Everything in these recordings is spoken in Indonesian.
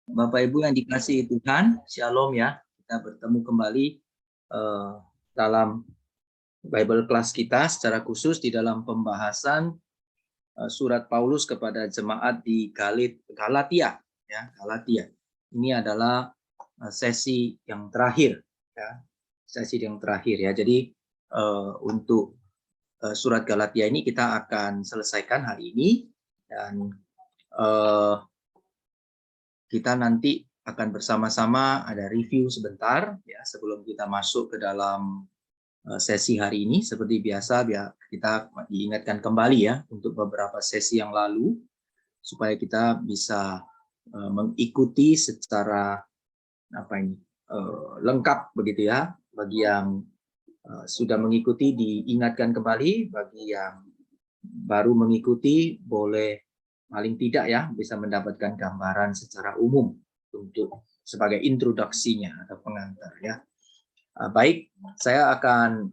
Bapak Ibu yang dikasihi Tuhan, Shalom ya. Kita bertemu kembali dalam Bible class kita secara khusus di dalam pembahasan surat Paulus kepada jemaat di Galatia ya, Galatia. Ini adalah sesi yang terakhir ya. Sesi yang terakhir ya. Jadi untuk surat Galatia ini kita akan selesaikan hari ini dan kita nanti akan bersama-sama ada review sebentar ya sebelum kita masuk ke dalam sesi hari ini. Seperti biasa kita diingatkan kembali ya untuk beberapa sesi yang lalu supaya kita bisa mengikuti secara lengkap begitu ya. Bagi yang sudah mengikuti diingatkan kembali, bagi yang baru mengikuti boleh paling tidak ya bisa mendapatkan gambaran secara umum untuk sebagai introduksinya atau pengantar ya. Baik, saya akan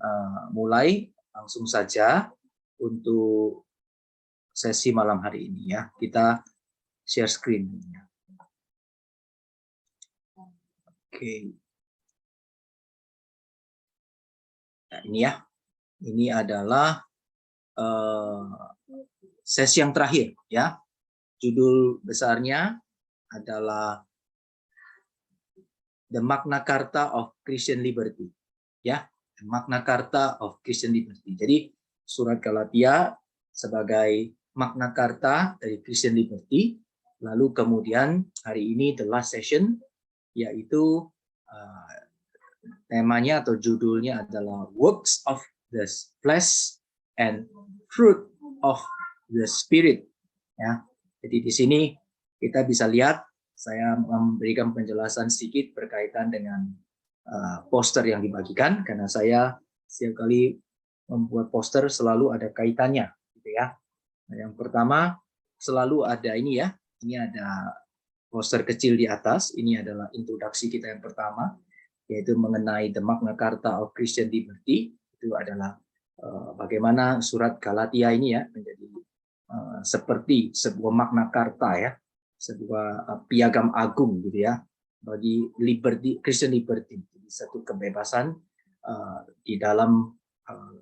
mulai langsung saja untuk sesi malam hari ini ya. Kita share screen. Oke. Nah, ini ya. Ini adalah sesi yang terakhir ya. Judul besarnya adalah The Magna Carta of Christian Liberty. Ya, The Magna Carta of Christian Liberty. Jadi surat Galatia sebagai Magna Carta dari Christian Liberty. Lalu kemudian hari ini the last session yaitu temanya atau judulnya adalah Works of the Flesh and Fruit of the Spirit. Ya. Jadi di sini kita bisa lihat saya memberikan penjelasan sedikit berkaitan dengan poster yang dibagikan karena saya setiap kali membuat poster selalu ada kaitannya gitu ya. Nah, yang pertama selalu ada ini ya. Ini ada poster kecil di atas. Ini adalah introduksi kita yang pertama yaitu mengenai The Magna Carta of Christian Liberty. Itu adalah bagaimana surat Galatia ini ya menjadi seperti sebuah Magna Carta ya, sebuah piagam agung gitu ya bagi liberty, Christian liberty, satu kebebasan di dalam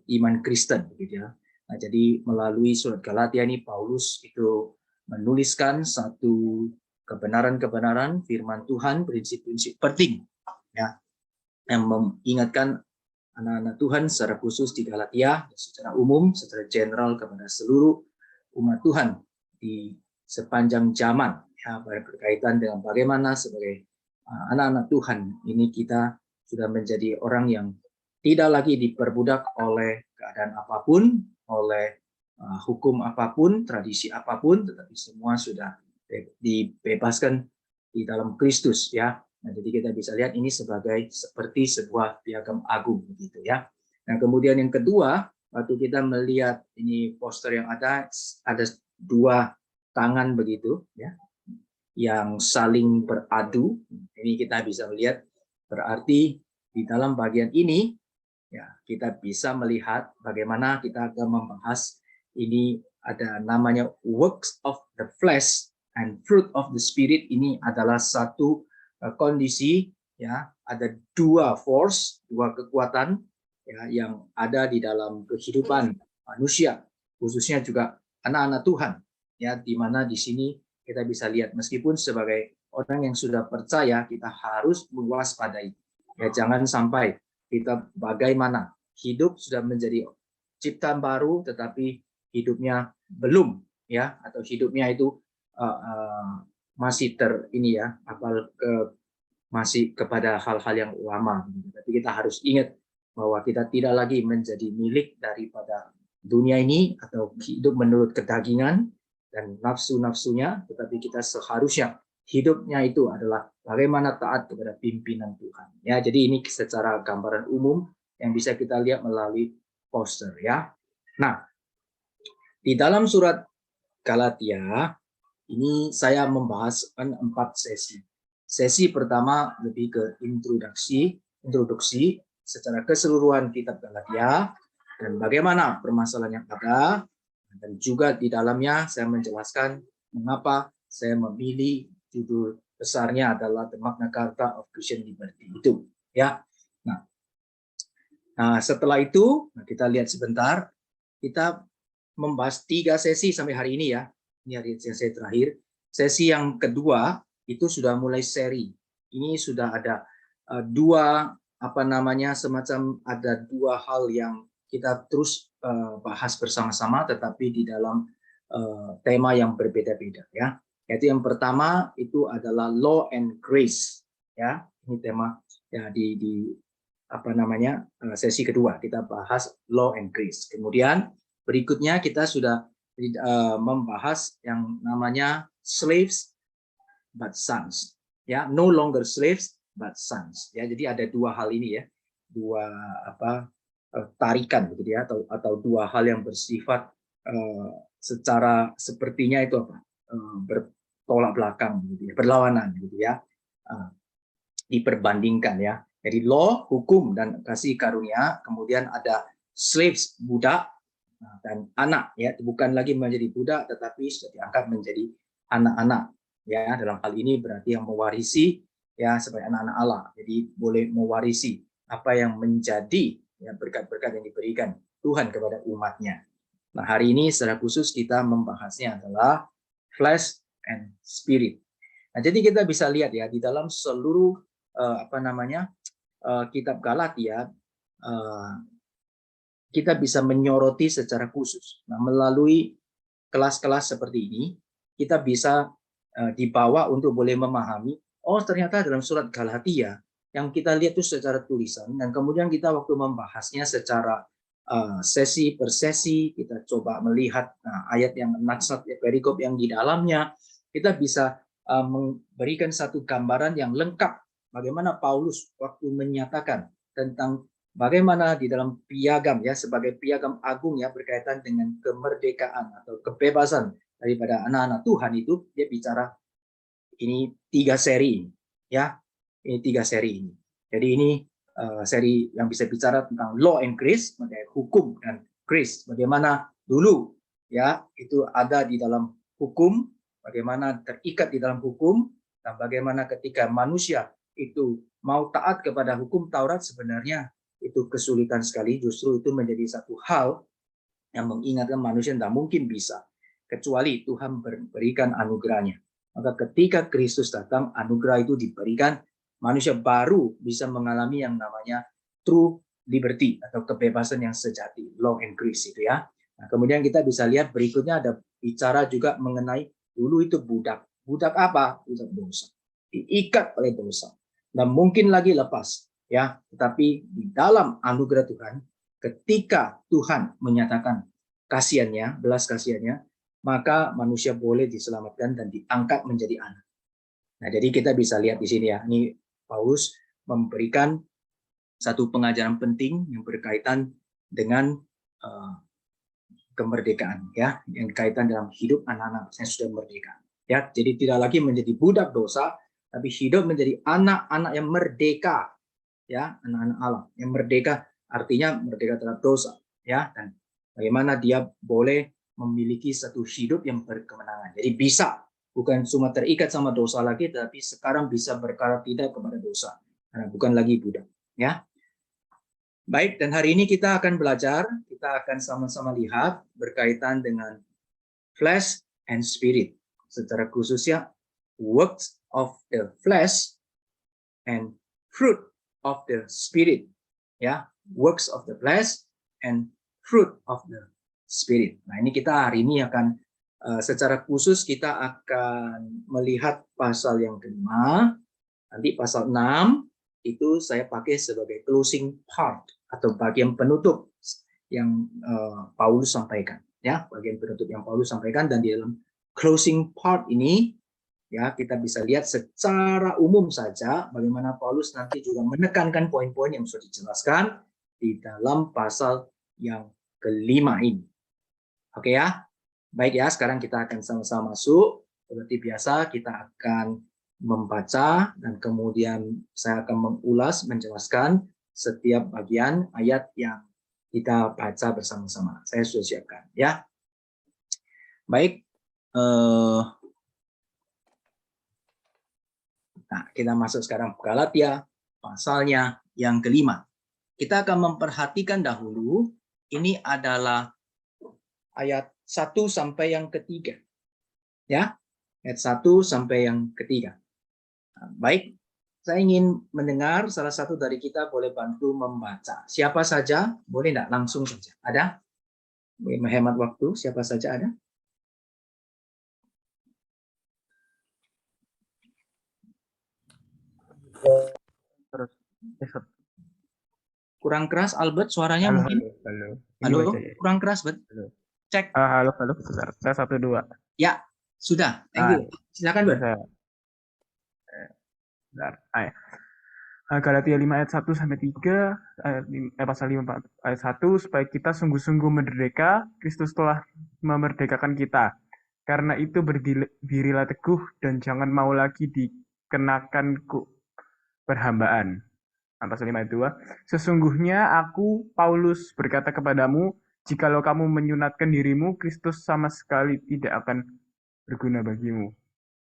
iman Kristen gitu ya. Nah, jadi melalui surat Galatia ini Paulus itu menuliskan satu kebenaran-kebenaran firman Tuhan, prinsip-prinsip penting ya yang mengingatkan anak-anak Tuhan secara khusus di Galatia, secara umum, secara general kepada seluruh umat Tuhan di sepanjang zaman ya, berkaitan dengan bagaimana sebagai anak-anak Tuhan ini kita sudah menjadi orang yang tidak lagi diperbudak oleh keadaan apapun, oleh hukum apapun, tradisi apapun, tetapi semua sudah dibebaskan di dalam Kristus ya. Nah, jadi kita bisa lihat ini sebagai seperti sebuah piagam agung gitu ya. Nah, kemudian yang kedua, waktu kita melihat ini poster yang ada dua tangan begitu ya yang saling beradu. Ini kita bisa melihat berarti di dalam bagian ini ya kita bisa melihat bagaimana kita akan membahas ini ada namanya works of the flesh and fruit of the spirit. Ini adalah satu kondisi ya, ada dua force, dua kekuatan ya, yang ada di dalam kehidupan manusia, khususnya juga anak-anak Tuhan ya, di mana di sini kita bisa lihat meskipun sebagai orang yang sudah percaya kita harus mewaspadai ya, jangan sampai kita bagaimana hidup sudah menjadi ciptaan baru tetapi hidupnya belum ya, atau hidupnya itu masih masih kepada hal-hal yang lama. Tapi kita harus ingat bahwa kita tidak lagi menjadi milik daripada dunia ini atau hidup menurut kedagingan dan nafsu-nafsunya, tetapi kita seharusnya hidupnya itu adalah bagaimana taat kepada pimpinan Tuhan. Ya, jadi ini secara gambaran umum yang bisa kita lihat melalui poster ya. Nah, di dalam surat Galatia ini saya membahas 4 sesi. Sesi pertama lebih ke introduksi secara keseluruhan kitab Galatia dan bagaimana permasalahan yang ada, dan juga di dalamnya saya menjelaskan mengapa saya memilih judul besarnya adalah the Magna Carta of Christian Liberty itu, ya. Nah, setelah itu kita lihat sebentar, kita membahas 3 sesi sampai hari ini ya. Ini hari yang saya terakhir. Sesi yang kedua itu sudah mulai seri. Ini sudah ada semacam ada 2 hal yang kita terus bahas bersama-sama, tetapi di dalam tema yang berbeda-beda ya. Yaitu yang pertama itu adalah law and grace ya. Ini tema ya di sesi kedua kita bahas law and grace. Kemudian berikutnya kita sudah membahas yang namanya slaves but sons ya, no longer slaves but sons ya. Jadi ada 2 hal ini ya, 2 tarikan begitu ya, atau 2 hal yang bersifat secara sepertinya itu bertolak belakang gitu ya, berlawanan gitu ya, diperbandingkan ya. Jadi law, hukum dan kasih karunia, kemudian ada slaves, budak, dan anak ya, bukan lagi menjadi budak tetapi sudah diangkat menjadi anak-anak ya. Dalam hal ini berarti yang mewarisi ya sebagai anak-anak Allah. Jadi boleh mewarisi apa yang menjadi ya berkat-berkat yang diberikan Tuhan kepada umatnya. Nah, hari ini secara khusus kita membahasnya adalah flesh and spirit. Nah, jadi kita bisa lihat ya di dalam seluruh kitab Galatia, kita bisa menyoroti secara khusus. Nah, melalui kelas-kelas seperti ini, kita bisa dibawa untuk boleh memahami, oh ternyata dalam surat Galatia yang kita lihat itu secara tulisan, dan kemudian kita waktu membahasnya secara sesi per sesi, kita coba melihat ayat yang natsat, perikop yang di dalamnya, kita bisa memberikan satu gambaran yang lengkap bagaimana Paulus waktu menyatakan tentang bagaimana di dalam piagam ya, sebagai piagam agung ya berkaitan dengan kemerdekaan atau kebebasan daripada anak-anak Tuhan itu, dia bicara ini 3 seri ya, ini 3 seri ini. Jadi ini seri yang bisa bicara tentang law and grace, sebagai hukum dan grace, bagaimana dulu ya itu ada di dalam hukum, bagaimana terikat di dalam hukum, dan bagaimana ketika manusia itu mau taat kepada hukum Taurat sebenarnya itu kesulitan sekali. Justru itu menjadi satu hal yang mengingatkan manusia tidak mungkin bisa kecuali Tuhan berikan anugerahnya. Maka ketika Kristus datang, anugerah itu diberikan, manusia baru bisa mengalami yang namanya true liberty atau kebebasan yang sejati, law and grace itu ya. Nah, kemudian kita bisa lihat berikutnya ada bicara juga mengenai dulu itu budak. Budak apa? Budak dosa. Diikat oleh dosa. Dan mungkin lagi lepas ya, tetapi di dalam anugerah Tuhan, ketika Tuhan menyatakan kasihannya, belas kasihannya, maka manusia boleh diselamatkan dan diangkat menjadi anak. Nah, jadi kita bisa lihat di sini ya, ini Paulus memberikan satu pengajaran penting yang berkaitan dengan kemerdekaan ya, yang kaitan dalam hidup anak-anak yang sudah merdeka. Ya, jadi tidak lagi menjadi budak dosa, tapi hidup menjadi anak-anak yang merdeka, ya, anak-anak Allah yang merdeka, artinya merdeka terhadap dosa, ya, dan bagaimana dia boleh memiliki satu hidup yang berkemenangan. Jadi bisa bukan cuma terikat sama dosa lagi, tapi sekarang bisa berkata tidak kepada dosa, karena bukan lagi budak, ya. Baik, dan hari ini kita akan belajar, kita akan sama-sama lihat berkaitan dengan flesh and spirit, secara khususnya works of the flesh and fruit of the spirit, ya, works of the flesh and fruit of the spirit. Nah, ini kita hari ini akan secara khusus kita akan melihat pasal yang kelima, nanti pasal 6 itu saya pakai sebagai closing part atau bagian penutup yang Paulus sampaikan, ya, bagian penutup yang Paulus sampaikan, dan di dalam closing part ini ya kita bisa lihat secara umum saja bagaimana Paulus nanti juga menekankan poin-poin yang sudah dijelaskan di dalam pasal yang kelima ini. Oke ya, baik ya, sekarang kita akan sama-sama masuk. Seperti biasa kita akan membaca dan kemudian saya akan mengulas, menjelaskan setiap bagian ayat yang kita baca bersama-sama. Saya sudah siapkan ya. Baik. Nah, kita masuk sekarang ke Galatia, pasalnya yang kelima. Kita akan memperhatikan dahulu, ini adalah ayat 1 sampai yang ketiga. Ya, ayat 1 sampai yang ketiga. Nah, baik, saya ingin mendengar salah satu dari kita boleh bantu membaca. Siapa saja, boleh enggak langsung saja? Ada? Boleh menghemat waktu, siapa saja ada? Terus Kurang keras, Albert, suaranya halo mungkin? halo. Ini Halo, baca ya. kurang keras, Bet. Halo. Cek. Halo bentar. Saya 1 2. Ya, sudah. Thank Ah, you. Silakan, ini Bet. saya. Bentar. Galatia 5 ayat 1 sampai 3, pasal 5 ayat 1, supaya kita sungguh-sungguh merdeka, Kristus telah memerdekakan kita. Karena itu berdirilah teguh dan jangan mau lagi dikenakan perhambaan. Pasal 5 ayat 2, sesungguhnya aku, Paulus, berkata kepadamu, jikalau kamu menyunatkan dirimu, Kristus sama sekali tidak akan berguna bagimu.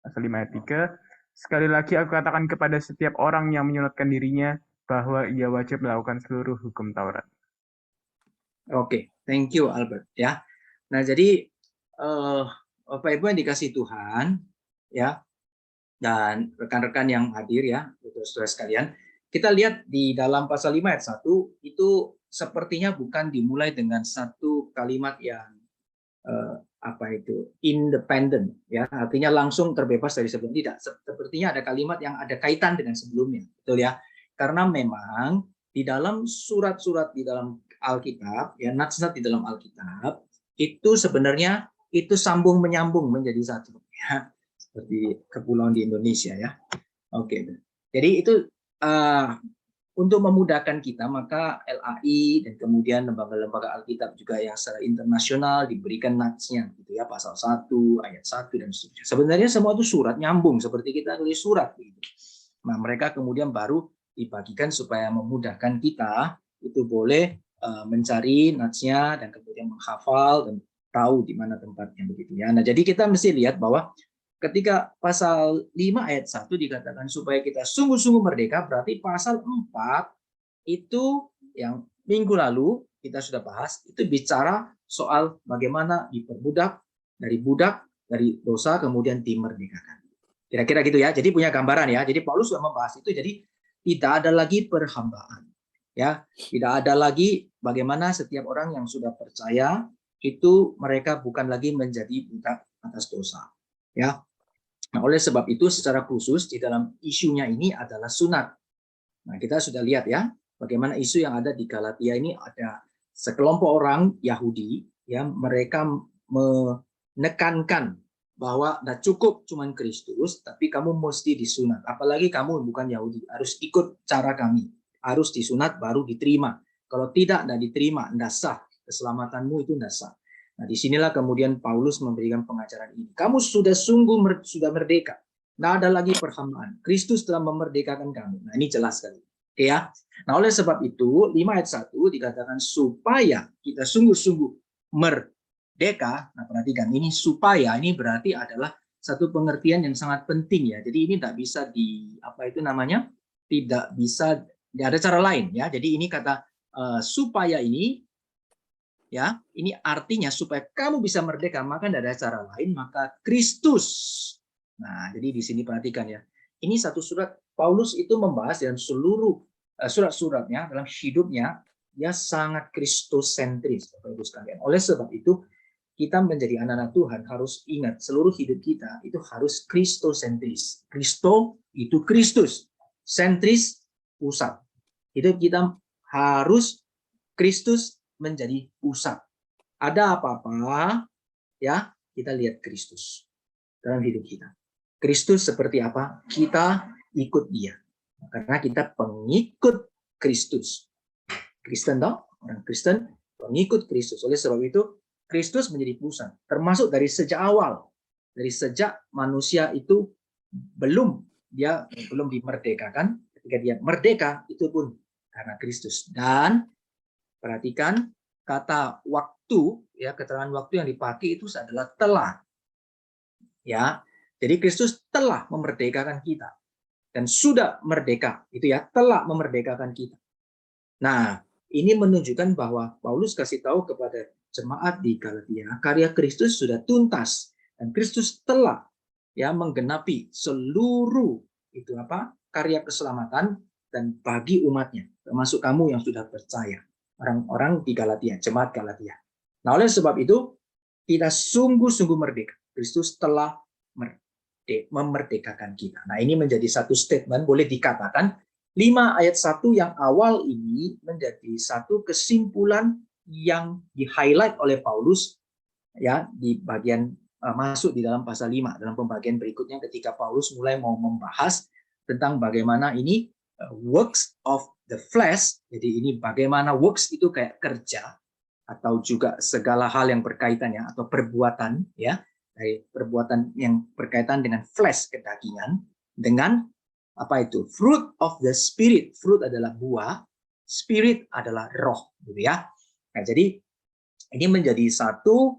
Pasal 5 ayat 3, sekali lagi aku katakan kepada setiap orang yang menyunatkan dirinya, bahwa ia wajib melakukan seluruh hukum Taurat. Oke, thank you, Albert. Ya. Nah, jadi Bapak Ibu yang dikasih Tuhan, ya, dan rekan-rekan yang hadir ya, saudara sekalian, kita lihat di dalam pasal 5 ayat 1 itu sepertinya bukan dimulai dengan satu kalimat yang independen, ya, artinya langsung terbebas dari sebelum, tidak. Sepertinya ada kalimat yang ada kaitan dengan sebelumnya, betul ya? Karena memang di dalam surat-surat di dalam Alkitab, ya, nats-nats di dalam Alkitab itu sebenarnya itu sambung menyambung menjadi satu, ya, seperti kepulauan di Indonesia, ya. Oke, jadi itu untuk memudahkan kita, maka LAI dan kemudian lembaga-lembaga Alkitab juga yang secara internasional diberikan natsnya, gitu ya, pasal 1, ayat 1 dan seterusnya. Sebenarnya semua itu surat nyambung seperti kita tulis surat, gitu. Nah, mereka kemudian baru dibagikan supaya memudahkan kita itu boleh mencari natsnya dan kemudian menghafal dan tahu di mana tempatnya, begitu ya. Nah, jadi kita mesti lihat bahwa ketika pasal 5 ayat 1 dikatakan supaya kita sungguh-sungguh merdeka, berarti pasal 4 itu yang minggu lalu kita sudah bahas, itu bicara soal bagaimana diperbudak, dari dosa kemudian dimerdekakan. Kira-kira gitu ya. Jadi punya gambaran ya. Jadi Paulus sudah membahas itu, jadi tidak ada lagi perhambaan. Ya, tidak ada lagi bagaimana setiap orang yang sudah percaya itu mereka bukan lagi menjadi budak atas dosa. Ya. Nah, oleh sebab itu secara khusus di dalam isunya ini adalah sunat. Nah, kita sudah lihat ya, bagaimana isu yang ada di Galatia ini, ada sekelompok orang Yahudi, ya, mereka menekankan bahwa tidak cukup cuman Kristus, tapi kamu mesti disunat. Apalagi kamu bukan Yahudi, harus ikut cara kami. Harus disunat baru diterima. Kalau tidak diterima, tidak sah. Keselamatanmu itu tidak sah. Nah, disinilah kemudian Paulus memberikan pengajaran ini. Kamu sudah sudah merdeka. Tidak ada lagi perhambaan. Kristus telah memerdekakan kamu. Nah, ini jelas sekali. Oke ya. Nah, oleh sebab itu 5 ayat 1 dikatakan supaya kita sungguh-sungguh merdeka. Nah, perhatikan ini supaya, ini berarti adalah satu pengertian yang sangat penting ya. Jadi ini tidak bisa tidak bisa, tidak ada cara lain ya. Jadi ini kata supaya ini, ya, ini artinya supaya kamu bisa merdeka, maka tidak ada cara lain, maka Kristus. Nah, jadi di sini perhatikan ya. Ini satu surat Paulus itu membahas dalam seluruh surat-suratnya, dalam hidupnya, dia sangat Kristus-sentris, Bapak Ibu sekalian. Oleh sebab itu, kita menjadi anak-anak Tuhan harus ingat seluruh hidup kita itu harus Kristus-sentris. Kristo itu Kristus, sentris pusat. Hidup kita harus Kristus menjadi pusat. Ada apa-apa, ya, kita lihat Kristus dalam hidup kita. Kristus seperti apa? Kita ikut dia. Karena kita pengikut Kristus. Kristen dong, orang Kristen pengikut Kristus. Oleh sebab itu, Kristus menjadi pusat. Termasuk dari sejak awal. Dari sejak manusia itu belum dimerdekakan, ketika dia merdeka, itu pun karena Kristus. Dan perhatikan kata waktu, ya, keterangan waktu yang dipakai itu adalah telah. Ya. Jadi Kristus telah memerdekakan kita. dan sudah merdeka, itu ya, telah memerdekakan kita. Nah, ini menunjukkan bahwa Paulus kasih tahu kepada jemaat di Galatia, karya Kristus sudah tuntas dan Kristus telah ya menggenapi seluruh itu apa? Karya keselamatan dan bagi umatnya, termasuk kamu yang sudah percaya, orang-orang di Galatia, jemaat Galatia. Nah, oleh sebab itu kita sungguh-sungguh merdeka. Kristus telah memerdekakan kita. Nah, ini menjadi satu statement, boleh dikatakan 5 ayat 1 yang awal ini menjadi satu kesimpulan yang di-highlight oleh Paulus ya di bagian masuk di dalam pasal 5 dalam pembagian berikutnya ketika Paulus mulai mau membahas tentang bagaimana ini works of the flesh. Jadi ini bagaimana works itu kayak kerja atau juga segala hal yang berkaitan ya atau perbuatan ya, dari perbuatan yang berkaitan dengan flesh kedagingan dengan apa itu? Fruit of the spirit. Fruit adalah buah, spirit adalah roh, gitu ya. Nah, jadi ini menjadi satu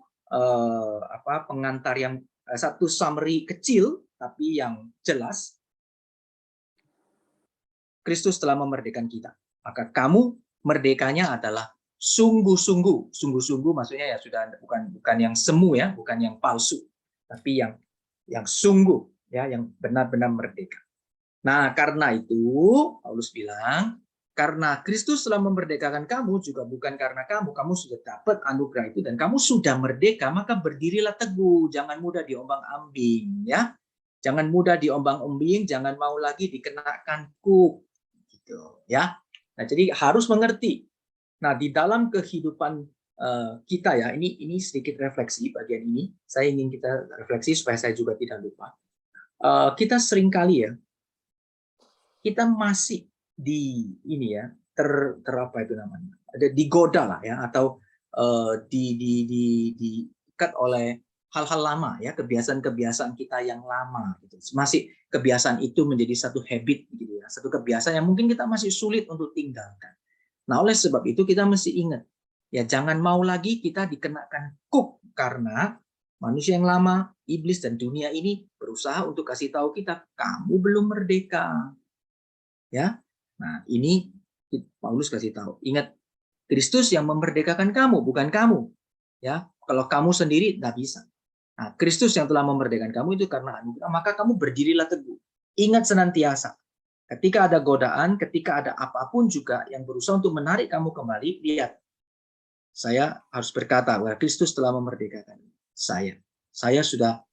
pengantar yang satu summary kecil tapi yang jelas. Kristus telah memerdekakan kita. Maka kamu merdekanya adalah sungguh-sungguh. Sungguh-sungguh maksudnya ya sudah bukan yang semu ya, bukan yang palsu, tapi yang sungguh ya, yang benar-benar merdeka. Nah, karena itu Paulus bilang, karena Kristus telah memerdekakan kamu juga bukan karena kamu sudah dapat anugerah itu dan kamu sudah merdeka, maka berdirilah teguh, jangan mudah diombang-ambing ya. Jangan mudah diombang-ambing, jangan mau lagi dikenakan kuk gitu ya. Nah, jadi harus mengerti. Nah, di dalam kehidupan kita ya, ini sedikit refleksi bagian ini. Saya ingin kita refleksi supaya saya juga tidak lupa. Kita seringkali ya kita masih di ini ya apa itu namanya, ada digoda lah ya atau diikat oleh hal-hal lama ya, kebiasaan-kebiasaan kita yang lama gitu. Masih kebiasaan itu menjadi satu habit gitu ya, satu kebiasaan yang mungkin kita masih sulit untuk tinggalkan. Nah, oleh sebab itu kita mesti ingat ya, jangan mau lagi kita dikenakan kuk karena manusia yang lama, iblis dan dunia ini berusaha untuk kasih tahu kita kamu belum merdeka. Ya, nah ini Paulus kasih tahu. Ingat, Kristus yang memerdekakan kamu, bukan kamu. Ya, kalau kamu sendiri tidak bisa. Nah, Kristus yang telah memerdekakan kamu itu karena anugerah, maka kamu berdirilah teguh. Ingat senantiasa, ketika ada godaan, ketika ada apapun juga yang berusaha untuk menarik kamu kembali, lihat, saya harus berkata bahwa Kristus telah memerdekakan saya. Saya sudah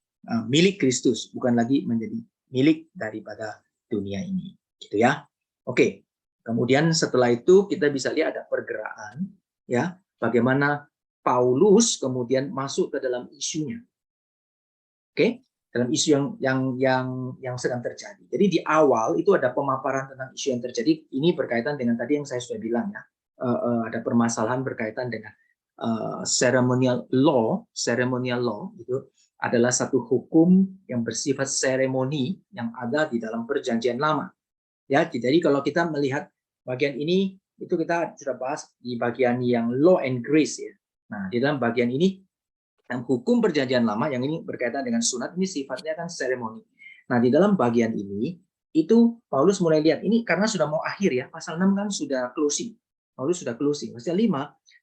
milik Kristus, bukan lagi menjadi milik daripada dunia ini. Gitu ya. Oke. Kemudian setelah itu kita bisa lihat ada pergerakan ya, bagaimana Paulus kemudian masuk ke dalam isunya. Oke, dalam isu yang sedang terjadi. Jadi di awal itu ada pemaparan tentang isu yang terjadi. Ini berkaitan dengan tadi yang saya sudah bilang ya. Ada permasalahan berkaitan dengan ceremonial law itu adalah satu hukum yang bersifat seremoni yang ada di dalam Perjanjian Lama. Ya, jadi kalau kita melihat bagian ini itu kita sudah bahas di bagian yang law and grace ya. Nah, di dalam bagian ini dalam hukum Perjanjian Lama yang ini berkaitan dengan sunat, ini sifatnya kan seremoni. Nah, di dalam bagian ini itu Paulus mulai lihat ini karena sudah mau akhir ya, pasal 6 kan sudah closing. Paulus sudah closing. Pasal 5,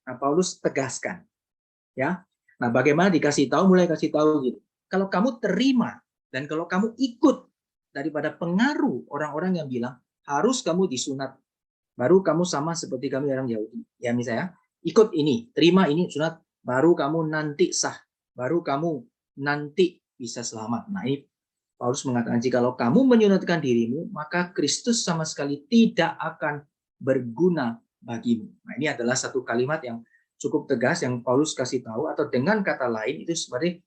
nah Paulus tegaskan. Ya. Nah, bagaimana dikasih tahu, mulai kasih tahu gitu. Kalau kamu terima dan kalau kamu ikut daripada pengaruh orang-orang yang bilang harus kamu disunat, baru kamu sama seperti kami orang Yahudi. Ya misalnya, ikut ini, terima ini sunat, baru kamu nanti sah, baru kamu nanti bisa selamat. Nah, ini Paulus mengatakan jikalau kamu menyunatkan dirimu, maka Kristus sama sekali tidak akan berguna bagimu. Nah, ini adalah satu kalimat yang cukup tegas yang Paulus kasih tahu, atau dengan kata lain itu seperti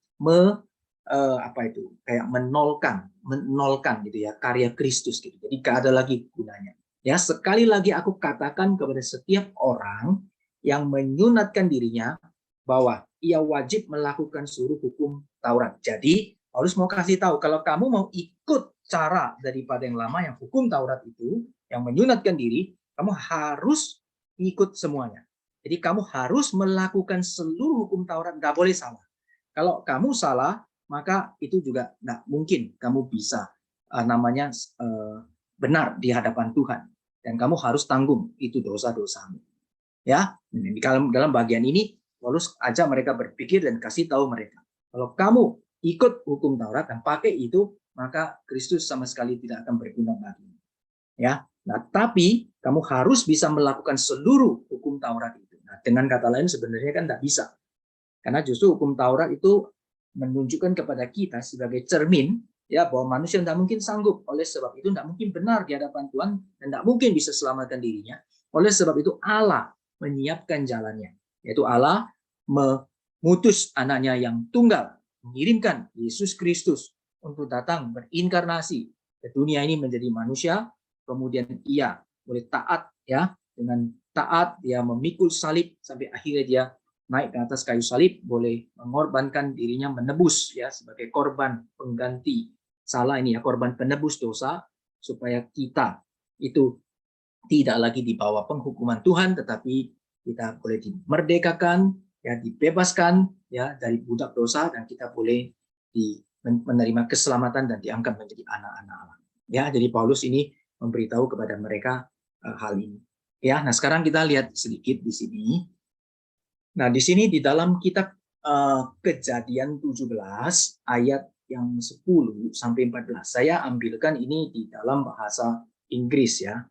kayak menolkan gitu ya karya Kristus gitu. Jadi gak ada lagi gunanya. Ya, sekali lagi aku katakan kepada setiap orang yang menyunatkan dirinya bahwa ia wajib melakukan seluruh hukum Taurat. Jadi Paulus mau kasih tahu kalau kamu mau ikut cara daripada yang lama yang hukum Taurat itu, yang menyunatkan diri, kamu harus ikut semuanya. Jadi kamu harus melakukan seluruh hukum Taurat, nggak boleh salah. Kalau kamu salah, maka itu juga nggak mungkin kamu bisa benar di hadapan Tuhan dan kamu harus tanggung itu dosa-dosamu. Ya, di dalam bagian ini Paulus ajak mereka berpikir dan kasih tahu mereka, kalau kamu ikut hukum Taurat dan pakai itu, maka Kristus sama sekali tidak akan berguna bagimu. Ya, nah tapi kamu harus bisa melakukan seluruh hukum Taurat itu. Nah, dengan kata lain sebenarnya kan tidak bisa, karena justru hukum Taurat itu menunjukkan kepada kita sebagai cermin ya bahwa manusia tidak mungkin sanggup, oleh sebab itu tidak mungkin benar di hadapan Tuhan dan tidak mungkin bisa selamatkan dirinya. Oleh sebab itu Allah menyiapkan jalannya, yaitu Allah mengutus anaknya yang tunggal, mengirimkan Yesus Kristus untuk datang berinkarnasi ke dunia ini menjadi manusia. Kemudian ia boleh taat ya, dengan taat dia memikul salib sampai akhirnya dia naik ke atas kayu salib, boleh mengorbankan dirinya menebus ya sebagai korban pengganti salah ini ya, korban penebus dosa, supaya kita itu tidak lagi di bawah penghukuman Tuhan, tetapi kita boleh dimerdekakan ya, dibebaskan ya dari budak dosa, dan kita boleh menerima keselamatan dan diangkat menjadi anak-anak Allah. Ya, jadi Paulus ini memberitahu kepada mereka hal ini. Ya, nah sekarang kita lihat sedikit di sini. Nah, di sini di dalam kitab Kejadian 17 ayat yang 10 sampai 14. Saya ambilkan ini di dalam bahasa Inggris ya.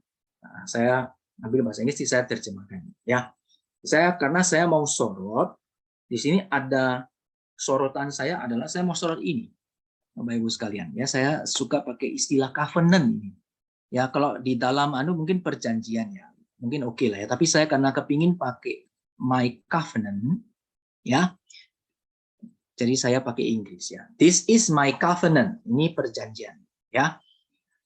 Nah, saya ambil bahasa Inggris, saya terjemahkan ya. Karena saya mau sorot di sini, ada sorotan saya adalah saya mau sorot ini. Bapak Ibu sekalian, ya saya suka pakai istilah covenant ini. Ya, kalau di dalam mungkin perjanjian ya, mungkin oke lah ya. Tapi saya karena kepingin pakai my covenant, ya. Jadi saya pakai Inggris ya. This is my covenant. Ini perjanjian, ya.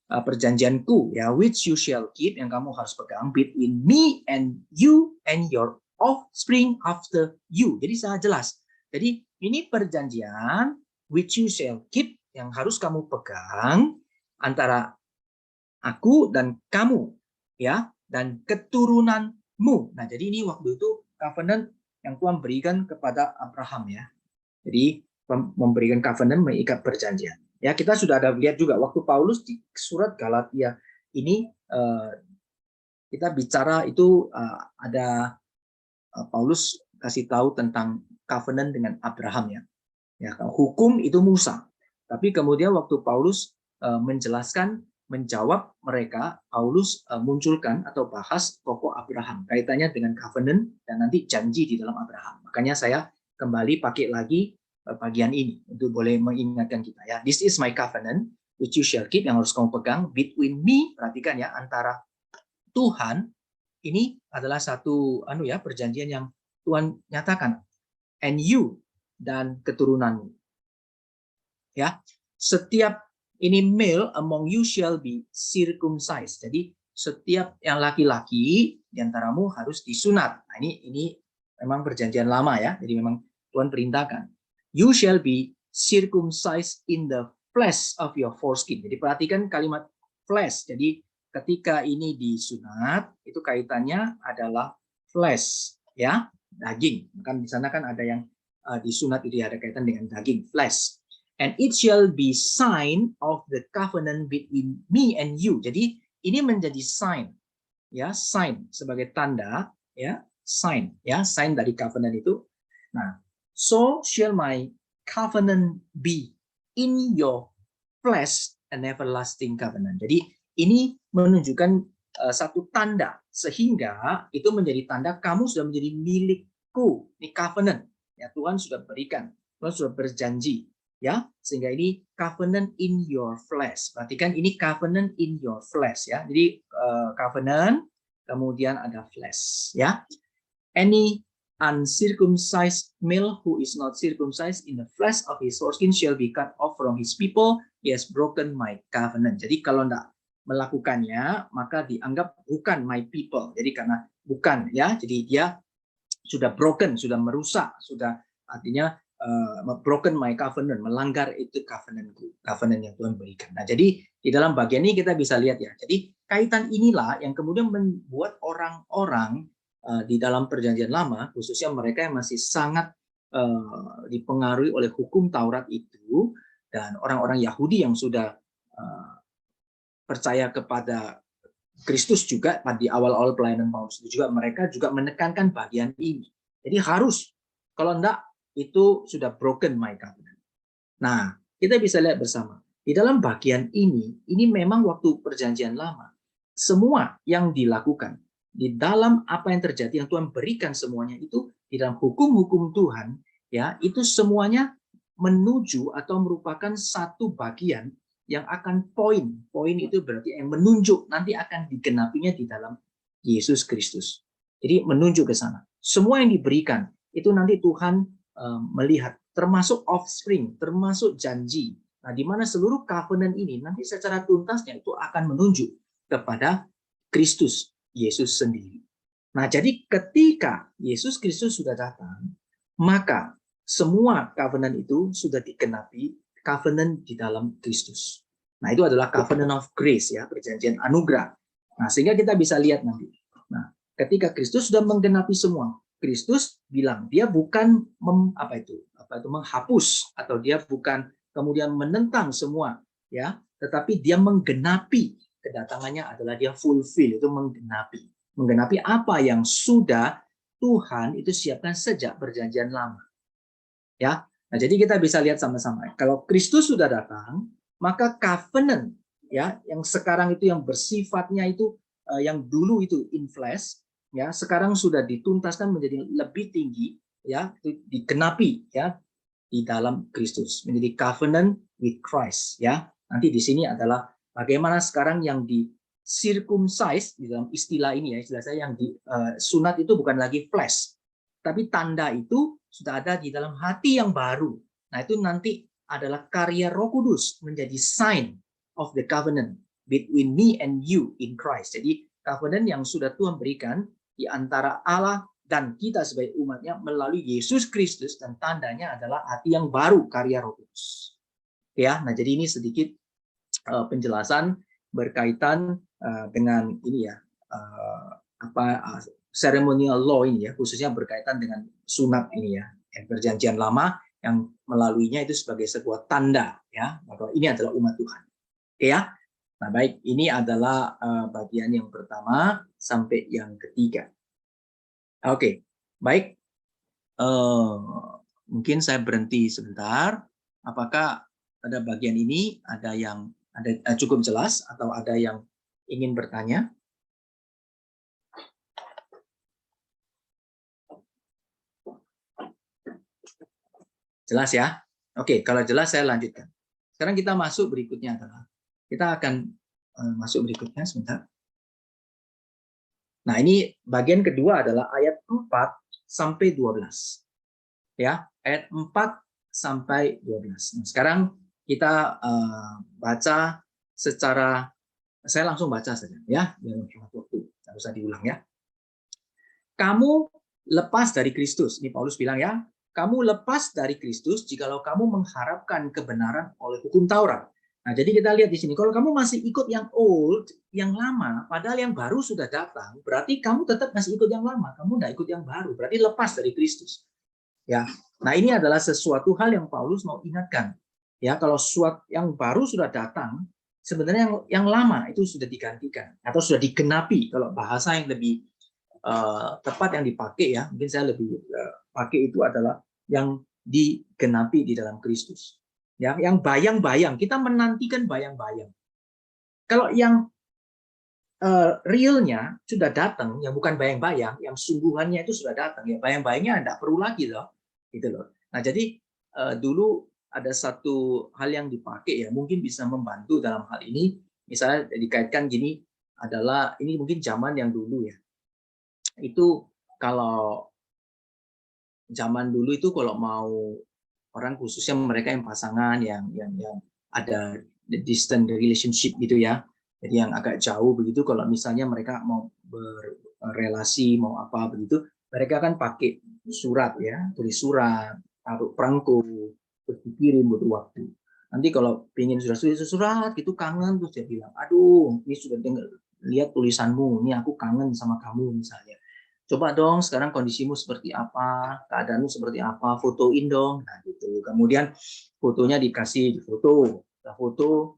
Perjanjianku ya, which you shall keep, yang kamu harus pegang, between me and you and your offspring after you. Jadi sangat jelas. Jadi ini perjanjian which you shall keep, yang harus kamu pegang antara aku dan kamu ya, dan keturunanmu. Nah, jadi ini waktu itu covenant yang Tuhan berikan kepada Abraham ya. Jadi memberikan covenant, mengikat perjanjian. Ya, kita sudah ada lihat juga waktu Paulus di surat Galatia ini kita bicara itu ada Paulus kasih tahu tentang covenant dengan Abraham ya. Ya, hukum itu Musa. Tapi kemudian waktu Paulus menjawab mereka, Paulus munculkan atau bahas tokoh Abraham, kaitannya dengan covenant dan nanti janji di dalam Abraham. Makanya saya kembali pakai lagi bagian ini untuk boleh mengingatkan kita ya. This is my covenant which you shall keep, yang harus kamu pegang, between me, perhatikan ya, antara Tuhan, ini adalah satu perjanjian yang Tuhan nyatakan, and you, dan keturunanmu. Ya, setiap ini male among you shall be circumcised. Jadi setiap yang laki-laki di antaramu harus disunat. Nah, ini memang perjanjian lama ya. Jadi memang Tuhan perintahkan. You shall be circumcised in the flesh of your foreskin. Jadi perhatikan kalimat flesh. Jadi ketika ini disunat, itu kaitannya adalah flesh ya, daging. Kan di sana kan ada yang disunat itu ada kaitan dengan daging, flesh. And it shall be sign of the covenant between me and you. Jadi ini menjadi sign, ya, sign sebagai tanda, ya, sign dari covenant itu. Nah, so shall my covenant be in your flesh, an everlasting covenant. Jadi ini menunjukkan satu tanda, sehingga itu menjadi tanda kamu sudah menjadi milikku. Ini covenant, ya, Tuhan sudah berikan, Tuhan sudah berjanji. Ya, sehingga ini covenant in your flesh. Perhatikan ini covenant in your flesh ya. Jadi covenant kemudian ada flesh ya. Any uncircumcised male who is not circumcised in the flesh of his foreskin shall be cut off from his people. He has broken my covenant. Jadi kalau tidak melakukannya maka dianggap bukan my people. Jadi karena bukan ya, jadi dia sudah broken, sudah merusak, sudah artinya broken my covenant, melanggar itu covenantku, covenant yang Tuhan berikan. Nah, jadi di dalam bagian ini kita bisa lihat ya. Jadi kaitan inilah yang kemudian membuat orang-orang di dalam perjanjian lama, khususnya mereka yang masih sangat dipengaruhi oleh hukum Taurat itu, dan orang-orang Yahudi yang sudah percaya kepada Kristus juga di awal-awal pelayanan Paulus itu juga mereka juga menekankan bagian ini. Jadi harus, kalau enggak itu sudah broken my covenant. Nah, kita bisa lihat bersama. Di dalam bagian ini memang waktu perjanjian lama, semua yang dilakukan, di dalam apa yang terjadi, yang Tuhan berikan semuanya itu, di dalam hukum-hukum Tuhan, ya itu semuanya menuju atau merupakan satu bagian yang akan poin itu berarti yang menunjuk nanti akan digenapinya di dalam Yesus Kristus. Jadi menunjuk ke sana. Semua yang diberikan itu nanti Tuhan melihat, termasuk offspring, termasuk janji. Nah, di mana seluruh covenant ini nanti secara tuntasnya itu akan menunjuk kepada Kristus Yesus sendiri. Nah, jadi ketika Yesus Kristus sudah datang, maka semua covenant itu sudah digenapi, covenant di dalam Kristus. Nah, itu adalah covenant of grace, ya, perjanjian anugerah. Nah, sehingga kita bisa lihat nanti. Nah, ketika Kristus sudah menggenapi semua, Kristus bilang dia bukan menghapus atau dia bukan kemudian menentang semua, ya, tetapi dia menggenapi. Kedatangannya adalah dia fulfill, itu menggenapi apa yang sudah Tuhan itu siapkan sejak perjanjian lama. Ya. Nah, jadi kita bisa lihat sama-sama. Kalau Kristus sudah datang, maka covenant, ya, yang sekarang itu yang bersifatnya itu yang dulu itu in flesh, ya, sekarang sudah dituntaskan menjadi lebih tinggi, ya, digenapi, ya, di dalam Kristus, menjadi covenant with Christ, ya. Nanti di sini adalah bagaimana sekarang yang di circumcise di dalam istilah ini, ya, istilah saya yang di sunat itu bukan lagi flesh, tapi tanda itu sudah ada di dalam hati yang baru. Nah, itu nanti adalah karya Roh Kudus menjadi sign of the covenant between me and you in Christ. Jadi covenant yang sudah Tuhan berikan di antara Allah dan kita sebagai umatnya melalui Yesus Kristus, dan tandanya adalah hati yang baru karya Roh Kudus. Ya, nah jadi ini sedikit penjelasan berkaitan dengan ini, ya, ceremonial law ini, ya, khususnya berkaitan dengan sunat ini, ya, perjanjian lama yang melaluinya itu sebagai sebuah tanda, ya, bahwa ini adalah umat Tuhan. Oke, ya. Nah, baik, ini adalah bagian yang pertama sampai yang ketiga. Oke, baik. Mungkin saya berhenti sebentar. Apakah pada bagian ini ada yang cukup jelas atau ada yang ingin bertanya? Jelas, ya? Oke, kalau jelas saya lanjutkan. Sekarang kita masuk berikutnya adalah kita akan masuk berikutnya sebentar. Nah, ini bagian kedua adalah ayat 4 sampai 12. Ya, ayat 4 sampai 12. Nah, sekarang kita baca secara, saya langsung baca saja, ya, biar waktu nggak usah diulang, ya. Kamu lepas dari Kristus, ini Paulus bilang, ya, kamu lepas dari Kristus jikalau kamu mengharapkan kebenaran oleh hukum Taurat. Nah, jadi kita lihat di sini, kalau kamu masih ikut yang old, yang lama, padahal yang baru sudah datang, berarti kamu tetap masih ikut yang lama, kamu nggak ikut yang baru, berarti lepas dari Kristus. Ya, nah ini adalah sesuatu hal yang Paulus mau ingatkan. Ya, kalau sesuatu yang baru sudah datang, sebenarnya yang lama itu sudah digantikan atau sudah digenapi. Kalau bahasa yang lebih tepat yang dipakai, ya, mungkin saya lebih pakai itu adalah yang digenapi di dalam Kristus. Ya, yang bayang-bayang, kita menantikan bayang-bayang. Kalau yang realnya sudah datang, yang bukan bayang-bayang, yang sungguhannya itu sudah datang, ya bayang-bayangnya tidak perlu lagi loh, gitu loh. Nah, jadi dulu ada satu hal yang dipakai, ya, mungkin bisa membantu dalam hal ini, misalnya dikaitkan gini, adalah ini mungkin zaman yang dulu, ya, itu kalau zaman dulu itu kalau mau orang, khususnya mereka yang pasangan yang ada distant relationship gitu, ya, jadi yang agak jauh begitu, kalau misalnya mereka mau berrelasi, mau apa begitu, mereka kan pakai surat, ya, tulis surat, taruh perangko, terus dikirim butuh waktu. Nanti kalau pengen sudah tulis surat gitu, kangen, terus dia bilang, aduh, ini sudah dengar, lihat tulisanmu, ini aku kangen sama kamu misalnya. Coba dong sekarang kondisimu seperti apa, keadaanmu seperti apa, fotoin dong. Nah, gitu. Kemudian fotonya dikasih di foto,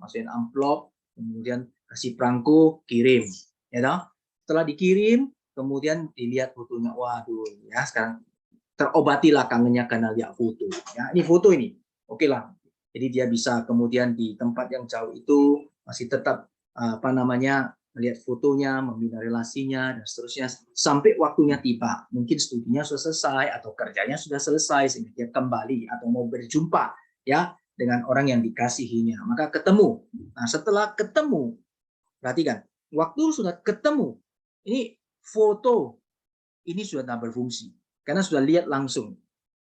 masukin amplop, kemudian kasih perangko, kirim, ya toh. Setelah dikirim, kemudian dilihat fotonya, waduh, ya sekarang terobatilah kangennya karena lihat foto. Ya, ini foto ini, oke lah. Jadi dia bisa kemudian di tempat yang jauh itu masih tetap melihat fotonya, membina relasinya dan seterusnya sampai waktunya tiba. Mungkin studinya sudah selesai atau kerjanya sudah selesai sehingga dia kembali atau mau berjumpa ya dengan orang yang dikasihinya. Maka ketemu. Nah, setelah ketemu, perhatikan, waktu sudah ketemu, ini foto ini sudah tak berfungsi karena sudah lihat langsung.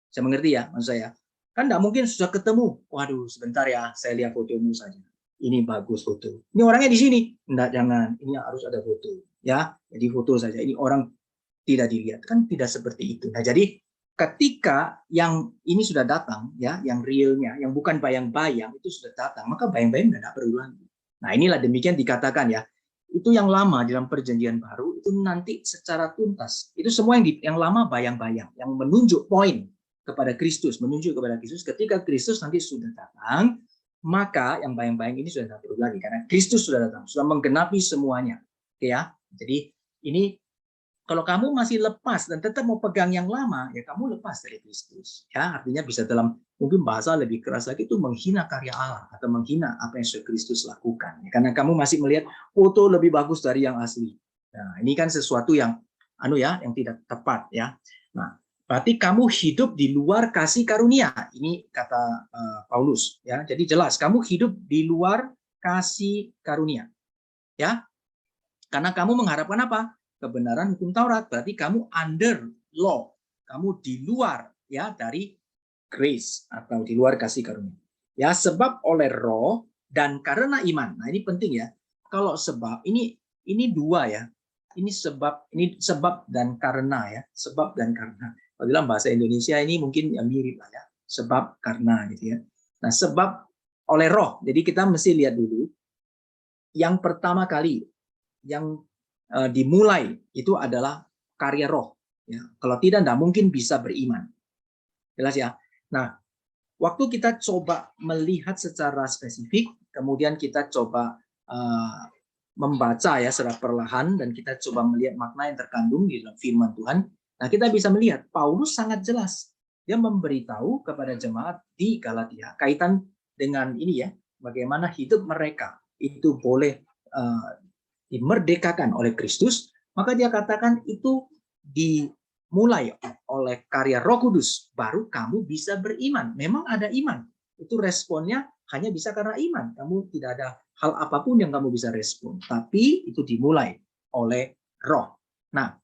Saya mengerti ya, maksud saya. Kan tidak mungkin sudah ketemu. Waduh, sebentar ya, saya lihat fotomu saja. Ini bagus foto. Ini orangnya di sini. Enggak, jangan. Ini harus ada foto. Ya, jadi foto saja. Ini orang tidak dilihat. Kan tidak seperti itu. Nah, jadi ketika yang ini sudah datang, ya, yang realnya, yang bukan bayang-bayang itu sudah datang, maka bayang-bayang tidak perlu lagi. Nah, inilah demikian dikatakan ya. Itu yang lama dalam perjanjian baru itu nanti secara tuntas. Itu semua yang lama bayang-bayang, yang menunjuk poin kepada Kristus, menunjuk kepada Kristus. Ketika Kristus nanti sudah datang, maka yang bayang-bayang ini sudah tidak perlu lagi karena Kristus sudah datang, sudah menggenapi semuanya. Oke ya. Jadi ini kalau kamu masih lepas dan tetap mau pegang yang lama, ya kamu lepas dari Kristus. Ya, artinya bisa dalam mungkin bahasa lebih keras lagi itu menghina karya Allah atau menghina apa yang sudah Kristus lakukan. Ya, karena kamu masih melihat foto lebih bagus dari yang asli. Nah, ini kan sesuatu yang yang tidak tepat ya. Nah, berarti kamu hidup di luar kasih karunia. Ini kata Paulus ya. Jadi jelas kamu hidup di luar kasih karunia. Ya. Karena kamu mengharapkan apa? Kebenaran hukum Taurat. Berarti kamu under law. Kamu di luar ya dari grace atau di luar kasih karunia. Ya, sebab oleh roh dan karena iman. Nah, ini penting ya. Kalau sebab ini dua ya. Ini sebab dan karena ya. Sebab dan karena. Kalau dalam bahasa Indonesia ini mungkin ya mirip lah ya. Sebab karena gitu ya. Nah, sebab oleh roh. Jadi kita mesti lihat dulu yang pertama kali yang dimulai itu adalah karya roh. Ya. Kalau tidak mungkin bisa beriman. Jelas ya. Nah, waktu kita coba melihat secara spesifik, kemudian kita coba membaca ya secara perlahan dan kita coba melihat makna yang terkandung di dalam firman Tuhan. Nah, kita bisa melihat Paulus sangat jelas. Dia memberitahu kepada jemaat di Galatia kaitan dengan ini ya, bagaimana hidup mereka itu boleh dimerdekakan oleh Kristus, maka dia katakan itu dimulai oleh karya Roh Kudus, baru kamu bisa beriman. Memang ada iman, itu responnya hanya bisa karena iman. Kamu tidak ada hal apapun yang kamu bisa respon, tapi itu dimulai oleh Roh. Nah,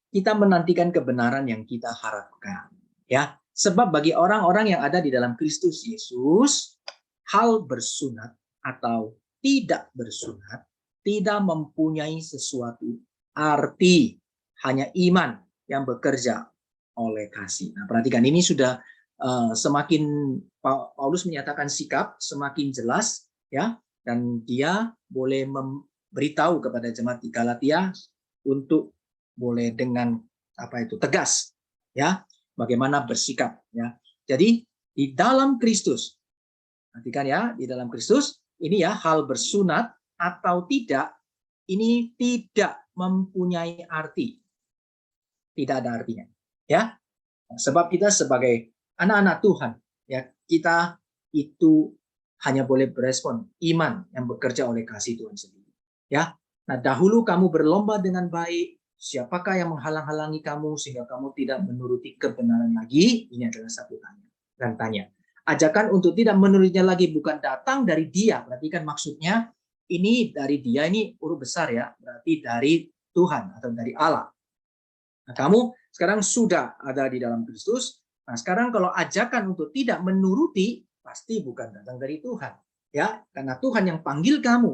kita menantikan kebenaran yang kita harapkan, ya. Sebab bagi orang-orang yang ada di dalam Kristus Yesus, hal bersunat atau tidak bersunat tidak mempunyai sesuatu arti, hanya iman yang bekerja oleh kasih. Nah, perhatikan ini sudah semakin Paulus menyatakan sikap semakin jelas ya, dan dia boleh memberitahu kepada jemaat di Galatia untuk boleh dengan tegas ya, bagaimana bersikap ya. Jadi di dalam Kristus, perhatikan ya, di dalam Kristus ini ya, hal bersunat atau tidak, ini tidak mempunyai arti. Tidak ada artinya. Ya. Sebab kita sebagai anak-anak Tuhan, ya, kita itu hanya boleh berespon iman yang bekerja oleh kasih Tuhan sendiri. Ya. Nah, dahulu kamu berlomba dengan baik, siapakah yang menghalang-halangi kamu sehingga kamu tidak menuruti kebenaran lagi? Ini adalah satu tanya. Ajakan untuk tidak menurutnya lagi bukan datang dari dia. Perhatikan maksudnya, ini dari dia, ini huruf besar ya, berarti dari Tuhan atau dari Allah. Nah, kamu sekarang sudah ada di dalam Kristus. Nah, sekarang kalau ajakan untuk tidak menuruti, pasti bukan datang dari Tuhan. Ya, karena Tuhan yang panggil kamu,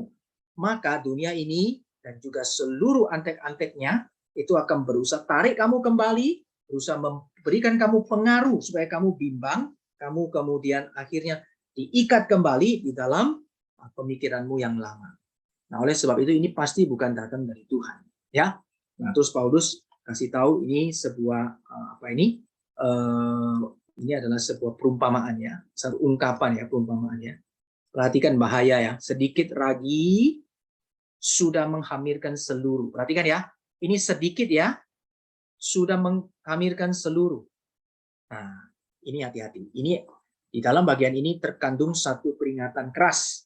maka dunia ini dan juga seluruh antek-anteknya itu akan berusaha tarik kamu kembali, berusaha memberikan kamu pengaruh supaya kamu bimbang, kamu kemudian akhirnya diikat kembali di dalam pemikiranmu yang lama. Nah, oleh sebab itu ini pasti bukan datang dari Tuhan, ya. Nah, terus Paulus kasih tahu ini sebuah ini adalah sebuah perumpamaan ya, satu ungkapan ya, perumpamaan ya. Perhatikan bahaya ya. Sedikit ragi sudah menghamirkan seluruh. Perhatikan ya. Ini sedikit ya. Sudah menghamirkan seluruh. Nah, ini hati-hati. Ini di dalam bagian ini terkandung satu peringatan keras.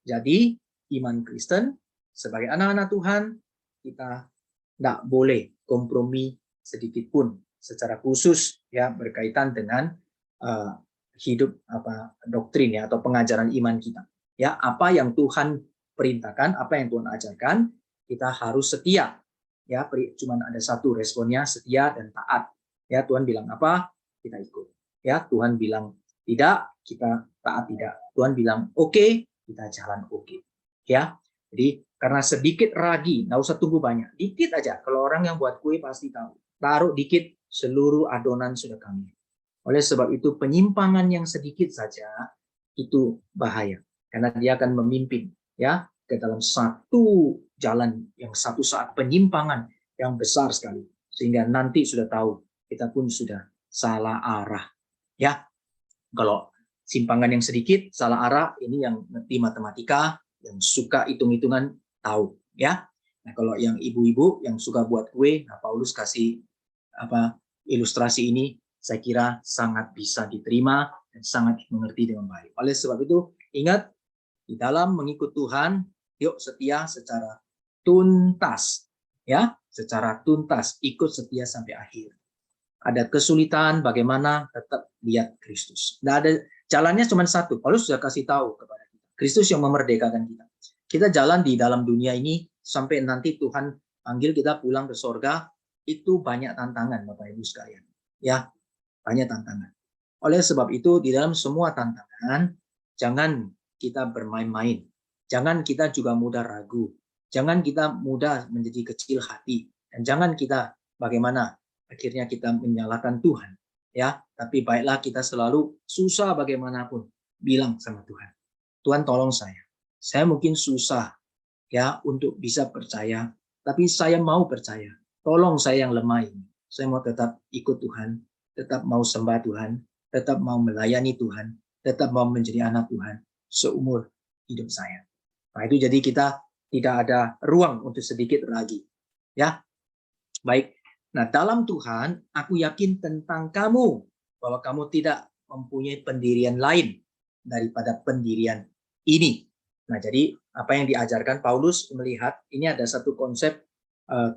Jadi, iman Kristen sebagai anak-anak Tuhan, kita tidak boleh kompromi sedikit pun secara khusus ya berkaitan dengan hidup doktrin ya atau pengajaran iman kita. Ya, apa yang Tuhan perintahkan, apa yang Tuhan ajarkan, kita harus setia. Ya, cuma ada satu responnya, setia dan taat. Ya, Tuhan bilang apa, kita ikut. Ya, Tuhan bilang tidak, kita taat tidak. Tuhan bilang oke, kita jalan oke. Ya, jadi karena sedikit ragi, nggak usah tunggu banyak, dikit aja. Kalau orang yang buat kue pasti tahu. Taruh dikit, seluruh adonan sudah kami. Oleh sebab itu penyimpangan yang sedikit saja itu bahaya, karena dia akan memimpin ya ke dalam satu jalan yang satu saat penyimpangan yang besar sekali, sehingga nanti sudah tahu kita pun sudah salah arah. Ya, kalau simpangan yang sedikit salah arah, ini yang ngerti matematika, yang suka hitung-hitungan tahu ya. Nah, kalau yang ibu-ibu yang suka buat kue, nah Paulus kasih ilustrasi ini, saya kira sangat bisa diterima dan sangat mengerti dengan baik. Oleh sebab itu, ingat, di dalam mengikut Tuhan, yuk setia secara tuntas, ya, secara tuntas, ikut setia sampai akhir. Ada kesulitan, bagaimana tetap lihat Kristus. Nggak ada jalannya cuma satu. Paulus sudah kasih tahu kepada kita, Kristus yang memerdekakan kita. Kita jalan di dalam dunia ini sampai nanti Tuhan panggil kita pulang ke sorga, itu banyak tantangan, Bapak Ibu sekalian. Ya, banyak tantangan. Oleh sebab itu, di dalam semua tantangan, jangan kita bermain-main. Jangan kita juga mudah ragu. Jangan kita mudah menjadi kecil hati. Dan jangan kita bagaimana akhirnya kita menyalahkan Tuhan. Ya, tapi baiklah kita selalu susah bagaimanapun bilang sama Tuhan. Tuhan tolong saya. Saya mungkin susah ya untuk bisa percaya, tapi saya mau percaya. Tolong saya yang lemah ini. Saya mau tetap ikut Tuhan, tetap mau sembah Tuhan, tetap mau melayani Tuhan, tetap mau menjadi anak Tuhan seumur hidup saya. Nah, itu jadi kita tidak ada ruang untuk sedikit lagi. Ya, baik. Nah, dalam Tuhan, aku yakin tentang kamu, bahwa kamu tidak mempunyai pendirian lain daripada pendirian ini. Nah, jadi apa yang diajarkan Paulus melihat, ini ada satu konsep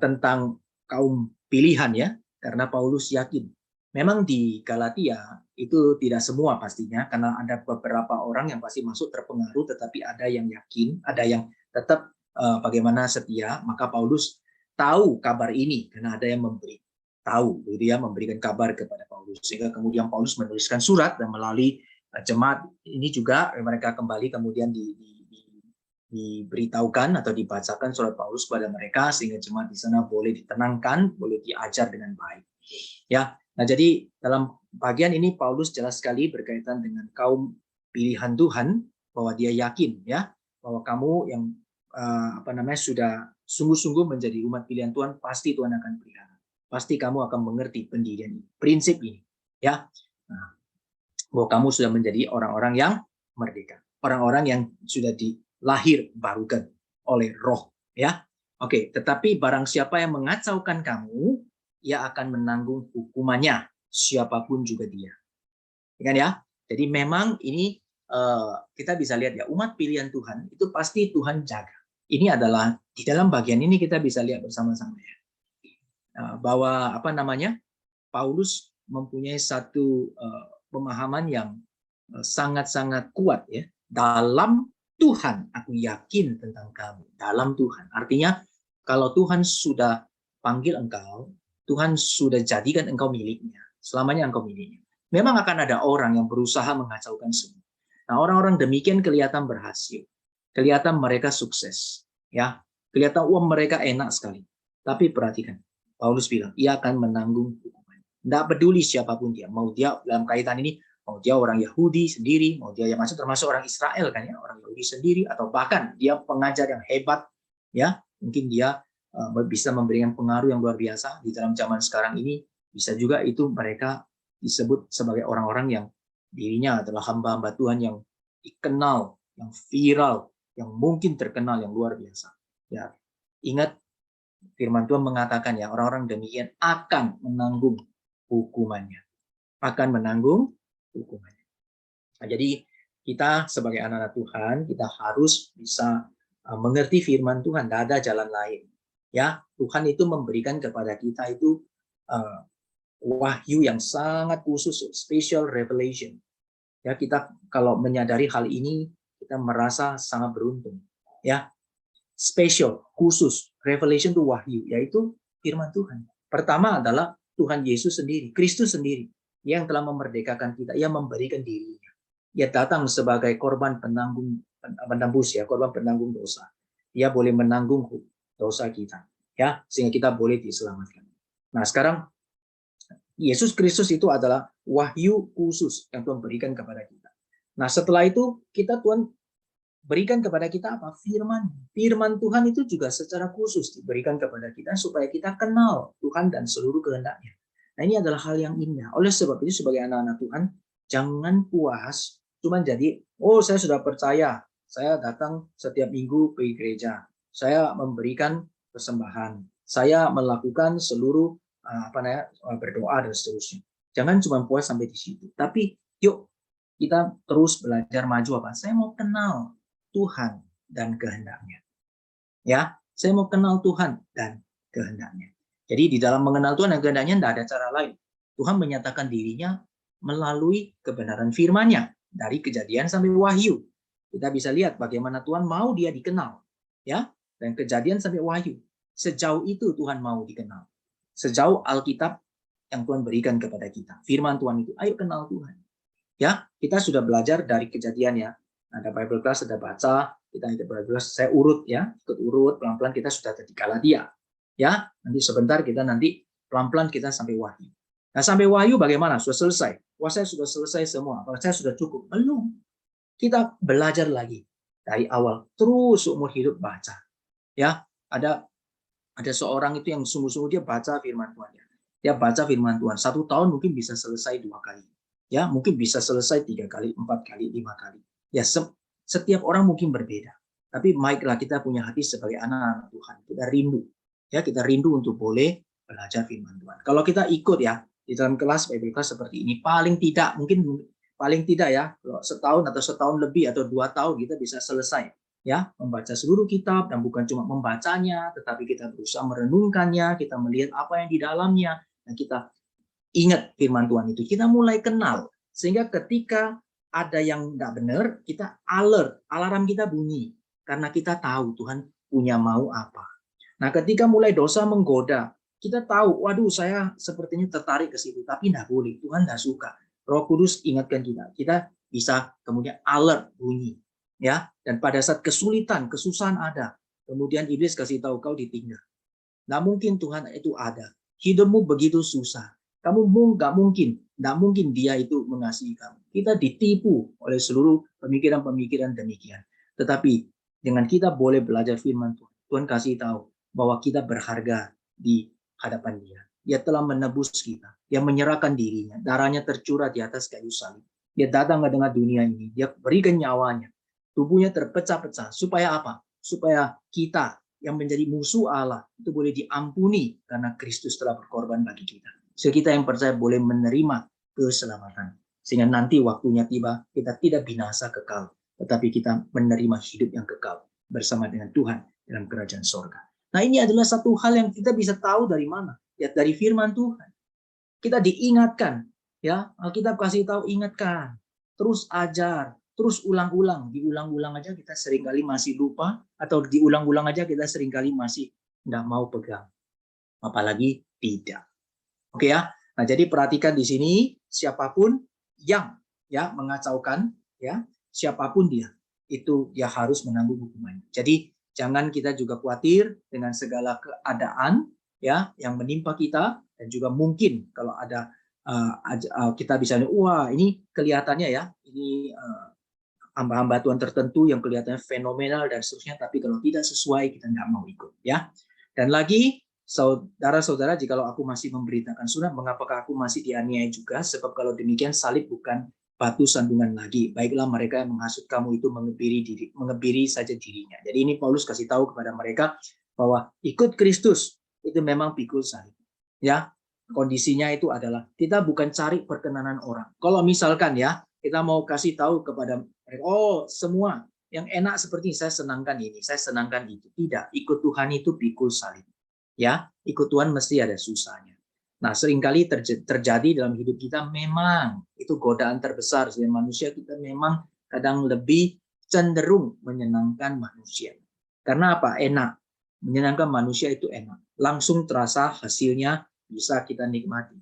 tentang kaum pilihan ya, karena Paulus yakin. Memang di Galatia itu tidak semua pastinya, karena ada beberapa orang yang pasti masuk terpengaruh, tetapi ada yang yakin, ada yang tetap bagaimana setia. Maka Paulus tahu kabar ini karena ada yang memberi tahu, gitu ya, memberikan kabar kepada Paulus, sehingga kemudian Paulus menuliskan surat dan melalui jemaat ini juga mereka kembali kemudian diberitahukan atau dibacakan surat Paulus kepada mereka, sehingga jemaat di sana boleh ditenangkan, boleh diajar dengan baik. Ya, nah jadi dalam bagian ini Paulus jelas sekali berkaitan dengan kaum pilihan Tuhan, bahwa dia yakin ya bahwa kamu yang sudah sungguh-sungguh menjadi umat pilihan Tuhan, pasti Tuhan akan pelihara. Pasti kamu akan mengerti pendirian ini, prinsip ini, ya. Nah, bahwa kamu sudah menjadi orang-orang yang merdeka, orang-orang yang sudah dilahir barukan oleh Roh, ya. Oke, tetapi barang siapa yang mengacaukan kamu, ia akan menanggung hukumannya, siapapun juga dia. Kan ya? Jadi memang ini kita bisa lihat ya, umat pilihan Tuhan itu pasti Tuhan jaga. Ini adalah di dalam bagian ini kita bisa lihat bersama-sama ya, bahwa Paulus mempunyai satu pemahaman yang sangat-sangat kuat ya. Dalam Tuhan aku yakin tentang kamu. Dalam Tuhan artinya kalau Tuhan sudah panggil engkau, Tuhan sudah jadikan engkau miliknya, selamanya engkau miliknya. Memang akan ada orang yang berusaha mengacaukan semua. Nah, orang-orang demikian kelihatan berhasil, kelihatan mereka sukses, ya, kelihatan uang mereka enak sekali. Tapi perhatikan, Paulus bilang, ia akan menanggung hukuman. Tidak peduli siapapun dia, mau dia dalam kaitan ini, mau dia orang Yahudi sendiri, mau dia yang termasuk orang Israel kan ya, orang Yahudi sendiri, atau bahkan dia pengajar yang hebat, ya, mungkin dia bisa memberikan pengaruh yang luar biasa di dalam zaman sekarang ini. Bisa juga itu mereka disebut sebagai orang-orang yang dirinya adalah hamba-hamba Tuhan yang dikenal, yang viral, yang mungkin terkenal, yang luar biasa. Ya, ingat firman Tuhan mengatakan ya, orang-orang demikian akan menanggung hukumannya. Akan menanggung hukumannya. Nah, jadi kita sebagai anak-anak Tuhan, kita harus bisa mengerti firman Tuhan. Tidak ada jalan lain. Ya, Tuhan itu memberikan kepada kita itu wahyu yang sangat khusus, special revelation. Ya, kita kalau menyadari hal ini, kita merasa sangat beruntung. Ya, special, khusus, revelation itu wahyu, yaitu firman Tuhan. Pertama adalah Tuhan Yesus sendiri, Kristus sendiri, yang telah memerdekakan kita, yang memberikan dirinya. Ia datang sebagai korban penembus, ya, korban penanggung dosa. Dia boleh menanggung dosa kita, ya, sehingga kita boleh diselamatkan. Nah, sekarang Yesus Kristus itu adalah wahyu khusus yang Tuhan berikan kepada kita. Nah, setelah itu Tuhan berikan kepada kita apa? Firman. Firman Tuhan itu juga secara khusus diberikan kepada kita supaya kita kenal Tuhan dan seluruh kehendak-Nya. Nah, ini adalah hal yang indah. Oleh sebab itu sebagai anak-anak Tuhan, jangan puas cuma jadi, oh saya sudah percaya, saya datang setiap minggu pergi gereja, saya memberikan persembahan, saya melakukan seluruh berdoa dan seterusnya. Jangan cuma puas sampai di situ. Tapi yuk kita terus belajar maju apa? Saya mau kenal Tuhan dan kehendak-Nya. Ya, saya mau kenal Tuhan dan kehendak-Nya. Jadi di dalam mengenal Tuhan dan kehendak-Nya tidak ada cara lain. Tuhan menyatakan dirinya melalui kebenaran firman-Nya dari Kejadian sampai Wahyu. Kita bisa lihat bagaimana Tuhan mau dia dikenal, ya, dan Kejadian sampai Wahyu. Sejauh itu Tuhan mau dikenal. Sejauh Alkitab yang Tuhan berikan kepada kita. Firman Tuhan itu, ayo kenal Tuhan. Ya, kita sudah belajar dari Kejadian ya. Ada Bible class, ada baca, kita ikut Bible class, saya urut ya, ikut urut, pelan-pelan kita sudah di Galatia. Ya, nanti sebentar kita pelan-pelan kita sampai Wahyu. Nah, sampai Wahyu bagaimana? Sudah selesai. Wah, saya sudah selesai semua. Apakah saya sudah cukup? Belum. Kita belajar lagi dari awal, terus seumur hidup baca. Ya, ada seorang itu yang sungguh-sungguh dia baca firman Tuhan. Dia baca firman Tuhan. 1 tahun mungkin bisa selesai 2 kali. Ya, mungkin bisa selesai 3 kali, 4 kali, 5 kali. Ya, setiap orang mungkin berbeda. Tapi baiklah kita punya hati sebagai anak-anak Tuhan. Kita rindu. Ya, kita rindu untuk boleh belajar firman Tuhan. Kalau kita ikut ya, di dalam kelas Bible class seperti ini, paling tidak ya, kalau setahun atau setahun lebih atau 2 tahun kita bisa selesai. Ya, membaca seluruh kitab dan bukan cuma membacanya, tetapi kita berusaha merenungkannya, kita melihat apa yang di dalamnya, dan kita ingat firman Tuhan itu. Kita mulai kenal, sehingga ketika ada yang tidak benar, kita alert, alarm kita bunyi, karena kita tahu Tuhan punya mau apa. Nah, ketika mulai dosa menggoda, kita tahu, waduh saya sepertinya tertarik ke situ, tapi tidak boleh, Tuhan tidak suka. Roh Kudus ingatkan kita bisa kemudian alert bunyi. Ya, dan pada saat kesulitan, kesusahan ada, kemudian iblis kasih tahu kau ditinggal. Nggak mungkin Tuhan itu ada. Hidupmu begitu susah. Kamu nggak mungkin dia itu mengasihi kamu. Kita ditipu oleh seluruh pemikiran-pemikiran demikian. Tetapi dengan kita boleh belajar firman Tuhan, Tuhan kasih tahu bahwa kita berharga di hadapan Dia. Dia telah menebus kita. Dia menyerahkan dirinya. Darahnya tercurah di atas kayu salib. Dia datang ke tengah dunia ini. Dia berikan nyawanya. Tubuhnya terpecah-pecah. Supaya apa? Supaya kita yang menjadi musuh Allah itu boleh diampuni karena Kristus telah berkorban bagi kita. Sehingga kita yang percaya boleh menerima keselamatan. Sehingga nanti waktunya tiba, kita tidak binasa kekal, tetapi kita menerima hidup yang kekal bersama dengan Tuhan dalam kerajaan sorga. Nah, ini adalah satu hal yang kita bisa tahu dari mana? Ya, dari firman Tuhan. Kita diingatkan, ya, Alkitab kasih tahu ingatkan, terus ajar, terus diulang-ulang aja kita seringkali masih lupa, atau diulang-ulang aja kita seringkali masih tidak mau pegang, apalagi tidak. Oke ya. Nah, jadi perhatikan di sini siapapun yang ya mengacaukan, ya siapapun dia itu dia harus menanggung hukumannya. Jadi jangan kita juga khawatir dengan segala keadaan ya yang menimpa kita, dan juga mungkin kalau ada kita bisa wah ini kelihatannya ya ini hamba-hamba Tuhan tertentu yang kelihatannya fenomenal dan seterusnya, tapi kalau tidak sesuai kita nggak mau ikut ya. Dan lagi saudara-saudara, jikalau aku masih memberitakan sunnah, mengapakah aku masih dianiaya juga? Sebab kalau demikian salib bukan batu sandungan lagi. Baiklah mereka yang menghasut kamu itu mengebiri saja dirinya. Jadi ini Paulus kasih tahu kepada mereka bahwa ikut Kristus itu memang pikul salib. Ya, kondisinya itu adalah kita bukan cari perkenanan orang. Kalau misalkan ya kita mau kasih tahu kepada mereka, oh semua yang enak seperti saya senangkan ini, saya senangkan itu. Tidak, ikut Tuhan itu pikul salib. Ya, ikut Tuhan mesti ada susahnya. Nah, seringkali terjadi dalam hidup kita memang itu godaan terbesar sebagai manusia, kita memang kadang lebih cenderung menyenangkan manusia. Karena apa? Enak. Menyenangkan manusia itu enak. Langsung terasa hasilnya bisa kita nikmati.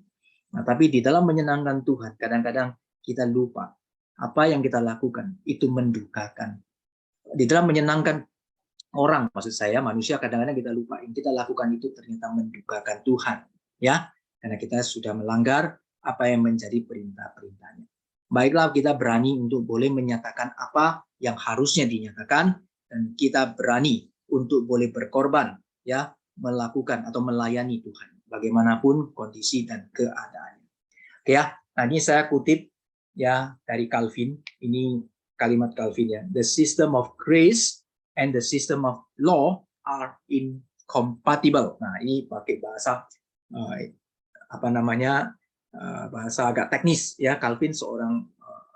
Nah, tapi di dalam menyenangkan Tuhan, kadang-kadang kita lupa apa yang kita lakukan itu mendukakan. Di dalam menyenangkan orang, maksud saya manusia, kadang-kadang kita lupa yang kita lakukan itu ternyata mendukakan Tuhan, ya. Karena kita sudah melanggar apa yang menjadi perintah-perintahnya. Baiklah, kita berani untuk boleh menyatakan apa yang harusnya dinyatakan, dan kita berani untuk boleh berkorban, ya, melakukan atau melayani Tuhan, bagaimanapun kondisi dan keadaannya. Oke ya, nah ini saya kutip ya dari Calvin, ini kalimat Calvin ya, the system of grace and the system of law are incompatible. Nah ini pakai bahasa bahasa agak teknis ya. Calvin seorang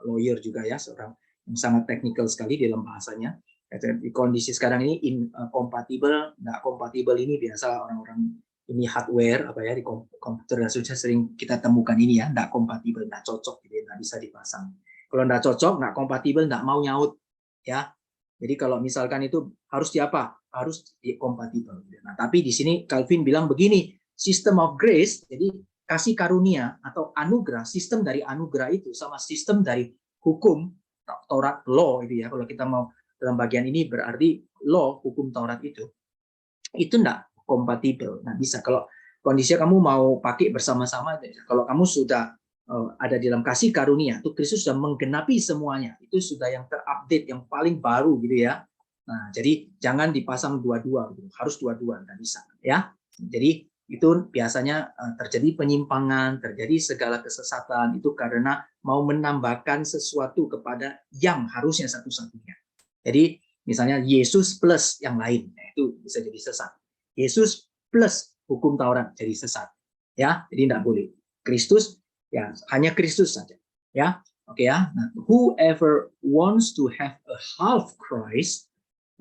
lawyer juga ya, seorang yang sangat teknikal sekali dalam bahasanya. Di kondisi sekarang ini incompatible, nggak kompatibel ini biasa orang-orang ini hardware apa ya di komputer dan sebagainya sering kita temukan ini ya, nggak kompatibel, nggak cocok, gitu, nggak bisa dipasang. Kalau nggak cocok, nggak kompatibel, nggak mau nyaut ya. Jadi kalau misalkan itu harus diapa? Harus kompatibel. Nah, tapi di sini Calvin bilang begini, system of grace, jadi kasih karunia atau anugerah, sistem dari anugerah itu sama sistem dari hukum Taurat law itu ya. Kalau kita mau dalam bagian ini berarti law, hukum Taurat itu enggak kompatibel. Nah, bisa kalau kondisinya kamu mau pakai bersama-sama, kalau kamu sudah ada di dalam kasih karunia, itu Kristus sudah menggenapi semuanya. Itu sudah yang terupdate, yang paling baru gitu ya. Nah, jadi jangan dipasang dua-dua, gitu. Harus dua-dua, nggak bisa ya. Jadi itu biasanya terjadi penyimpangan, terjadi segala kesesatan itu karena mau menambahkan sesuatu kepada yang harusnya satu-satunya. Jadi misalnya Yesus plus yang lain, nah, itu bisa jadi sesat. Yesus plus hukum Taurat jadi sesat, ya. Jadi tidak boleh. Kristus ya hanya Kristus saja, ya. Oke ya. Nah, whoever wants to have a half Christ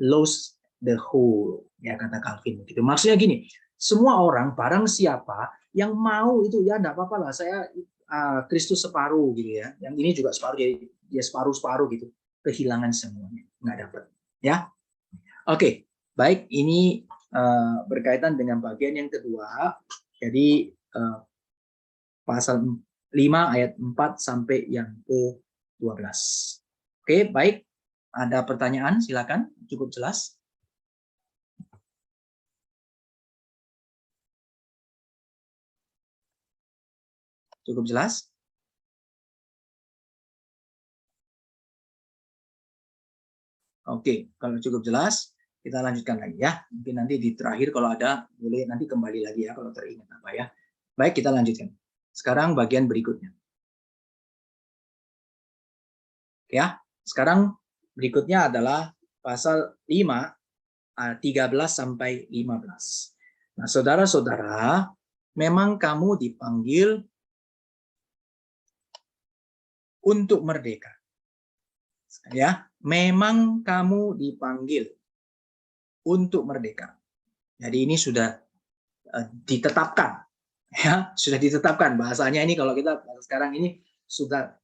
lose the whole, ya kata Calvin. Gitu. Maksudnya gini. Semua orang, barang siapa yang mau itu ya enggak apa-apa lah, saya Kristus separuh gitu ya, yang ini juga separuh, jadi dia separuh-separuh gitu, kehilangan semuanya, nggak dapat ya. Oke, baik, ini berkaitan dengan bagian yang kedua, jadi pasal 5 ayat 4 sampai yang ke-12. Oke, baik, ada pertanyaan silakan, cukup jelas. Cukup jelas? Oke, kalau cukup jelas, kita lanjutkan lagi ya. Mungkin nanti di terakhir kalau ada, boleh nanti kembali lagi ya kalau teringat apa ya. Baik, kita lanjutkan. Sekarang bagian berikutnya. Oke ya, sekarang berikutnya adalah pasal 5, 13 sampai 15. Nah, saudara-saudara, memang kamu dipanggil untuk merdeka. Ya, memang kamu dipanggil untuk merdeka. Jadi ini sudah ditetapkan, ya, sudah ditetapkan bahasanya ini kalau kita sekarang ini sudah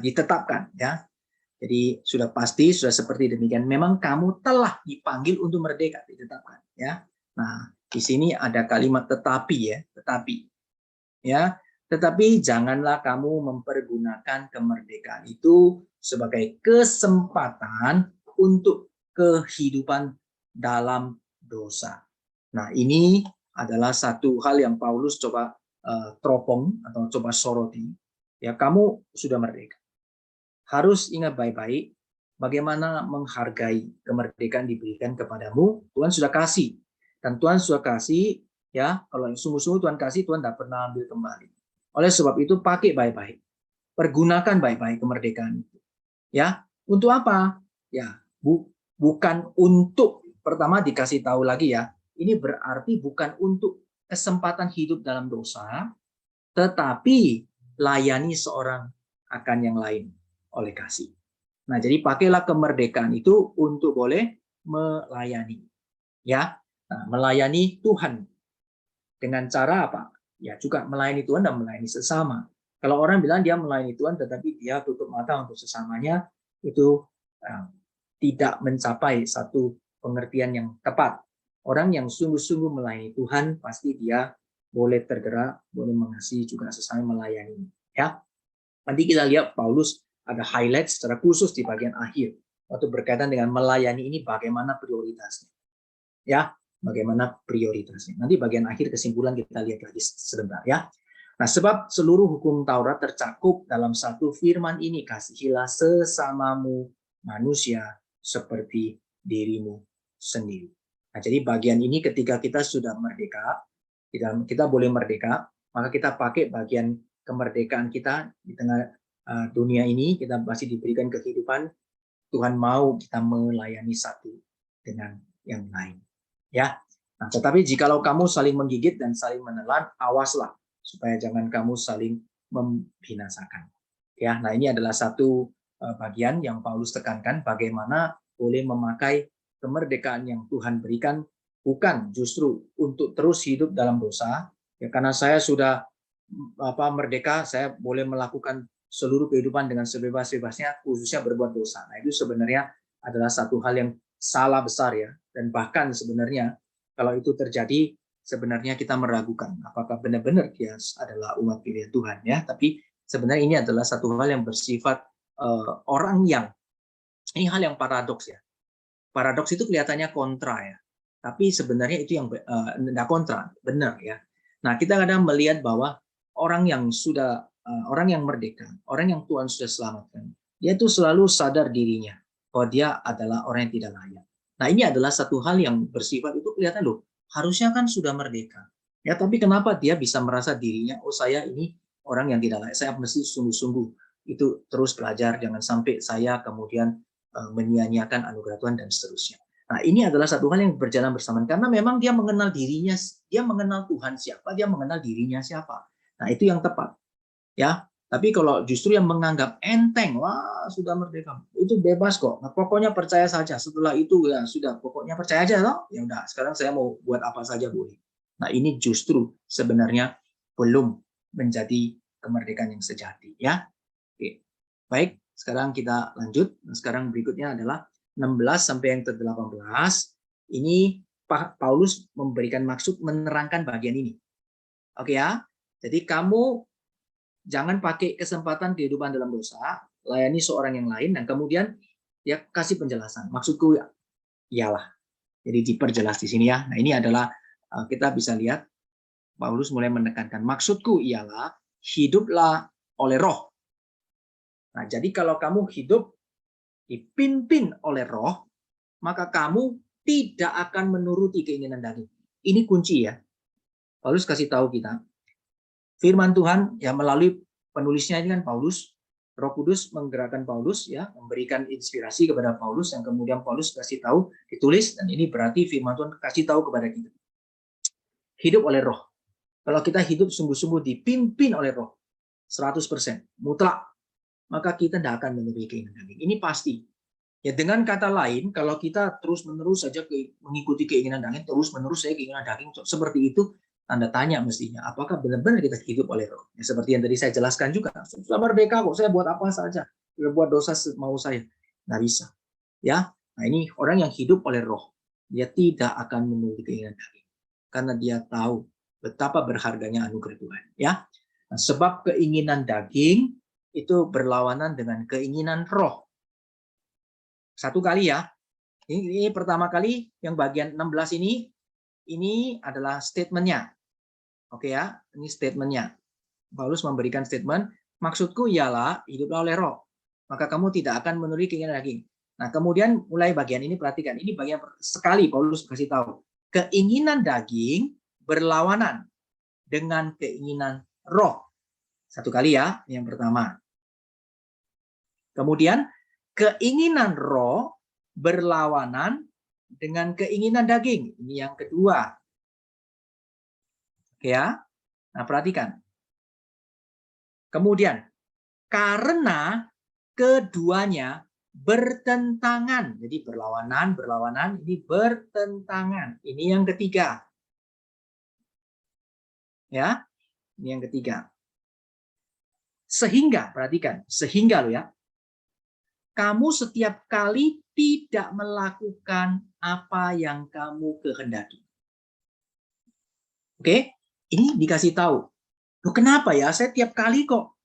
ditetapkan, ya. Jadi sudah pasti, sudah seperti demikian. Memang kamu telah dipanggil untuk merdeka, ditetapkan, ya. Nah, di sini ada kalimat tetapi ya, tetapi, ya. Tetapi janganlah kamu mempergunakan kemerdekaan itu sebagai kesempatan untuk kehidupan dalam dosa. Nah, ini adalah satu hal yang Paulus coba teropong atau coba soroti. Ya, kamu sudah merdeka. Harus ingat baik-baik bagaimana menghargai kemerdekaan diberikan kepadamu. Tuhan sudah kasih. Dan Tuhan sudah kasih, ya, kalau yang sungguh-sungguh Tuhan kasih, Tuhan tidak pernah ambil kembali. Oleh sebab itu pakai baik-baik. pergunakan baik-baik kemerdekaan itu. Ya, untuk apa? Ya, bukan untuk, pertama dikasih tahu lagi ya, ini berarti bukan untuk kesempatan hidup dalam dosa, tetapi layani seorang akan yang lain oleh kasih. Nah, jadi pakailah kemerdekaan itu untuk boleh melayani. Ya, nah, melayani Tuhan dengan cara apa? Ya, juga melayani Tuhan dan melayani sesama. Kalau orang bilang dia melayani Tuhan tetapi dia tutup mata untuk sesamanya, itu tidak mencapai satu pengertian yang tepat. Orang yang sungguh-sungguh melayani Tuhan pasti dia boleh tergerak, boleh mengasihi juga sesama melayani. Ya, nanti kita lihat Paulus ada highlight secara khusus di bagian akhir waktu berkaitan dengan melayani ini bagaimana prioritasnya. Ya, bagaimana prioritasnya. Nanti bagian akhir kesimpulan kita lihat lagi sebentar ya. Nah, sebab seluruh hukum Taurat tercakup dalam satu firman ini, kasihilah sesamamu manusia seperti dirimu sendiri. Nah, jadi bagian ini ketika kita sudah merdeka, kita boleh merdeka, maka kita pakai bagian kemerdekaan kita di tengah dunia ini, kita masih diberikan kehidupan, Tuhan mau kita melayani satu dengan yang lain. Ya, nah, tetapi jikalau kamu saling menggigit dan saling menelan, awaslah supaya jangan kamu saling membinasakan. Ya, nah ini adalah satu bagian yang Paulus tekankan, bagaimana boleh memakai kemerdekaan yang Tuhan berikan bukan justru untuk terus hidup dalam dosa, ya karena saya sudah merdeka, saya boleh melakukan seluruh kehidupan dengan sebebas-bebasnya, khususnya berbuat dosa. Nah, itu sebenarnya adalah satu hal yang salah besar ya, dan bahkan sebenarnya kalau itu terjadi, sebenarnya kita meragukan apakah benar-benar dia adalah umat pilihan Tuhan ya. Tapi sebenarnya ini adalah satu hal yang bersifat orang yang, ini hal yang paradoks ya. Paradoks itu kelihatannya kontra ya, tapi sebenarnya itu yang tidak kontra, benar ya. Nah, kita kadang melihat bahwa orang yang sudah orang yang merdeka, orang yang Tuhan sudah selamatkan, dia itu selalu sadar dirinya bahwa dia adalah orang yang tidak layak. Nah, ini adalah satu hal yang bersifat itu kelihatan loh, harusnya kan sudah merdeka. Ya, tapi kenapa dia bisa merasa dirinya, oh saya ini orang yang tidak layak, saya mesti sungguh-sungguh itu terus belajar, jangan sampai saya kemudian menyia-nyiakan anugerah Tuhan dan seterusnya. Nah, ini adalah satu hal yang berjalan bersamaan karena memang dia mengenal dirinya, dia mengenal Tuhan siapa, dia mengenal dirinya siapa. Nah, itu yang tepat. Ya, tapi kalau justru yang menganggap enteng, wah sudah merdeka, itu bebas kok. Nah, pokoknya percaya saja. Setelah itu ya sudah, pokoknya percaya aja loh. Ya udah, sekarang saya mau buat apa saja boleh. Nah, ini justru sebenarnya belum menjadi kemerdekaan yang sejati, ya. Oke. Baik, sekarang kita lanjut. Nah, sekarang berikutnya adalah 16 sampai yang ke-18. Ini Paulus memberikan maksud menerangkan bagian ini. Oke ya. Jadi kamu jangan pakai kesempatan kehidupan dalam dosa, layani seorang yang lain, dan kemudian dia kasih penjelasan. Maksudku ialah. Jadi diperjelas di sini ya. Nah, ini adalah kita bisa lihat Paulus mulai menekankan maksudku ialah hiduplah oleh roh. Nah, jadi kalau kamu hidup dipimpin oleh roh, maka kamu tidak akan menuruti keinginan daging. Ini kunci ya. Paulus kasih tahu kita. Firman Tuhan ya melalui penulisnya ini kan Paulus, Roh Kudus menggerakkan Paulus ya, memberikan inspirasi kepada Paulus yang kemudian Paulus kasih tahu, ditulis, dan ini berarti firman Tuhan kasih tahu kepada kita. Hidup oleh roh. Kalau kita hidup sungguh-sungguh dipimpin oleh roh, 100%, mutlak, maka kita tidak akan menuruti keinginan daging. Ini pasti. Ya dengan kata lain, kalau kita terus-menerus saja mengikuti keinginan daging, terus-menerus saya keinginan daging seperti itu, tanda tanya mestinya, apakah benar-benar kita hidup oleh roh? Ya, seperti yang tadi saya jelaskan juga, sudah merdeka kok, saya buat apa saja, buat dosa mau saya, nggak bisa. Ya, nah ini orang yang hidup oleh roh, dia tidak akan menuruti keinginan daging, karena dia tahu betapa berharganya anugerah Tuhan. Ya, nah, sebab keinginan daging itu berlawanan dengan keinginan roh. Satu kali ya. Ini pertama kali yang bagian 16 ini adalah statementnya. Oke ya, ini statementnya. Paulus memberikan statement, maksudku ialah hiduplah oleh roh, maka kamu tidak akan menuruti keinginan daging. Nah, kemudian mulai bagian ini perhatikan, ini bagian sekali Paulus kasih tahu. Keinginan daging berlawanan dengan keinginan roh. Satu kali ya, yang pertama. Kemudian keinginan roh berlawanan dengan keinginan daging. Ini yang kedua. Oke ya. Nah, perhatikan. Kemudian karena keduanya bertentangan. Jadi berlawanan, ini bertentangan. Ini yang ketiga. Ya, ini yang ketiga. Sehingga, perhatikan, sehingga loh ya, kamu setiap kali tidak melakukan apa yang kamu kehendaki. Oke, ini dikasih tahu. Loh, kenapa ya? Saya tiap kali kok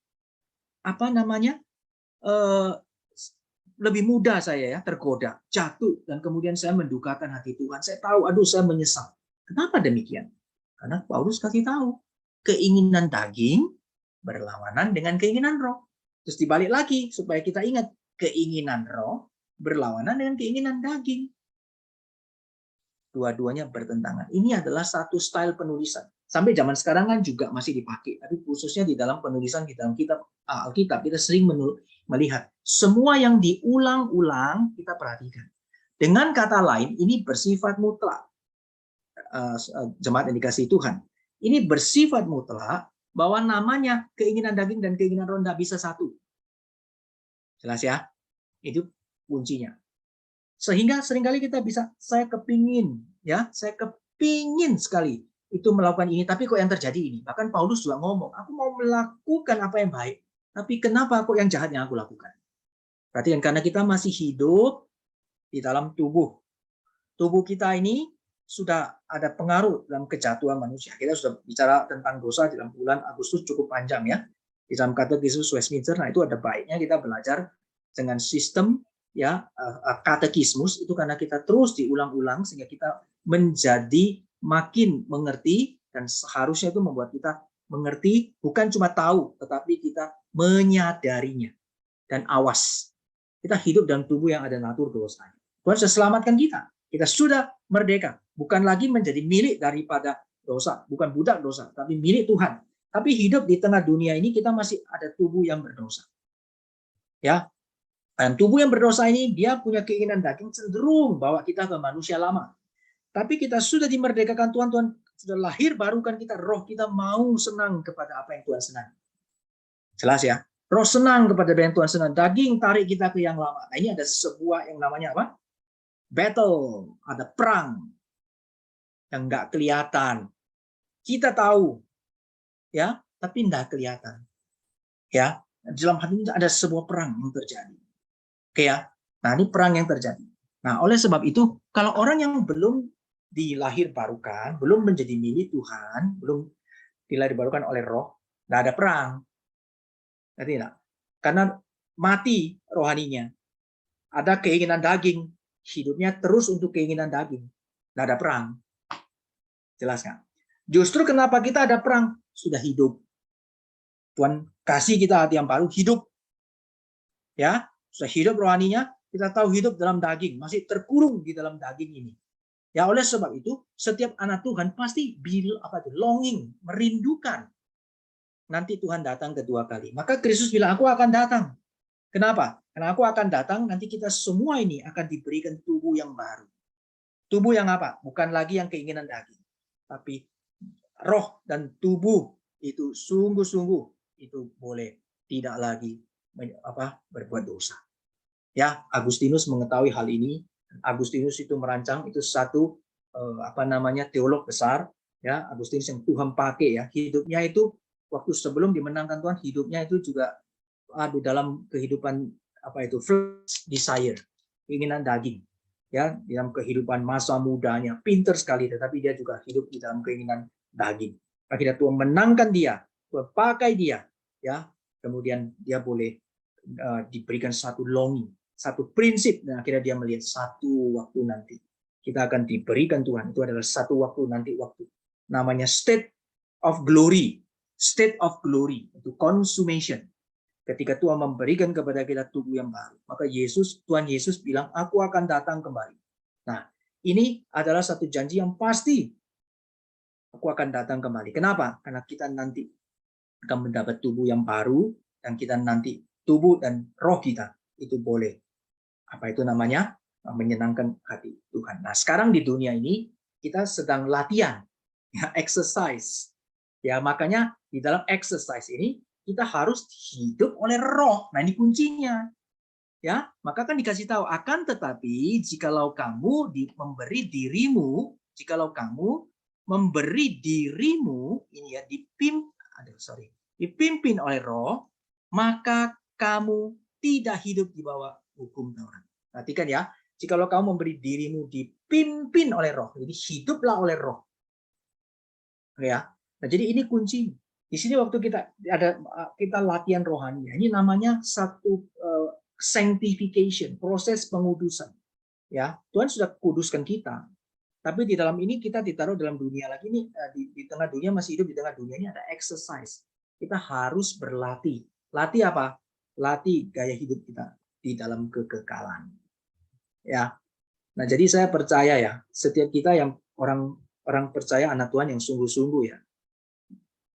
lebih mudah saya ya tergoda, jatuh, dan kemudian saya mendukakan hati Tuhan. Saya tahu, aduh, saya menyesal. Kenapa demikian? Karena Paulus kasih tahu, keinginan daging berlawanan dengan keinginan roh. Terus dibalik lagi supaya kita ingat, keinginan roh berlawanan dengan keinginan daging. Dua-duanya bertentangan. Ini adalah satu style penulisan. Sampai zaman sekarang kan juga masih dipakai, tapi khususnya di dalam penulisan di dalam kitab Alkitab kita sering melihat semua yang diulang-ulang kita perhatikan. Dengan kata lain, ini bersifat mutlak. Jemaat yang dikasihi Tuhan, ini bersifat mutlak bahwa namanya keinginan daging dan keinginan roh tidak bisa satu. Jelas ya? Itu kuncinya. Sehingga seringkali kita bisa, saya kepingin sekali itu melakukan ini, tapi kok yang terjadi ini. Bahkan Paulus juga ngomong, aku mau melakukan apa yang baik, tapi kenapa kok yang jahat yang aku lakukan? Perhatikan, karena kita masih hidup di dalam tubuh. Tubuh kita ini sudah ada pengaruh dalam kejatuhan manusia. Kita sudah bicara tentang dosa di dalam bulan Agustus cukup panjang ya. Di dalam Katekismus Westminster, nah itu ada baiknya kita belajar dengan sistem ya katekismus itu, karena kita terus diulang-ulang sehingga kita menjadi makin mengerti, dan seharusnya itu membuat kita mengerti, bukan cuma tahu tetapi kita menyadarinya. Dan awas, kita hidup dalam tubuh yang ada natur dosa. Tuhan sudah selamatkan kita. Kita sudah merdeka, bukan lagi menjadi milik daripada dosa, bukan budak dosa, tapi milik Tuhan. Tapi hidup di tengah dunia ini kita masih ada tubuh yang berdosa. Ya, dan tubuh yang berdosa ini dia punya keinginan daging cenderung bawa kita ke manusia lama. Tapi kita sudah dimerdekakan Tuhan, Tuhan sudah lahir barukan kita, roh kita mau senang kepada apa yang Tuhan senang. Jelas ya? Roh senang kepada apa yang Tuhan senang, daging tarik kita ke yang lama. Nah, ini ada sebuah yang namanya apa? Battle, ada perang yang nggak kelihatan. Kita tahu, ya, tapi nggak kelihatan. Ya, dalam hal ini ada sebuah perang yang terjadi. Oke ya. Nah, ini perang yang terjadi. Nah, oleh sebab itu, kalau orang yang belum dilahir barukan, belum menjadi milik Tuhan, belum dilahir barukan oleh roh, nggak ada perang. Ngerti nggak? Karena mati rohaninya. Ada keinginan daging, hidupnya terus untuk keinginan daging. Nggak ada perang. Jelas nggak? Justru kenapa kita ada perang? Sudah hidup. Tuhan kasih kita hati yang baru, hidup. Ya, sudah hidup rohaninya, kita tahu hidup dalam daging, masih terkurung di dalam daging ini. Ya, oleh sebab itu, setiap anak Tuhan pasti longing, merindukan nanti Tuhan datang kedua kali. Maka Kristus bilang, aku akan datang. Kenapa? Karena aku akan datang, nanti kita semua ini akan diberikan tubuh yang baru. Tubuh yang apa? Bukan lagi yang keinginan daging. Tapi roh dan tubuh itu sungguh-sungguh itu boleh tidak lagi berbuat dosa. Ya, Agustinus mengetahui hal ini. Agustinus itu merancang, itu satu teolog besar, ya, Agustinus yang Tuhan pakai ya. Hidupnya itu waktu sebelum dimenangkan Tuhan, hidupnya itu juga dalam kehidupan flesh desire, keinginan daging. Ya, dalam kehidupan masa mudanya pinter sekali, tetapi dia juga hidup di dalam keinginan daging. Akhirnya Tuhan menangkan dia, Tuhan pakai dia, ya. Kemudian dia boleh diberikan satu longing, satu prinsip, dan akhirnya dia melihat satu waktu nanti kita akan diberikan Tuhan, itu adalah satu waktu nanti, waktu namanya state of glory, itu consummation. Ketika Tuhan memberikan kepada kita tubuh yang baru, maka Tuhan Yesus bilang, aku akan datang kembali. Nah, ini adalah satu janji yang pasti. Aku akan datang kembali. Kenapa? Karena kita nanti akan mendapat tubuh yang baru, dan kita nanti tubuh dan roh kita itu boleh. Apa itu namanya? Menyenangkan hati Tuhan. Nah, sekarang di dunia ini kita sedang latihan, ya, exercise. Ya, makanya di dalam exercise ini kita harus hidup oleh roh. Nah, ini kuncinya. Ya, maka kan dikasih tahu, akan tetapi jikalau kamu memberi dirimu, ini ya dipimpin oleh roh, maka kamu tidak hidup di bawah hukum Taurat. Perhatikan ya, jikalau kamu memberi dirimu dipimpin oleh roh, jadi hiduplah oleh roh. Ya. Nah, jadi ini kunci. Di sini waktu kita latihan rohani, ini namanya satu sanctification, proses pengudusan. Ya, Tuhan sudah kuduskan kita. Tapi di dalam ini kita ditaruh dalam dunia lagi nih, di tengah dunia, masih hidup di tengah dunia ini ada exercise. Kita harus berlatih. Latih apa? Latih gaya hidup kita di dalam kekekalan. Ya. Nah, jadi saya percaya ya, setiap kita yang orang percaya anak Tuhan yang sungguh-sungguh ya,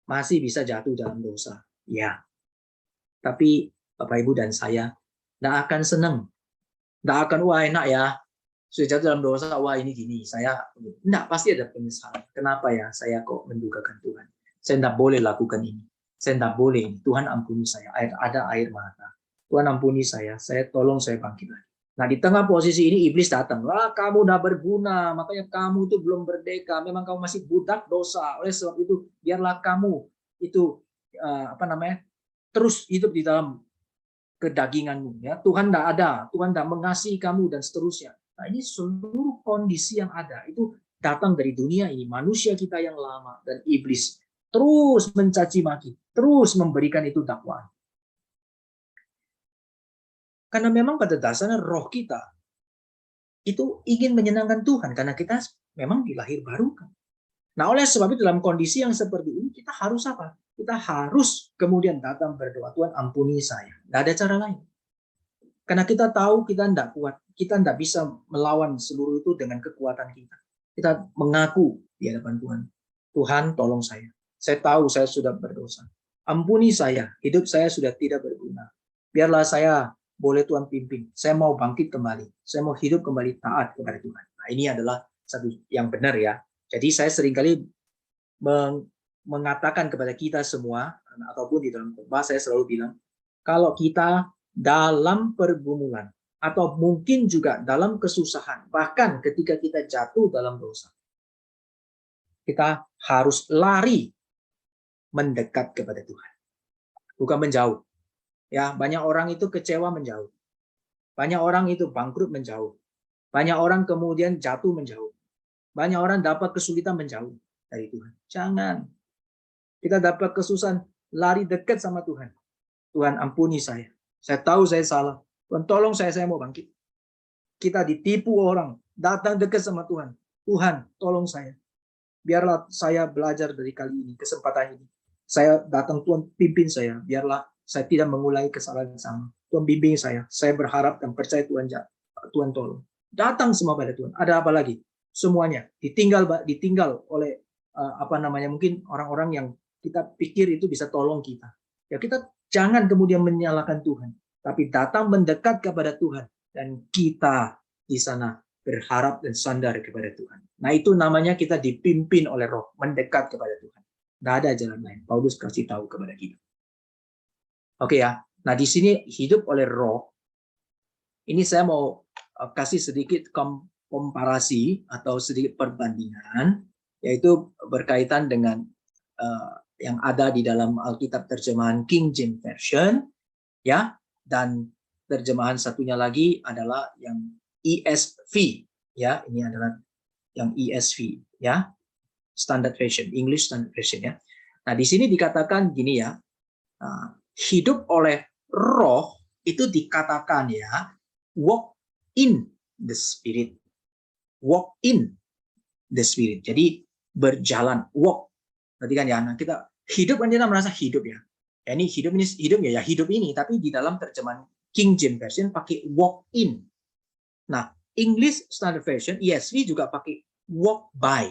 masih bisa jatuh dalam dosa. Ya. Tapi Bapak Ibu dan saya nggak akan senang. Nggak akan, wah enak ya, sudah jatuh dalam dosa, wah ini gini, saya enggak, pasti ada penyesalan. Kenapa ya saya kok mendukakan Tuhan? Saya enggak boleh lakukan ini. Saya enggak boleh. Tuhan ampuni saya. Ada air mata. Tuhan ampuni saya tolong saya bangkit lagi. Nah, di tengah posisi ini iblis datang. Wah, kamu udah berguna, makanya kamu itu belum merdeka. Memang kamu masih budak dosa. Oleh sebab itu, biarlah kamu itu terus hidup di dalam kedaginganmu. Ya, Tuhan tidak ada, Tuhan tidak mengasihi kamu dan seterusnya. Nah, ini seluruh kondisi yang ada itu datang dari dunia ini, manusia kita yang lama, dan iblis terus mencaci maki, terus memberikan itu dakwaan. Karena memang pada dasarnya roh kita itu ingin menyenangkan Tuhan, karena kita memang dilahir barukan. Nah, oleh sebab itu dalam kondisi yang seperti ini kita harus apa? Kita harus kemudian datang berdoa, Tuhan ampuni saya. Tidak ada cara lain. Karena kita tahu kita tidak kuat, kita tidak bisa melawan seluruh itu dengan kekuatan kita. Kita mengaku di hadapan Tuhan. Tuhan tolong saya. Saya tahu saya sudah berdosa. Ampuni saya, hidup saya sudah tidak berguna. Biarlah saya boleh Tuhan pimpin. Saya mau bangkit kembali. Saya mau hidup kembali taat kepada Tuhan. Nah, ini adalah satu yang benar ya. Jadi saya seringkali mengatakan kepada kita semua, ataupun di dalam khotbah saya selalu bilang, kalau kita dalam pergumulan, atau mungkin juga dalam kesusahan, bahkan ketika kita jatuh dalam dosa, kita harus lari mendekat kepada Tuhan, bukan menjauh. Ya, banyak orang itu kecewa menjauh, banyak orang itu bangkrut menjauh, banyak orang kemudian jatuh menjauh, banyak orang dapat kesulitan menjauh dari Tuhan. Jangan. Kita dapat kesusahan, lari dekat sama Tuhan. Tuhan ampuni saya. Saya tahu saya salah. Tuhan tolong saya mau bangkit. Kita ditipu orang, datang dekat sama Tuhan. Tuhan tolong saya. Biarlah saya belajar dari kali ini, kesempatan ini. Saya datang, Tuhan pimpin saya. Biarlah saya tidak mengulangi kesalahan yang sama. Tuhan bimbing saya. Saya berharap dan percaya Tuhan tolong. Datang semua pada Tuhan. Ada apa lagi? Semuanya ditinggal oleh mungkin orang-orang yang kita pikir itu bisa tolong kita. Ya, kita jangan kemudian menyalahkan Tuhan, tapi datang mendekat kepada Tuhan, dan kita di sana berharap dan sandar kepada Tuhan. Nah, itu namanya kita dipimpin oleh roh, mendekat kepada Tuhan. Tidak ada jalan lain. Paulus kasih tahu kepada kita. Oke ya. Nah, di sini hidup oleh roh. Ini saya mau kasih sedikit komparasi atau sedikit perbandingan, yaitu berkaitan dengan yang ada di dalam Alkitab terjemahan King James Version, ya, dan terjemahan satunya lagi adalah yang ESV, ya, ini adalah yang ESV, ya, Standard Version, English Standard Version, ya. Nah, di sini dikatakan gini ya, hidup oleh roh itu dikatakan ya, walk in the Spirit, walk in the Spirit. Jadi berjalan, walk. Berarti kan ya, nah kita hidup kan kita merasa hidup ya. Ya ini hidup ya hidup ini, tapi di dalam terjemahan King James Version pakai walk in. Nah, English Standard Version ESV juga pakai walk by.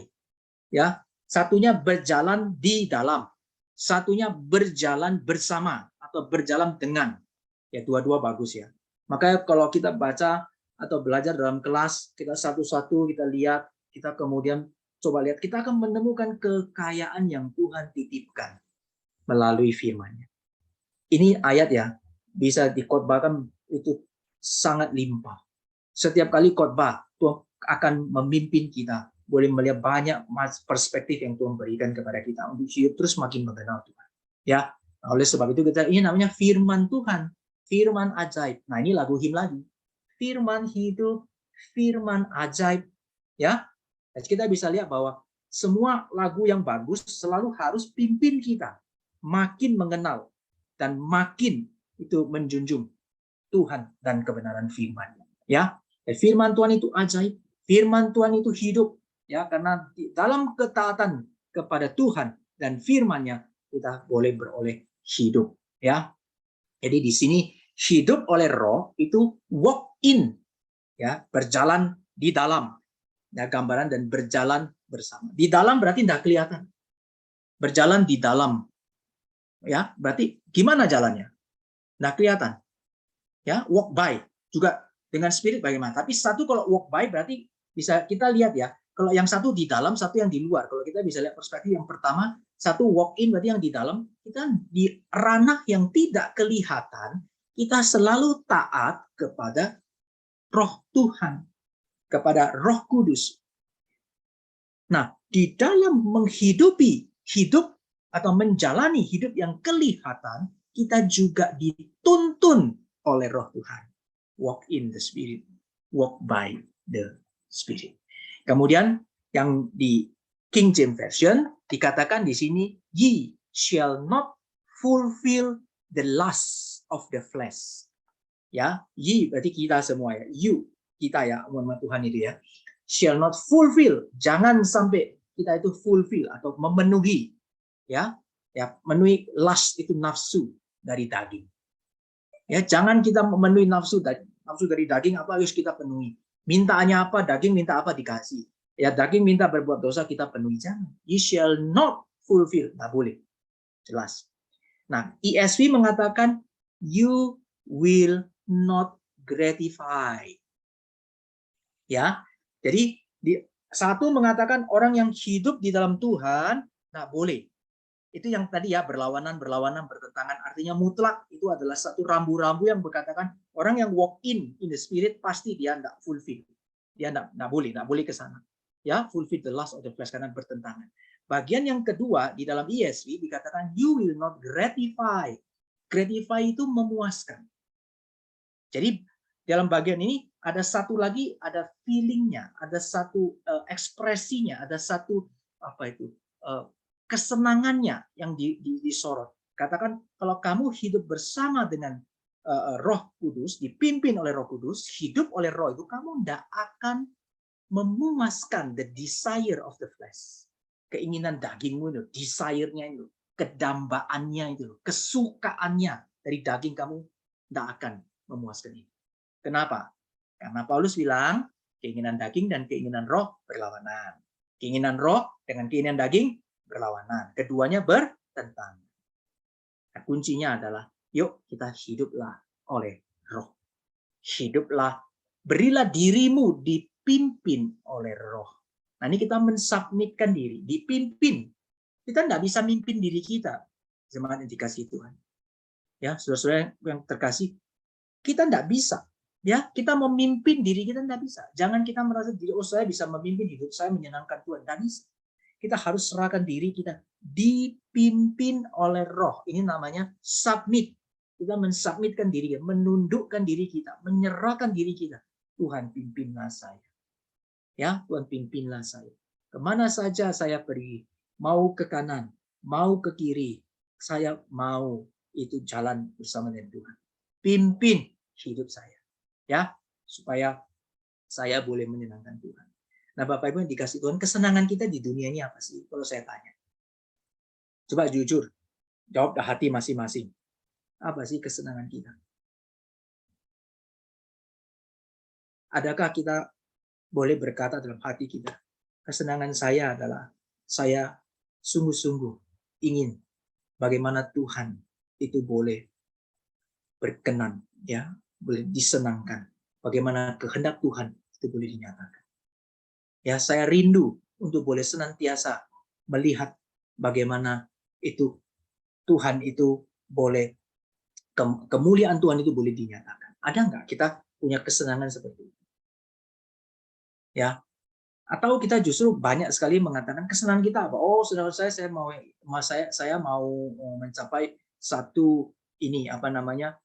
Ya, satunya berjalan di dalam, satunya berjalan bersama atau berjalan dengan. Ya, dua-dua bagus ya. Makanya kalau kita baca atau belajar dalam kelas, kita satu-satu kita lihat, kita kemudian coba lihat, kita akan menemukan kekayaan yang Tuhan titipkan melalui firman-Nya. Ini ayat ya, bisa dikhotbahkan itu sangat limpah. Setiap kali khotbah, Tuhan akan memimpin kita, boleh melihat banyak perspektif yang Tuhan berikan kepada kita untuk hidup terus makin mengenal Tuhan. Ya, oleh sebab itu kita ini namanya firman Tuhan, firman ajaib. Nah, ini lagu him lagi. Firman hidup, firman ajaib, ya. Dan kita bisa lihat bahwa semua lagu yang bagus selalu harus pimpin kita makin mengenal dan makin itu menjunjung Tuhan dan kebenaran firman. Ya, firman Tuhan itu ajaib, firman Tuhan itu hidup, ya, karena dalam ketaatan kepada Tuhan dan firman-Nya kita boleh beroleh hidup, ya. Jadi di sini hidup oleh Roh itu walk in, ya, berjalan di dalam, ya, gambaran dan berjalan bersama. Di dalam berarti tidak kelihatan, berjalan di dalam, ya, berarti gimana jalannya? Tidak kelihatan, ya. Walk by juga dengan spirit bagaimana? Tapi satu kalau walk by berarti bisa kita lihat ya. Kalau yang satu di dalam, satu yang di luar. Kalau kita bisa lihat perspektif yang pertama, satu walk in berarti yang di dalam, kita di ranah yang tidak kelihatan, kita selalu taat kepada Roh Tuhan, kepada Roh Kudus. Nah, di dalam menghidupi hidup atau menjalani hidup yang kelihatan, kita juga dituntun oleh Roh Tuhan. Walk in the Spirit, walk by the Spirit. Kemudian yang di King James Version dikatakan di sini, ye shall not fulfill the lust of the flesh. Ya, ye berarti kita semua ya, you, kita ya, umat Tuhan itu ya. Shall not fulfill, jangan sampai kita itu fulfill atau memenuhi, ya, memenuhi lust itu nafsu dari daging. Ya, jangan kita memenuhi nafsu dari daging, apa harus kita penuhi. Mintanya apa, daging minta apa dikasih. Ya, daging minta berbuat dosa kita penuhi, jangan. You shall not fulfill, nggak boleh. Jelas. Nah, ESV mengatakan you will not gratify. Ya, jadi satu mengatakan orang yang hidup di dalam Tuhan nggak boleh. Itu yang tadi ya, berlawanan, bertentangan, artinya mutlak. Itu adalah satu rambu-rambu yang berkatakan orang yang walk in the spirit pasti dia tidak fulfill. Dia tidak boleh ke sana. Ya, fulfill the lust of the flesh karena bertentangan. Bagian yang kedua di dalam ESV dikatakan you will not gratify. Gratify itu memuaskan. Jadi dalam bagian ini ada satu lagi, ada feelingnya, ada satu ekspresinya, ada satu apa itu kesenangannya yang disorot. Katakan kalau kamu hidup bersama dengan Roh Kudus, dipimpin oleh Roh Kudus, hidup oleh Roh itu, kamu tidak akan memuaskan the desire of the flesh, keinginan dagingmu itu, desire-nya itu, kedambaannya itu, kesukaannya dari daging kamu tidak akan memuaskan itu. Kenapa? Karena Paulus bilang keinginan daging dan keinginan roh berlawanan. Keinginan roh dengan keinginan daging berlawanan. Keduanya bertentangan. Nah, kuncinya adalah, yuk kita hiduplah oleh roh. Hiduplah, berilah dirimu dipimpin oleh roh. Nah, ini kita mensubmitkan diri, dipimpin. Kita tidak bisa mimpin diri kita, jemaat yang dikasihi Tuhan. Ya, saudara-saudara yang terkasih, kita tidak bisa. Ya, kita memimpin diri kita tidak bisa. Jangan kita merasa diri, oh saya bisa memimpin hidup saya menyenangkan Tuhan. Tidak bisa. Kita harus serahkan diri kita dipimpin oleh roh. Ini namanya submit. Kita mensubmitkan diri kita, menundukkan diri kita, menyerahkan diri kita. Tuhan pimpinlah saya. Ya, Tuhan pimpinlah saya. Kemana saja saya pergi, mau ke kanan, mau ke kiri, saya mau itu jalan bersama dengan Tuhan. Pimpin hidup saya. Ya, supaya saya boleh menyenangkan Tuhan. Nah, Bapak Ibu yang dikasih Tuhan, kesenangan kita di dunia ini apa sih? Kalau saya tanya. Coba jujur, jawab dah hati masing-masing. Apa sih kesenangan kita? Adakah kita boleh berkata dalam hati kita, kesenangan saya adalah saya sungguh-sungguh ingin bagaimana Tuhan itu boleh berkenan, ya, boleh disenangkan. Bagaimana kehendak Tuhan itu boleh dinyatakan. Ya, saya rindu untuk boleh senantiasa melihat bagaimana itu Tuhan itu boleh, kemuliaan Tuhan itu boleh dinyatakan. Ada nggak kita punya kesenangan seperti itu? Ya, atau kita justru banyak sekali mengatakan kesenangan kita apa? Oh, saudara saya mau mencapai satu ini apa namanya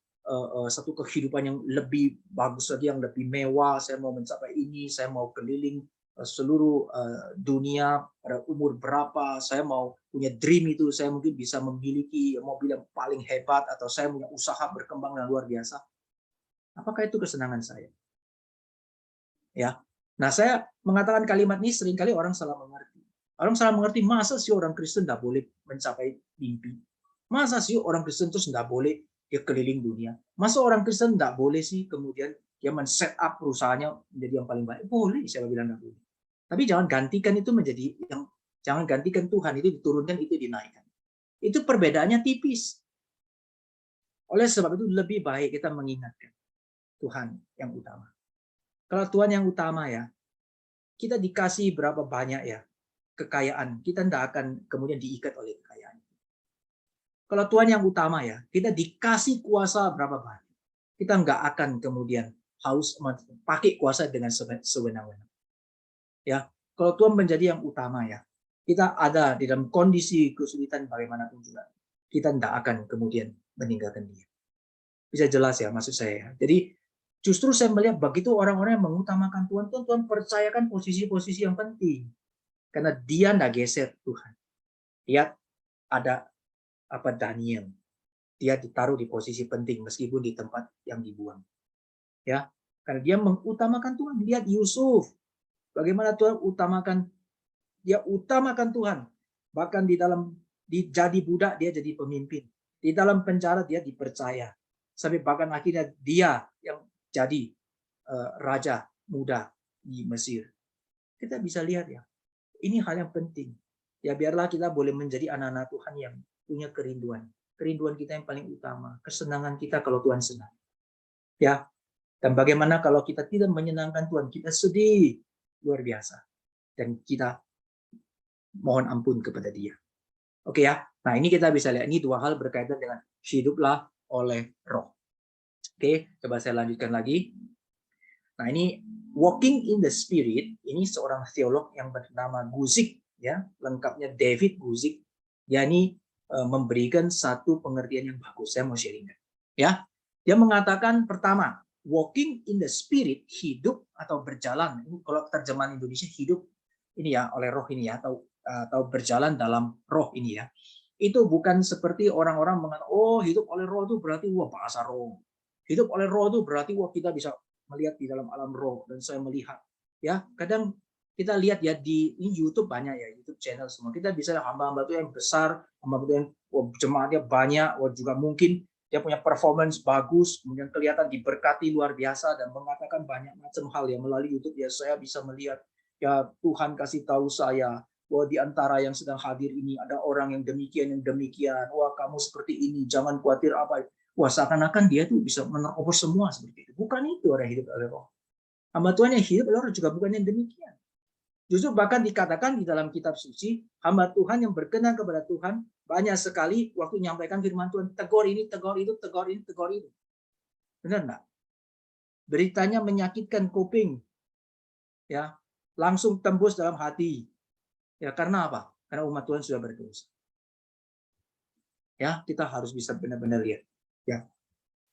satu kehidupan yang lebih bagus lagi, yang lebih mewah. Saya mau mencapai ini, saya mau keliling seluruh dunia pada umur berapa. Saya mau punya dream itu, saya mungkin bisa memiliki mobil yang paling hebat, atau saya punya usaha berkembang yang luar biasa. Apakah itu kesenangan saya? Ya. Nah, saya mengatakan kalimat ini seringkali orang salah mengerti. Orang salah mengerti, masa sih orang Kristen tidak boleh mencapai mimpi? Masa sih orang Kristen terus tidak boleh dia keliling dunia? Masa orang Kristen tidak boleh sih kemudian dia men-set up perusahaannya menjadi yang paling baik? Boleh, siapa bilang tidak boleh. Tapi jangan gantikan itu menjadi yang, jangan gantikan Tuhan itu diturunkan, itu dinaikkan. Itu perbedaannya tipis. Oleh sebab itu lebih baik kita mengingatkan Tuhan yang utama. Kalau Tuhan yang utama ya, kita dikasih berapa banyak ya kekayaan, kita tidak akan kemudian diikat oleh kekayaan. Kalau Tuhan yang utama ya, kita dikasih kuasa berapa banyak, kita nggak akan kemudian haus pakai kuasa dengan sewenang-wenang. Ya, kalau Tuhan menjadi yang utama ya, kita ada di dalam kondisi kesulitan bagaimanapun juga, kita tidak akan kemudian meninggalkan Dia. Bisa jelas ya maksud saya. Jadi justru saya melihat begitu orang-orang yang mengutamakan Tuhan, Tuhan percayakan posisi-posisi yang penting. Karena dia tidak geser Tuhan. Lihat ada apa Daniel. Dia ditaruh di posisi penting meskipun di tempat yang dibuang. Ya, karena dia mengutamakan Tuhan. Lihat Yusuf. Bagaimana Tuhan utamakan, dia utamakan Tuhan. Bahkan di dalam jadi budak dia jadi pemimpin. Di dalam penjara dia dipercaya. Sampai bahkan akhirnya dia yang jadi raja muda di Mesir. Kita bisa lihat ya, ini hal yang penting. Ya biarlah kita boleh menjadi anak-anak Tuhan yang punya kerinduan. Kerinduan kita yang paling utama, kesenangan kita kalau Tuhan senang. Ya, dan bagaimana kalau kita tidak menyenangkan Tuhan, kita sedih luar biasa. Dan kita mohon ampun kepada Dia. Oke ya. Nah, ini kita bisa lihat, ini dua hal berkaitan dengan hiduplah oleh Roh. Oke, coba saya lanjutkan lagi. Nah, ini walking in the Spirit, ini seorang teolog yang bernama Guzik, ya, lengkapnya David Guzik. Dia ini memberikan satu pengertian yang bagus. Saya mau sharing. Ya, dia mengatakan pertama, walking in the Spirit, hidup atau berjalan. Ini kalau terjemahan Indonesia hidup ini ya oleh Roh ini ya, atau berjalan dalam Roh ini ya. Itu bukan seperti orang-orang mengatakan, oh hidup oleh Roh itu berarti wah bahasa Roh. Hidup oleh Roh itu berarti wah kita bisa melihat di dalam alam roh, dan saya melihat ya kadang kita lihat ya di YouTube banyak ya, YouTube channel semua, kita bisa hamba-hamba itu yang besar, hamba itu yang jemaatnya banyak, juga mungkin dia punya performance bagus, kemudian kelihatan diberkati luar biasa dan mengatakan banyak macam hal yang melalui YouTube ya, saya bisa melihat ya Tuhan kasih tahu saya bahwa di antara yang sedang hadir ini ada orang yang demikian, wah kamu seperti ini, jangan khawatir apa. Wah, seakan-akan dia tuh bisa menerobos semua seperti itu. Bukan itu orang hidup oleh Roh. Hamba Tuhan yang hidup oleh Roh juga bukan yang demikian. Justru bahkan dikatakan di dalam kitab suci, hamba Tuhan yang berkenan kepada Tuhan banyak sekali waktu menyampaikan firman Tuhan, tegur ini, tegur itu, tegur ini, tegur itu. Benar enggak? Beritanya menyakitkan kuping. Ya, langsung tembus dalam hati. Ya, karena apa? Karena umat Tuhan sudah berdosa. Ya, kita harus bisa benar-benar lihat. Ya,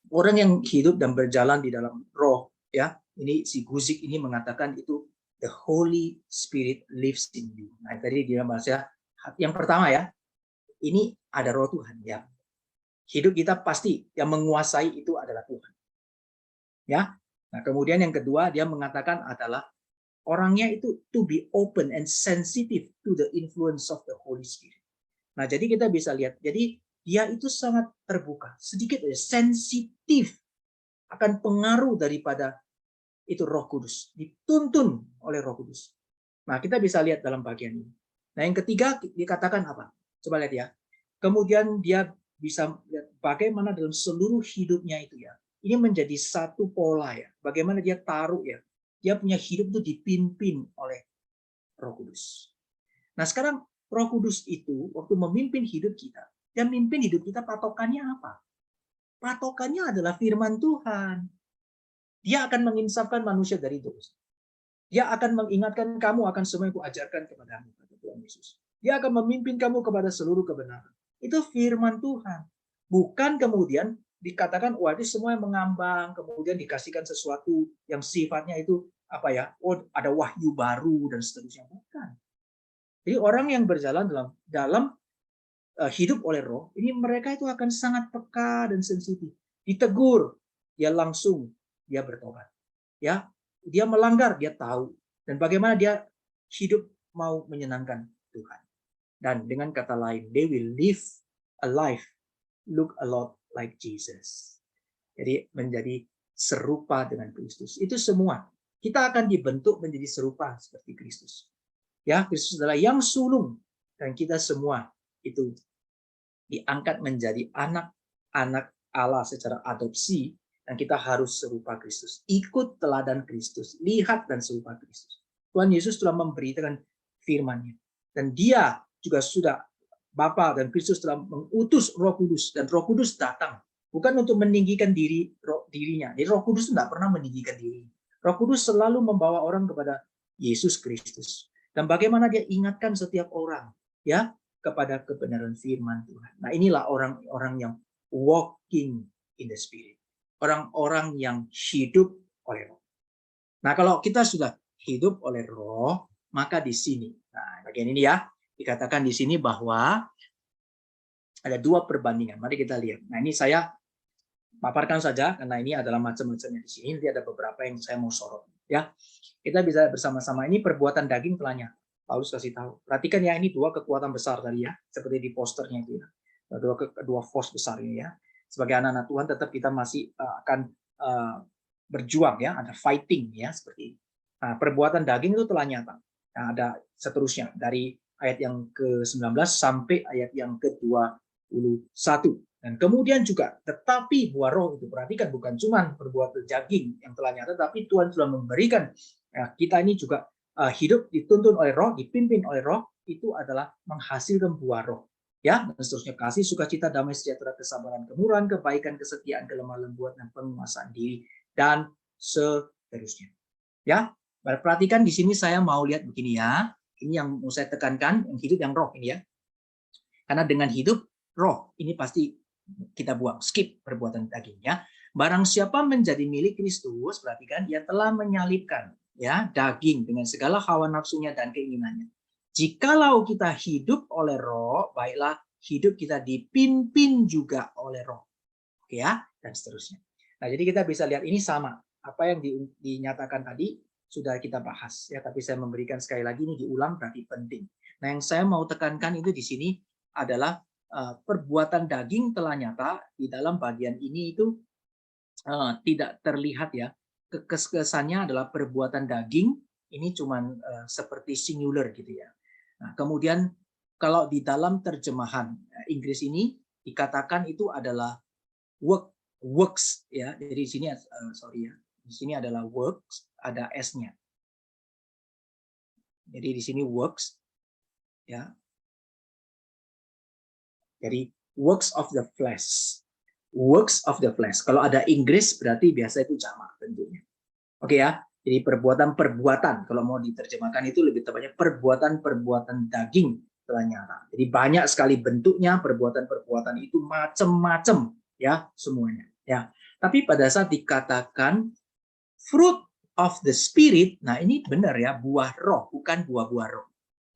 orang yang hidup dan berjalan di dalam Roh, ya, ini si Guzik ini mengatakan itu the Holy Spirit lives in you. Nah, tadi dia bahasa yang pertama ya, ini ada Roh Tuhan ya. Hidup kita pasti yang menguasai itu adalah Tuhan. Ya. Nah, kemudian yang kedua dia mengatakan adalah orangnya itu to be open and sensitive to the influence of the Holy Spirit. Nah, jadi kita bisa lihat, jadi dia itu sangat terbuka, sedikit sensitif akan pengaruh daripada itu Roh Kudus, dituntun oleh Roh Kudus. Nah, kita bisa lihat dalam bagian ini. Nah, yang ketiga dikatakan apa? Coba lihat ya. Kemudian dia bisa lihat bagaimana dalam seluruh hidupnya itu ya, ini menjadi satu pola ya. Bagaimana dia taruh ya. Dia punya hidup itu dipimpin oleh Roh Kudus. Nah sekarang Roh Kudus itu waktu memimpin hidup kita, dia memimpin hidup kita patokannya apa? Patokannya adalah firman Tuhan. Dia akan menginsafkan manusia dari dosa. Dia akan mengingatkan kamu akan semua yang kuajarkan kepadamu, kata Tuhan Yesus. Dia akan memimpin kamu kepada seluruh kebenaran. Itu firman Tuhan. Bukan kemudian dikatakan, wah itu semua yang mengambang, kemudian dikasihkan sesuatu yang sifatnya itu apa ya? Oh, ada wahyu baru dan seterusnya. Bukan. Jadi orang yang berjalan dalam hidup oleh Roh, ini mereka itu akan sangat peka dan sensitif. Ditegur, dia langsung dia bertobat. Ya, dia melanggar, dia tahu. Dan bagaimana dia hidup mau menyenangkan Tuhan. Dan dengan kata lain, they will live a life look a lot like Jesus. Jadi menjadi serupa dengan Kristus. Itu semua. Kita akan dibentuk menjadi serupa seperti Kristus. Ya, Kristus adalah yang sulung dan kita semua itu diangkat menjadi anak-anak Allah secara adopsi dan kita harus serupa Kristus. Ikut teladan Kristus, lihat dan serupa Kristus. Tuhan Yesus telah memberikan firman-Nya dan Dia juga sudah Bapa dan Kristus telah mengutus Roh Kudus dan Roh Kudus datang bukan untuk meninggikan dirinya. Jadi Roh Kudus tidak pernah meninggikan diri. Roh Kudus selalu membawa orang kepada Yesus Kristus. Dan bagaimana dia ingatkan setiap orang ya kepada kebenaran firman Tuhan. Nah, inilah orang-orang yang walking in the Spirit. Orang-orang yang hidup oleh Roh. Nah, kalau kita sudah hidup oleh Roh, maka di sini, nah bagian ini ya, dikatakan di sini bahwa ada dua perbandingan. Mari kita lihat. Nah, ini saya paparkan saja karena ini adalah macam-macamnya di sini. Nanti ada beberapa yang saya mau sorot. Ya, kita bisa bersama-sama. Ini perbuatan daging telah nyata. Paulus kasih tahu. Perhatikan ya, ini dua kekuatan besar tadi ya, seperti di posternya itu ya. Dua force besar ini ya. Sebagai anak-anak Tuhan tetap kita masih akan berjuang ya, ada fighting ya seperti ini. Nah, perbuatan daging itu telah nyata. Nah, ada seterusnya dari ayat yang ke-19 sampai ayat yang ke-21. Dan kemudian juga, tetapi buah roh itu, perhatikan bukan cuma perbuatan daging yang telah nyata, tapi Tuhan sudah memberikan ya, kita ini juga hidup dituntun oleh roh, dipimpin oleh roh, itu adalah menghasilkan buah roh. Ya, dan seterusnya kasih, sukacita, damai, sejahtera, kesabaran, kemurahan, kebaikan, kesetiaan, kelemah lembutan, dan penguasaan diri, dan seterusnya. Ya, perhatikan di sini saya mau lihat begini ya. Ini yang mau saya tekankan, yang hidup yang roh ini ya. Karena dengan hidup roh ini pasti kita buang, skip perbuatan daging ya. Barang siapa menjadi milik Kristus, perhatikan dia telah menyalibkan ya daging dengan segala hawa nafsunya dan keinginannya. Jikalau kita hidup oleh roh, baiklah hidup kita dipimpin juga oleh roh. Oke ya, dan seterusnya. Nah, jadi kita bisa lihat ini sama. Apa yang dinyatakan tadi sudah kita bahas ya, tapi saya memberikan sekali lagi ini diulang berarti penting. Nah, yang saya mau tekankan itu di sini adalah perbuatan daging telah nyata di dalam bagian ini itu tidak terlihat ya. Kesannya adalah perbuatan daging ini cuman seperti singular gitu ya. Nah, kemudian kalau di dalam terjemahan Inggris ini dikatakan itu adalah works ya. Jadi di sini sorry ya. Di sini adalah works, ada s-nya. Jadi di sini works ya. Jadi works of the flesh. Works of the flesh. Kalau ada Inggris berarti biasa itu jamak bentuknya. Oke ya. Jadi perbuatan-perbuatan kalau mau diterjemahkan itu lebih tepatnya perbuatan-perbuatan daging telah nyata. Jadi banyak sekali bentuknya perbuatan-perbuatan itu macam-macam ya semuanya ya. Tapi pada saat dikatakan fruit of the spirit, nah ini benar ya, buah roh bukan buah-buah roh.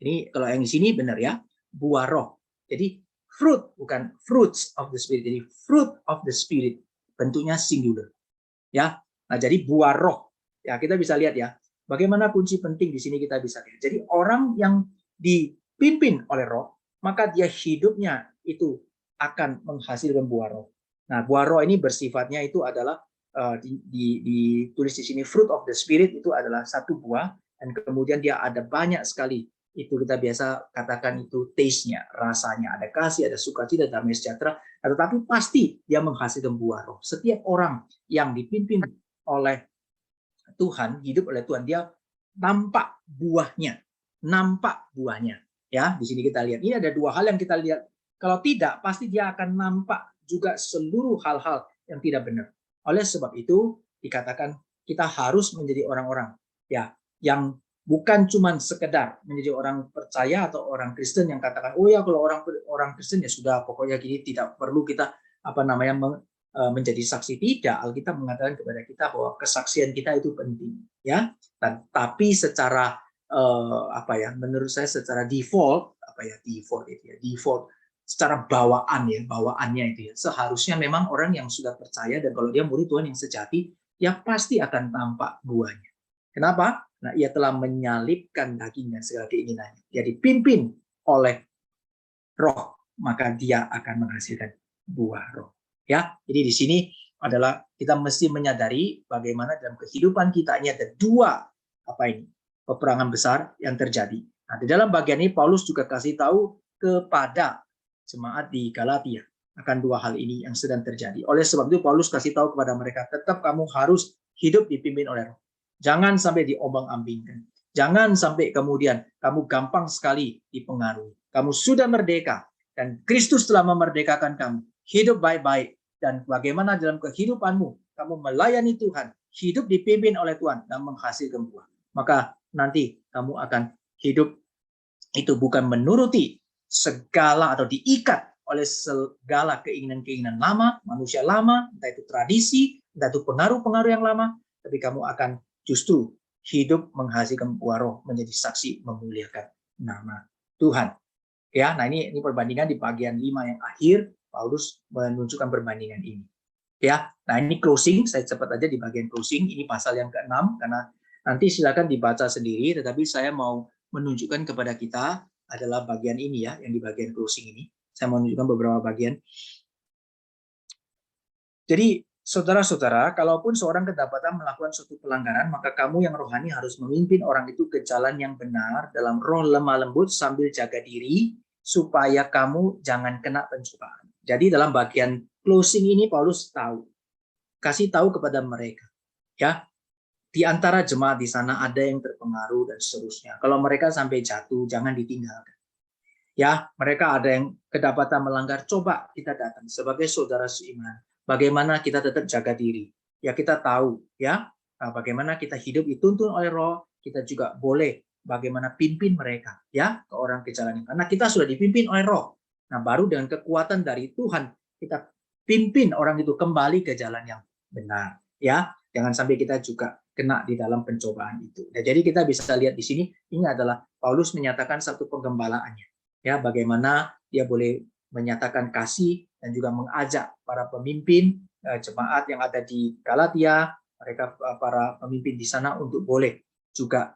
Ini kalau yang di sini benar ya, buah roh. Jadi fruit bukan fruits of the spirit. Jadi fruit of the spirit bentuknya singular. Ya. Nah, jadi buah roh. Ya, kita bisa lihat ya. Bagaimana kunci penting di sini kita bisa lihat. Jadi orang yang dipimpin oleh roh, maka dia hidupnya itu akan menghasilkan buah roh. Nah, buah roh ini bersifatnya itu adalah ditulis di sini fruit of the spirit itu adalah satu buah dan kemudian dia ada banyak sekali itu kita biasa katakan itu taste-nya, rasanya, ada kasih, ada sukacita, damai sejahtera, tetapi pasti dia menghasilkan buah roh. Setiap orang yang dipimpin oleh Tuhan, hidup oleh Tuhan, dia nampak buahnya, ya. Di sini kita lihat, ini ada dua hal yang kita lihat. Kalau tidak, pasti dia akan nampak juga seluruh hal-hal yang tidak benar. Oleh sebab itu dikatakan kita harus menjadi orang-orang ya yang bukan cuma sekedar menjadi orang percaya atau orang Kristen yang katakan, oh ya kalau orang Kristen ya sudah, pokoknya gini, tidak perlu kita menjadi saksi. Tidak, Alkitab mengatakan kepada kita bahwa kesaksian kita itu penting ya. Tapi secara menurut saya secara default secara bawaannya itu ya, seharusnya memang orang yang sudah percaya dan kalau dia murid Tuhan yang sejati ya pasti akan tampak buahnya. Kenapa? Nah, ia telah menyalibkan daging dan segala keinginannya. Dia dipimpin oleh roh, maka dia akan menghasilkan buah roh. Ya, jadi di sini adalah kita mesti menyadari bagaimana dalam kehidupan kita ini ada dua peperangan besar yang terjadi. Nah, di dalam bagian ini Paulus juga kasih tahu kepada jemaat di Galatia akan dua hal ini yang sedang terjadi. Oleh sebab itu Paulus kasih tahu kepada mereka, tetap kamu harus hidup dipimpin oleh roh. Jangan sampai diombang-ambingkan. Jangan sampai kemudian kamu gampang sekali dipengaruhi. Kamu sudah merdeka dan Kristus telah memerdekakan kamu. Hidup baik-baik dan bagaimana dalam kehidupanmu kamu melayani Tuhan, hidup dipimpin oleh Tuhan dan menghasilkan buah. Maka nanti kamu akan hidup itu bukan menuruti segala atau diikat oleh segala keinginan-keinginan lama, manusia lama, entah itu tradisi, entah itu pengaruh-pengaruh yang lama, tapi kamu akan justru hidup menghasilkan buah roh, menjadi saksi memuliakan nama Tuhan. Ya, nah ini perbandingan di bagian 5 yang akhir, Paulus menunjukkan perbandingan ini. Ya, nah ini closing, saya cepat aja di bagian closing, ini pasal yang ke-6 karena nanti silakan dibaca sendiri, tetapi saya mau menunjukkan kepada kita adalah bagian ini ya, yang di bagian closing ini. Saya mau menunjukkan beberapa bagian. Jadi, saudara-saudara, kalaupun seorang kedapatan melakukan suatu pelanggaran, maka kamu yang rohani harus memimpin orang itu ke jalan yang benar dalam roh lemah lembut sambil jaga diri, supaya kamu jangan kena pencobaan. Jadi dalam bagian closing ini Paulus kasih tahu kepada mereka, ya, di antara jemaat di sana ada yang terpengaruh dan seterusnya. Kalau mereka sampai jatuh, jangan ditinggalkan. Ya, mereka ada yang kedapatan melanggar, coba kita datang sebagai saudara seiman. Bagaimana kita tetap jaga diri? Ya kita tahu, ya, bagaimana kita hidup dituntun oleh Roh. Kita juga boleh bagaimana pimpin mereka, ya, ke orang ke jalan yang. Karena kita sudah dipimpin oleh Roh. Nah, baru dengan kekuatan dari Tuhan kita pimpin orang itu kembali ke jalan yang benar, ya. Jangan sampai kita juga kena di dalam pencobaan itu. Nah, jadi kita bisa lihat di sini, ini adalah Paulus menyatakan satu penggembalaannya. Ya, bagaimana dia boleh menyatakan kasih dan juga mengajak para pemimpin jemaat yang ada di Galatia, mereka para pemimpin di sana untuk boleh juga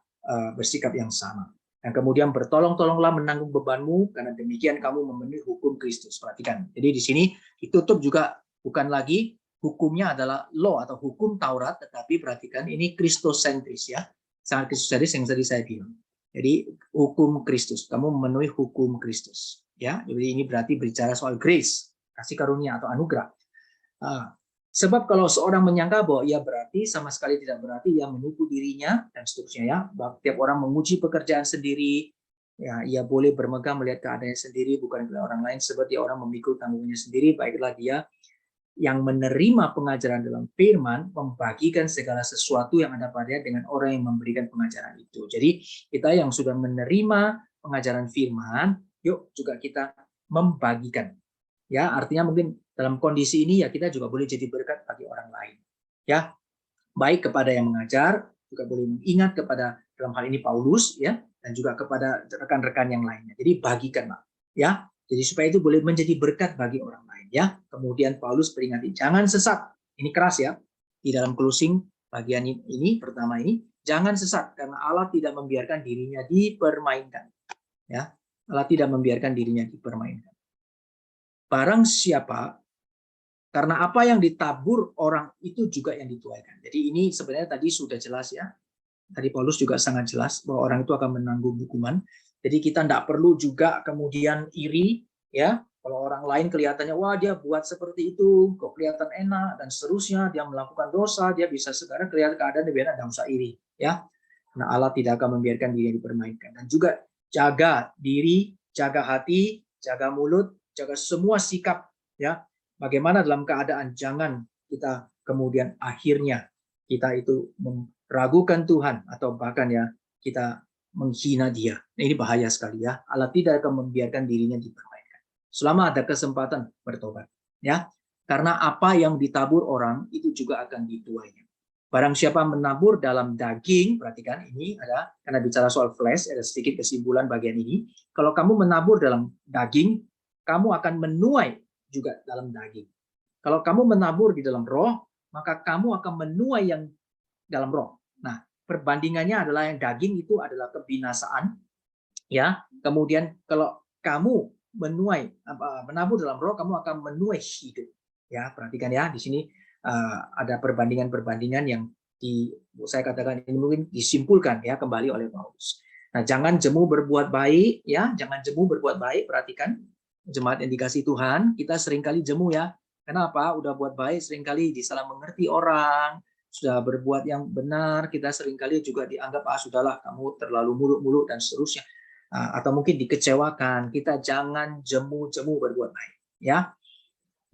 bersikap yang sama. Dan kemudian bertolong-tolonglah menanggung bebanmu, karena demikian kamu memenuhi hukum Kristus. Perhatikan. Jadi di sini ditutup juga bukan lagi hukumnya adalah law atau hukum Taurat, tetapi perhatikan ini Kristosentris ya. Sangat Kristosentris yang tadi saya bilang. Jadi hukum Kristus, kamu memenuhi hukum Kristus. Ya, jadi ini berarti berbicara soal grace, kasih karunia atau anugerah. Sebab kalau seorang menyangka bahwa ia berarti, sama sekali tidak berarti, ia menipu dirinya dan seterusnya ya. Tiap orang menguji pekerjaan sendiri, ya, ia boleh bermegah melihat keadaannya sendiri, bukan oleh orang lain. Seperti orang memikul tanggungnya sendiri, baiklah dia yang menerima pengajaran dalam firman membagikan segala sesuatu yang ada padanya dengan orang yang memberikan pengajaran itu. Jadi kita yang sudah menerima pengajaran firman, yuk juga kita membagikan. Ya, artinya mungkin dalam kondisi ini ya kita juga boleh jadi berkat bagi orang lain. Ya, baik kepada yang mengajar, juga boleh mengingat kepada dalam hal ini Paulus ya, dan juga kepada rekan-rekan yang lainnya. Jadi bagikanlah, ya. Jadi supaya itu boleh menjadi berkat bagi orang lain ya. Kemudian Paulus peringati jangan sesat. Ini keras ya. Di dalam closing bagian ini pertama ini jangan sesat karena Allah tidak membiarkan dirinya dipermainkan. Ya. Allah tidak membiarkan dirinya dipermainkan. Barang siapa, karena apa yang ditabur orang itu juga yang dituaikan. Jadi ini sebenarnya tadi sudah jelas ya. Tadi Paulus juga sangat jelas bahwa orang itu akan menanggung hukuman. Jadi kita tidak perlu juga kemudian iri, ya. Kalau orang lain kelihatannya, wah dia buat seperti itu, kok kelihatan enak dan seterusnya, dia melakukan dosa, dia bisa sekarang kelihatan keadaan lebih enak, tidak usah iri, ya. Karena Allah tidak akan membiarkan diri dipermainkan. Dan juga jaga diri, jaga hati, jaga mulut, jaga semua sikap, ya. Bagaimana dalam keadaan, jangan kita kemudian akhirnya kita itu meragukan Tuhan atau bahkan ya kita menghina dia. Ini bahaya sekali ya. Allah tidak akan membiarkan dirinya dipermainkan. Selama ada kesempatan bertobat, ya. Karena apa yang ditabur orang itu juga akan dituainya. Barang siapa menabur dalam daging, perhatikan ini ada, karena bicara soal flesh, ada sedikit kesimpulan bagian ini. Kalau kamu menabur dalam daging, kamu akan menuai juga dalam daging. Kalau kamu menabur di dalam roh, maka kamu akan menuai yang dalam roh. Nah, perbandingannya adalah yang daging itu adalah kebinasaan, ya. Kemudian kalau kamu menabur dalam roh, kamu akan menuai hidup. Ya, perhatikan ya, di sini ada perbandingan-perbandingan yang saya katakan ini mungkin disimpulkan ya kembali oleh Paulus. Nah, jangan jemu berbuat baik, ya, jangan jemu berbuat baik. Perhatikan jemaat yang dikasih Tuhan, kita seringkali jemu ya. Kenapa? Udah buat baik seringkali disalah mengerti orang. Sudah berbuat yang benar, kita seringkali juga dianggap sudahlah kamu terlalu muluk-muluk dan seterusnya, atau mungkin dikecewakan. Kita jangan jemu-jemu berbuat baik, ya.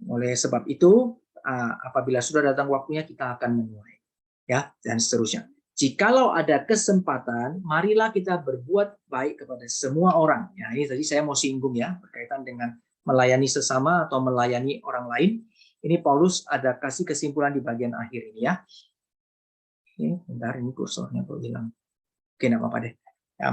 Oleh sebab itu, apabila sudah datang waktunya kita akan menuai, ya, dan seterusnya. Jikalau ada kesempatan, marilah kita berbuat baik kepada semua orang. Ya, ini tadi saya mau singgung ya berkaitan dengan melayani sesama atau melayani orang lain. Ini Paulus ada kasih kesimpulan di bagian akhir ini ya. Bentar, ini kursornya kok hilang. Oke, enggak apa-apa deh. Ya,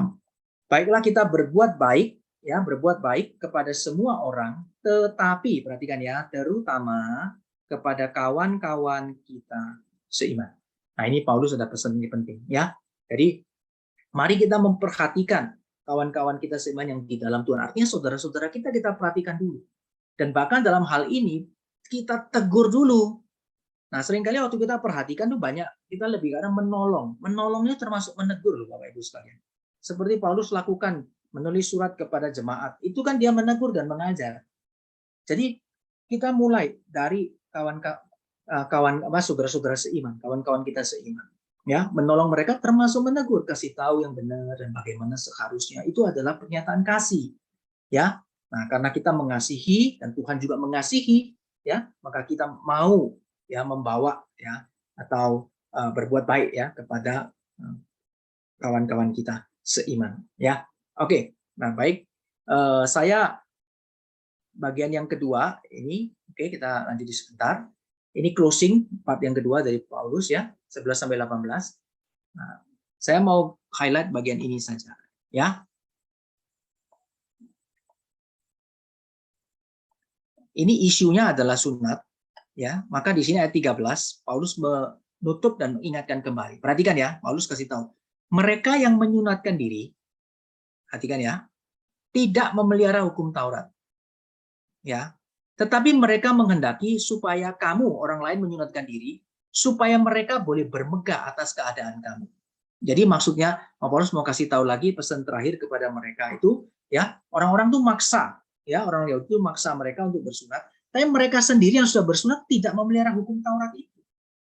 baiklah kita berbuat baik, ya, berbuat baik kepada semua orang, tetapi perhatikan ya, terutama kepada kawan-kawan kita seiman. Nah, ini Paulus ada pesan ini penting, ya. Jadi, mari kita memperhatikan kawan-kawan kita seiman yang di dalam Tuhan. Artinya saudara-saudara kita perhatikan dulu. Dan bahkan dalam hal ini kita tegur dulu. Nah, seringkali waktu kita perhatikan tuh banyak, kita lebih kadang menolong. Menolongnya termasuk menegur loh Bapak Ibu sekalian. Seperti Paulus lakukan, menulis surat kepada jemaat. Itu kan dia menegur dan mengajar. Jadi kita mulai dari saudara-saudara seiman, kawan-kawan kita seiman. Ya, menolong mereka termasuk menegur, kasih tahu yang benar dan bagaimana seharusnya. Itu adalah pernyataan kasih. Ya. Nah, karena kita mengasihi dan Tuhan juga mengasihi, ya, maka kita mau ya membawa ya atau berbuat baik ya kepada kawan-kawan kita seiman ya. Oke. Nah, baik, saya bagian yang kedua ini kita lanjut sebentar. Ini closing part yang kedua dari Paulus ya, 11 sampai 18. Nah, saya mau highlight bagian ini saja ya. Ini isunya adalah sunat. Ya, maka di sini ayat 13 Paulus menutup dan mengingatkan kembali. Perhatikan ya, Paulus kasih tahu, mereka yang menyunatkan diri, perhatikan ya, tidak memelihara hukum Taurat. Ya. Tetapi mereka menghendaki supaya kamu orang lain menyunatkan diri supaya mereka boleh bermegah atas keadaan kamu. Jadi maksudnya Paulus mau kasih tahu lagi pesan terakhir kepada mereka itu ya, orang-orang tuh maksa, ya, orang Yahudi itu maksa mereka untuk bersunat. Tapi mereka sendiri yang sudah bersunat tidak memelihara hukum Taurat itu,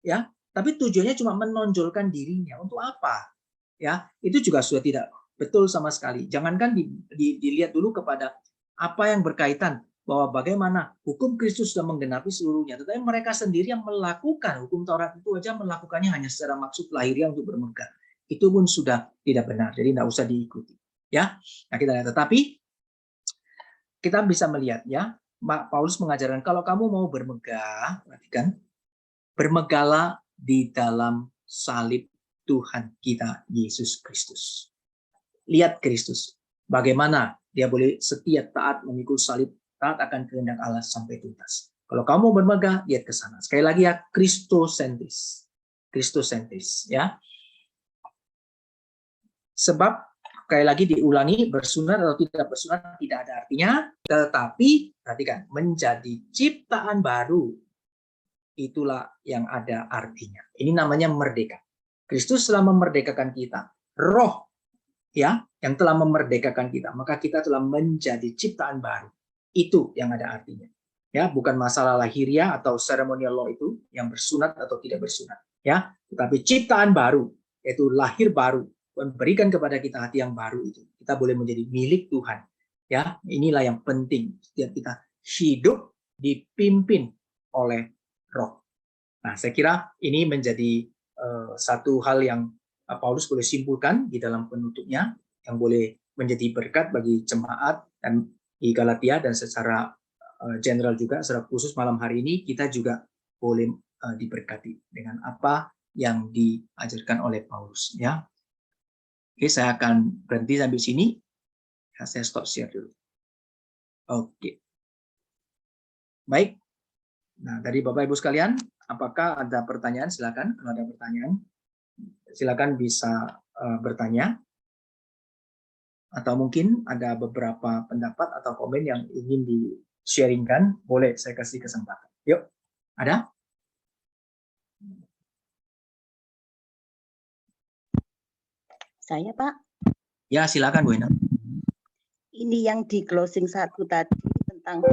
ya. Tapi tujuannya cuma menonjolkan dirinya. Untuk apa? Ya, itu juga sudah tidak betul sama sekali. Jangankan dilihat dulu kepada apa yang berkaitan bahwa bagaimana hukum Kristus sudah menggenapi seluruhnya. Tetapi mereka sendiri yang melakukan hukum Taurat itu aja melakukannya hanya secara maksud lahiriah untuk bermegah. Itu pun sudah tidak benar. Jadi tidak usah diikuti. Ya, nah kita lihat. Tetapi kita bisa melihat ya. Paulus mengajarkan kalau kamu mau bermegah, perhatikan, bermegahlah di dalam salib Tuhan kita Yesus Kristus. Lihat Kristus, bagaimana dia boleh setia taat memikul salib, taat akan kehendak Allah sampai tuntas. Kalau kamu bermegah, lihat ke sana. Sekali lagi ya, Kristosentris. Kristosentris ya. Sebab sekali lagi diulangi, bersunat atau tidak bersunat tidak ada artinya, tetapi perhatikan, menjadi ciptaan baru itulah yang ada artinya. Ini namanya merdeka. Kristus telah memerdekakan kita. Roh ya, yang telah memerdekakan kita, maka kita telah menjadi ciptaan baru. Itu yang ada artinya. Ya, bukan masalah lahiriah atau ceremonial law itu yang bersunat atau tidak bersunat, ya, tetapi ciptaan baru, yaitu lahir baru, memberikan kepada kita hati yang baru itu. Kita boleh menjadi milik Tuhan. Ya, inilah yang penting. Setiap kita hidup dipimpin oleh Roh. Nah, saya kira ini menjadi satu hal yang Paulus boleh simpulkan di dalam penutupnya, yang boleh menjadi berkat bagi jemaat dan di Galatia, dan secara general juga, secara khusus malam hari ini kita juga boleh diberkati dengan apa yang diajarkan oleh Paulus. Ya, oke, saya akan berhenti sampai sini. Ya, saya stop share dulu. Oke, baik. Nah, dari Bapak Ibu sekalian, apakah ada pertanyaan? Silakan. Kalau ada pertanyaan, silakan bisa bertanya. Atau mungkin ada beberapa pendapat atau komen yang ingin di-sharingkan, boleh saya kasih kesempatan. Yuk, ada? Saya, Pak. Ya, silakan Bu Ena. Ini yang di closing 1 tadi tentang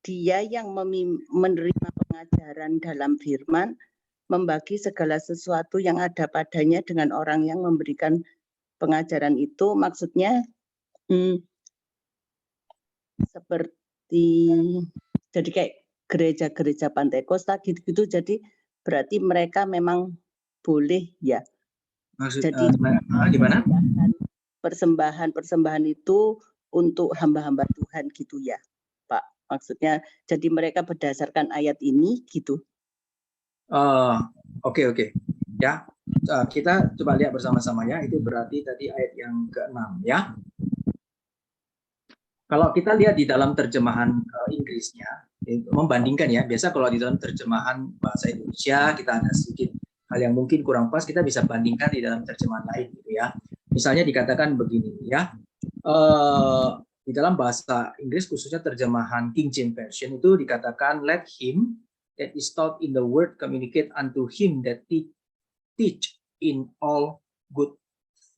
dia yang menerima pengajaran dalam firman, membagi segala sesuatu yang ada padanya dengan orang yang memberikan pengajaran itu, maksudnya seperti jadi kayak gereja-gereja Pantekosta gitu-gitu, jadi berarti mereka memang boleh ya. Maksud, jadi gimana? Persembahan itu untuk hamba-hamba Tuhan gitu ya, Pak. Maksudnya jadi mereka berdasarkan ayat ini gitu. Oke. Ya, kita coba lihat bersama-sama ya. Itu berarti tadi ayat yang ke-6 ya. Kalau kita lihat di dalam terjemahan Inggrisnya, membandingkan ya. Biasa kalau di dalam terjemahan bahasa Indonesia kita ada sedikit hal yang mungkin kurang pas, kita bisa bandingkan di dalam terjemahan lain gitu ya. Misalnya dikatakan begini ya. Di dalam bahasa Inggris khususnya terjemahan King James Version itu dikatakan, let him that is taught in the word communicate unto him that teach in all good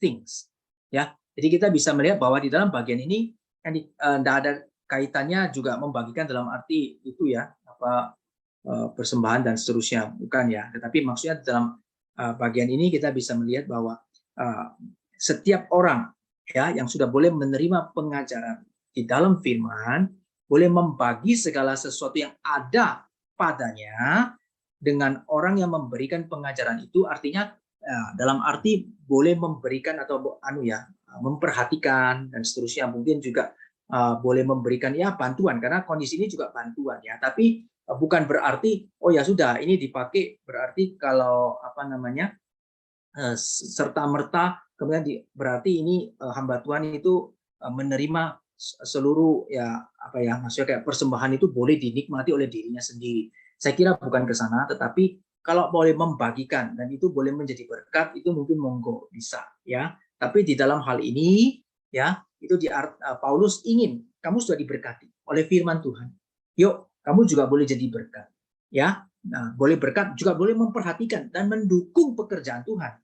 things. Ya, jadi kita bisa melihat bahwa di dalam bagian ini yang tidak ada kaitannya juga membagikan dalam arti itu ya, apa persembahan dan seterusnya, bukan ya. Tetapi maksudnya dalam bagian ini kita bisa melihat bahwa setiap orang ya yang sudah boleh menerima pengajaran di dalam firman boleh membagi segala sesuatu yang ada padanya dengan orang yang memberikan pengajaran itu, artinya dalam arti boleh memberikan atau memperhatikan dan seterusnya, mungkin juga boleh memberikan ya bantuan, karena kondisi ini juga bantuan ya, tapi bukan berarti oh ya sudah ini dipakai berarti kalau serta merta kemudian berarti ini hamba Tuhan itu menerima seluruh maksudnya kayak persembahan itu boleh dinikmati oleh dirinya sendiri. Saya kira bukan ke sana, tetapi kalau boleh membagikan dan itu boleh menjadi berkat, itu mungkin monggo bisa ya. Tapi di dalam hal ini ya, itu Paulus ingin kamu sudah diberkati oleh firman Tuhan. Yuk, kamu juga boleh jadi berkat ya. Nah, boleh berkat juga boleh memperhatikan dan mendukung pekerjaan Tuhan.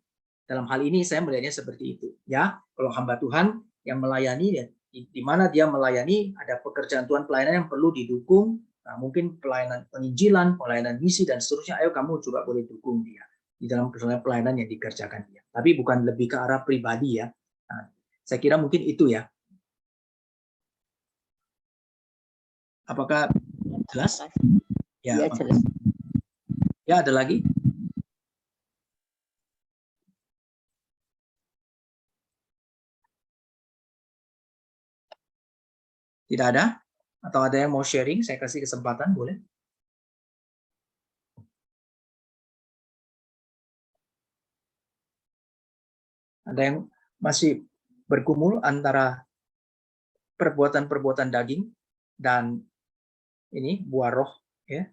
Dalam hal ini saya melihatnya seperti itu ya. Kalau hamba Tuhan yang melayani ya, di mana dia melayani, ada pekerjaan Tuhan, pelayanan yang perlu didukung. Nah, mungkin pelayanan penginjilan, pelayanan misi dan seterusnya, ayo kamu juga boleh dukung dia di dalam pelayanan yang dikerjakan dia. Tapi bukan lebih ke arah pribadi ya. Nah, saya kira mungkin itu ya. Apakah jelas? Ya, jelas. Ya, ada lagi? Tidak ada? Atau ada yang mau sharing? Saya kasih kesempatan, boleh? Ada yang masih bergumul antara perbuatan-perbuatan daging dan ini buah roh ya.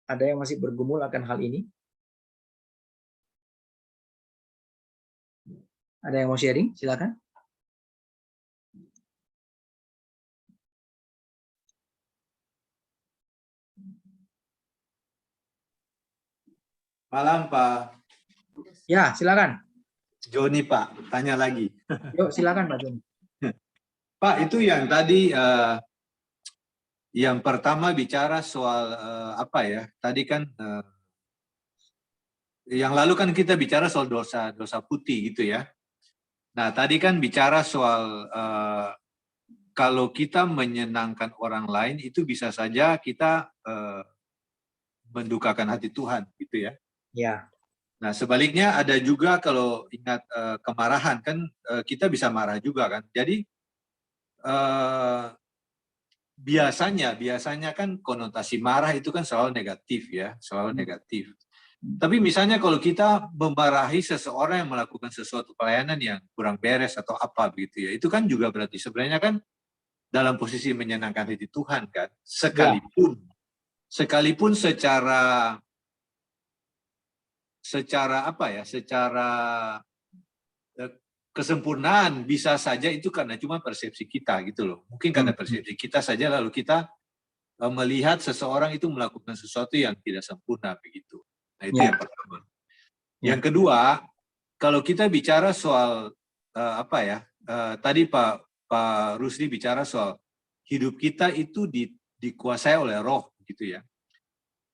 Ada yang masih bergumul akan hal ini? Ada yang mau sharing? Silakan. Malam, Pak. Ya, silakan. Joni Pak, tanya lagi. Yuk silakan Pak Joni. Pak, itu yang tadi yang pertama bicara soal apa ya? Tadi kan yang lalu kan kita bicara soal dosa putih gitu ya. Nah, tadi kan bicara soal kalau kita menyenangkan orang lain itu bisa saja kita mendukakan hati Tuhan gitu ya. Ya. Nah, sebaliknya ada juga kalau ingat kemarahan kan kita bisa marah juga kan. Jadi biasanya kan konotasi marah itu kan selalu negatif ya, selalu negatif. Tapi misalnya kalau kita memarahi seseorang yang melakukan sesuatu pelayanan yang kurang beres atau apa begitu ya, itu kan juga berarti sebenarnya kan dalam posisi menyenangkan hati Tuhan kan, sekalipun secara apa ya, secara kesempurnaan bisa saja itu karena cuma persepsi kita gitu loh. Mungkin karena persepsi kita saja lalu kita melihat seseorang itu melakukan sesuatu yang tidak sempurna begitu. Nah itu yang pertama. Yang kedua, kalau kita bicara soal apa ya, tadi Pak Rusdi bicara soal hidup kita itu dikuasai oleh roh gitu ya.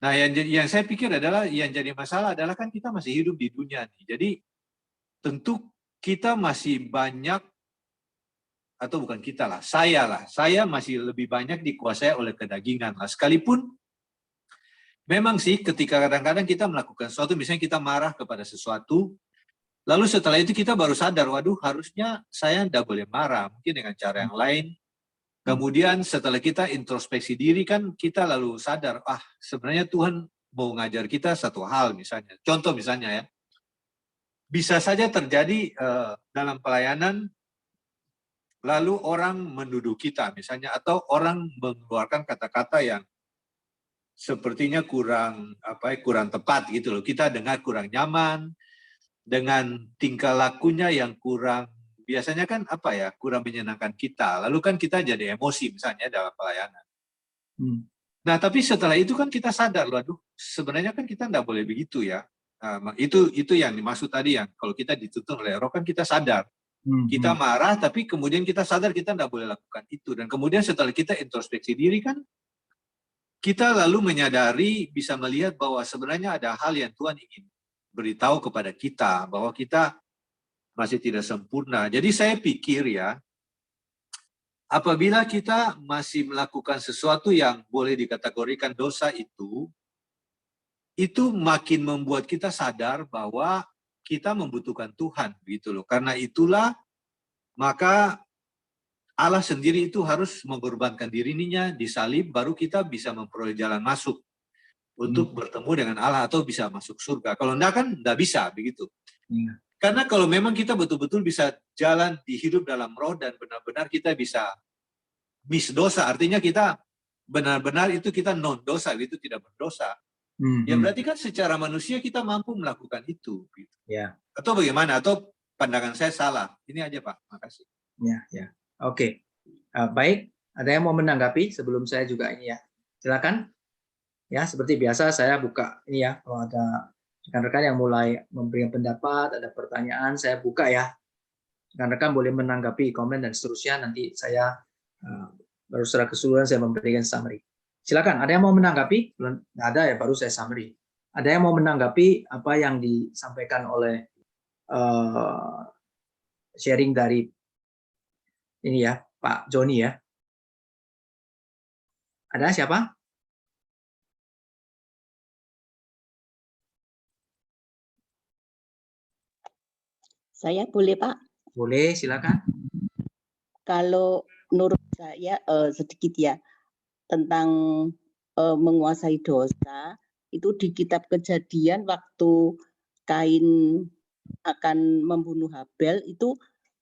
Nah yang saya pikir adalah yang jadi masalah adalah kan kita masih hidup di dunia nih. Jadi tentu kita masih banyak, atau bukan kita lah, saya masih lebih banyak dikuasai oleh kedagingan lah. Sekalipun memang sih ketika kadang-kadang kita melakukan sesuatu, misalnya kita marah kepada sesuatu, lalu setelah itu kita baru sadar, waduh harusnya saya tidak boleh marah, mungkin dengan cara yang lain. Kemudian setelah kita introspeksi diri kan kita lalu sadar, sebenarnya Tuhan mau ngajar kita satu hal misalnya. Contoh misalnya ya, bisa saja terjadi dalam pelayanan, lalu orang menuduh kita misalnya, atau orang mengeluarkan kata-kata yang sepertinya kurang tepat gitu loh. Kita dengar kurang nyaman dengan tingkah lakunya yang kurang, biasanya kan kurang menyenangkan kita. Lalu kan kita jadi emosi misalnya dalam pelayanan. Nah, tapi setelah itu kan kita sadar, waduh, sebenarnya kan kita tidak boleh begitu ya. Nah, itu yang dimaksud tadi, yang kalau kita dituntun oleh roh kan kita sadar. Kita marah, tapi kemudian kita sadar kita tidak boleh lakukan itu. Dan kemudian setelah kita introspeksi diri kan, kita lalu menyadari, bisa melihat bahwa sebenarnya ada hal yang Tuhan ingin beritahu kepada kita, bahwa kita masih tidak sempurna. Jadi saya pikir ya, apabila kita masih melakukan sesuatu yang boleh dikategorikan dosa itu makin membuat kita sadar bahwa kita membutuhkan Tuhan, gitu loh. Karena itulah, maka Allah sendiri itu harus mengorbankan dirinya, disalib, baru kita bisa memperoleh jalan masuk untuk bertemu dengan Allah atau bisa masuk surga. Kalau enggak kan enggak bisa, begitu. Karena kalau memang kita betul-betul bisa jalan di hidup dalam roh dan benar-benar kita bisa miss dosa, artinya kita benar-benar itu kita non dosa, itu tidak berdosa. Ya berarti kan secara manusia kita mampu melakukan itu. Gitu. Ya. Atau bagaimana? Atau pandangan saya salah? Ini aja Pak, makasih. Ya. Oke. Baik, ada yang mau menanggapi sebelum saya juga ini ya. Silakan. Ya, seperti biasa saya buka ini ya, kalau ada rekan-rekan yang mulai memberikan pendapat, ada pertanyaan, saya buka ya. Rekan-rekan boleh menanggapi, komen dan seterusnya, nanti saya baru secara keseluruhan saya memberikan summary. Silakan, ada yang mau menanggapi? Nggak ada ya, baru saya summary. Ada yang mau menanggapi apa yang disampaikan oleh sharing dari ini ya, Pak Joni ya? Ada siapa? Saya boleh, Pak? Boleh, silakan. Kalau menurut saya sedikit ya, tentang menguasai dosa, itu di kitab Kejadian waktu Kain akan membunuh Habel, itu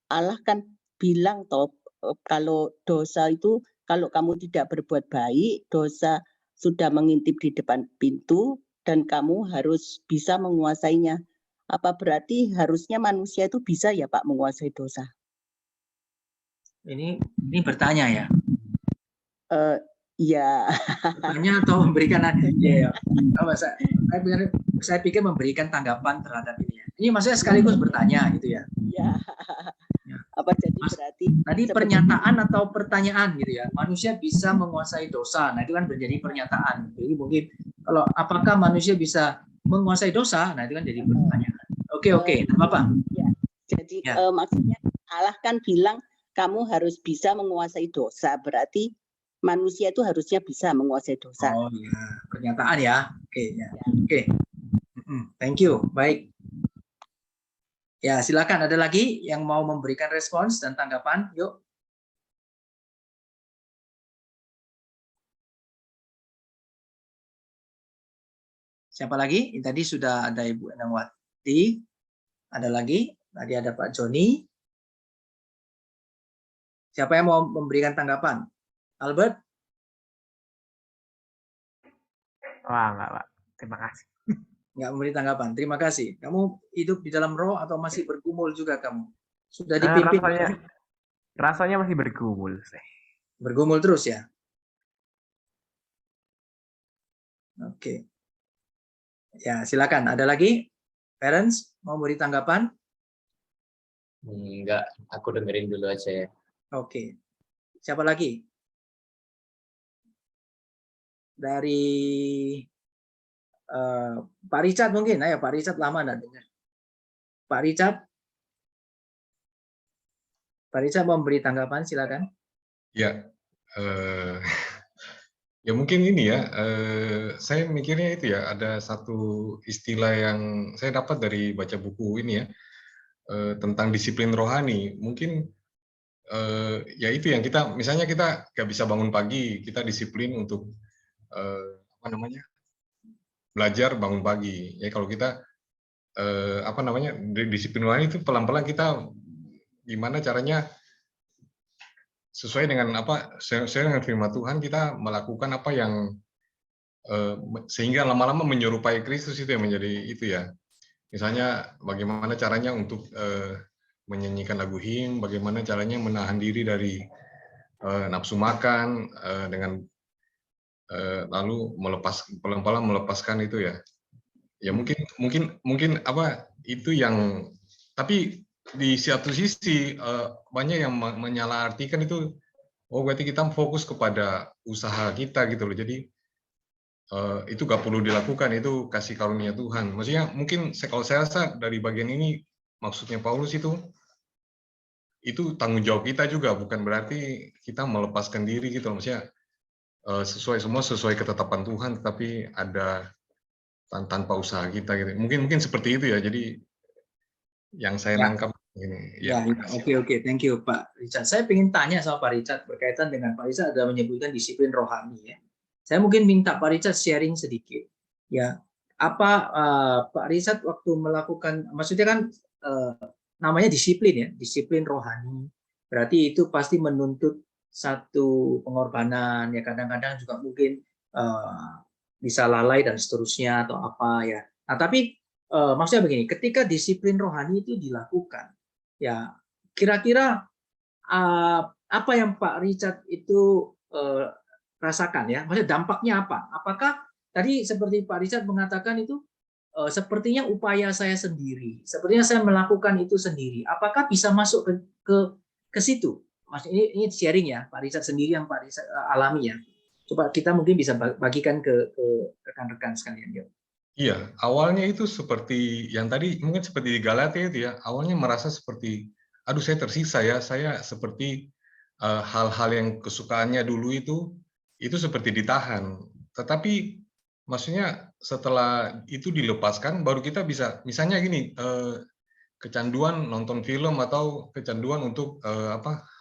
Allah kan bilang toh, kalau dosa itu, kalau kamu tidak berbuat baik, dosa sudah mengintip di depan pintu dan kamu harus bisa menguasainya. Apa berarti harusnya manusia itu bisa ya Pak menguasai dosa? Ini bertanya ya? Ya. Bertanya atau memberikan ya. Saya pikir memberikan tanggapan terhadap ini ya. Ini maksudnya sekaligus bertanya gitu ya. Ya. Ya. Apa jadi Mas, berarti tadi seperti pernyataan atau pertanyaan gitu ya. Manusia bisa menguasai dosa. Nah, itu kan menjadi pernyataan. Jadi mungkin kalau apakah manusia bisa menguasai dosa? Nah, itu kan jadi pertanyaan. Oke, tidak apa-apa. Ya. Jadi Ya. Maksudnya Allah kan bilang kamu harus bisa menguasai dosa. Berarti manusia itu harusnya bisa menguasai dosa. Oh ya, pernyataan ya. Oke, ya. Oke. Thank you. Baik. Ya, silakan. Ada lagi yang mau memberikan respons dan tanggapan? Yuk. Siapa lagi? Tadi sudah ada Ibu Enangwati. Ada lagi? Tadi ada Pak Joni. Siapa yang mau memberikan tanggapan? Albert? Wah, enggak, Pak. Terima kasih. Nggak memberi tanggapan. Terima kasih. Kamu hidup di dalam roh atau masih bergumul juga kamu? Sudah dipimpin? Rasanya masih bergumul. Bergumul terus ya? Oke. Ya, silakan. Ada lagi? Parents, mau beri tanggapan? Enggak, aku dengerin dulu aja ya. Oke. Siapa lagi? Dari Pak Richard mungkin. Ayo, Pak Richard lama nggak dengar. Pak Richard? Pak Richard mau beri tanggapan, silakan. Ya, ya mungkin ini ya, saya mikirnya itu ya, ada satu istilah yang saya dapat dari baca buku ini ya, tentang disiplin rohani. Mungkin ya itu yang kita, misalnya kita nggak bisa bangun pagi, kita disiplin untuk apa namanya, belajar bangun pagi. Ya kalau kita apa namanya, disiplin rohani itu pelan-pelan kita gimana caranya sesuai dengan apa, sesuai dengan firman Tuhan, kita melakukan apa yang sehingga lama-lama menyerupai Kristus, itu yang menjadi itu ya. Misalnya bagaimana caranya untuk menyanyikan lagu him, bagaimana caranya menahan diri dari nafsu makan, dengan lalu pelan-pelan melepaskan itu ya. Ya mungkin apa itu yang, tapi di satu sisi banyak yang menyalahartikan itu, oh berarti kita fokus kepada usaha kita gitu loh. Jadi itu gak perlu dilakukan, itu kasih karunia Tuhan. Maksudnya mungkin kalau saya rasa dari bagian ini maksudnya Paulus itu tanggung jawab kita juga, bukan berarti kita melepaskan diri gitu loh. Maksudnya semua sesuai ketetapan Tuhan, tetapi ada tanpa usaha kita gitu. Mungkin seperti itu ya. Jadi yang saya nangkap ini. Ya, oke, thank you Pak Richard. Saya ingin tanya sama Pak Richard berkaitan dengan Pak Richard ada menyebutkan disiplin rohani ya. Saya mungkin minta Pak Richard sharing sedikit. Ya, apa Pak Richard waktu melakukan, maksudnya kan namanya disiplin ya, disiplin rohani. Berarti itu pasti menuntut satu pengorbanan ya, kadang-kadang juga mungkin bisa lalai dan seterusnya atau apa ya. Nah, tapi maksudnya begini, ketika disiplin rohani itu dilakukan, ya kira-kira apa yang Pak Richard itu rasakan ya? Maksudnya dampaknya apa? Apakah tadi seperti Pak Richard mengatakan itu sepertinya upaya saya sendiri, sepertinya saya melakukan itu sendiri. Apakah bisa masuk ke situ? Mas ini sharing ya, Pak Richard sendiri yang Pak Richard alami ya. Coba kita mungkin bisa bagikan ke rekan-rekan sekalian. Yuk. Iya, awalnya itu seperti yang tadi, mungkin seperti di Galatia itu ya, awalnya merasa seperti, aduh saya tersisa ya, saya seperti hal-hal yang kesukaannya dulu itu seperti ditahan. Tetapi maksudnya setelah itu dilepaskan, baru kita bisa, misalnya gini, kecanduan nonton film atau kecanduan untuk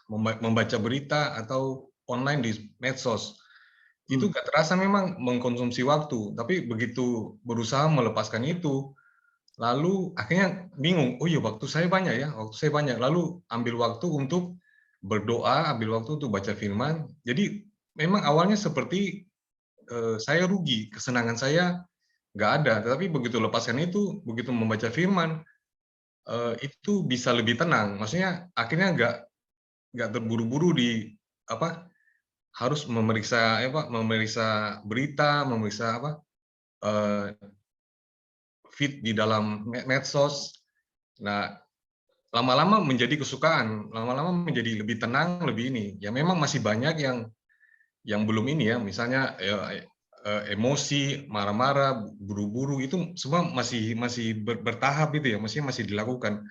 membaca berita atau online di medsos. Itu gak terasa memang mengkonsumsi waktu, tapi begitu berusaha melepaskan itu, lalu akhirnya bingung, oh iya waktu saya banyak ya, lalu ambil waktu untuk berdoa, ambil waktu untuk baca firman. Jadi memang awalnya seperti saya rugi, kesenangan saya nggak ada, tetapi begitu lepaskan itu, begitu membaca firman, itu bisa lebih tenang. Maksudnya akhirnya nggak terburu-buru di harus memeriksa berita, memeriksa feed di dalam medsos. Nah, lama-lama menjadi kesukaan, lama-lama menjadi lebih tenang, lebih ini. Ya memang masih banyak yang belum ini ya, misalnya emosi, marah-marah, buru-buru itu semua masih bertahap itu ya, masih dilakukan.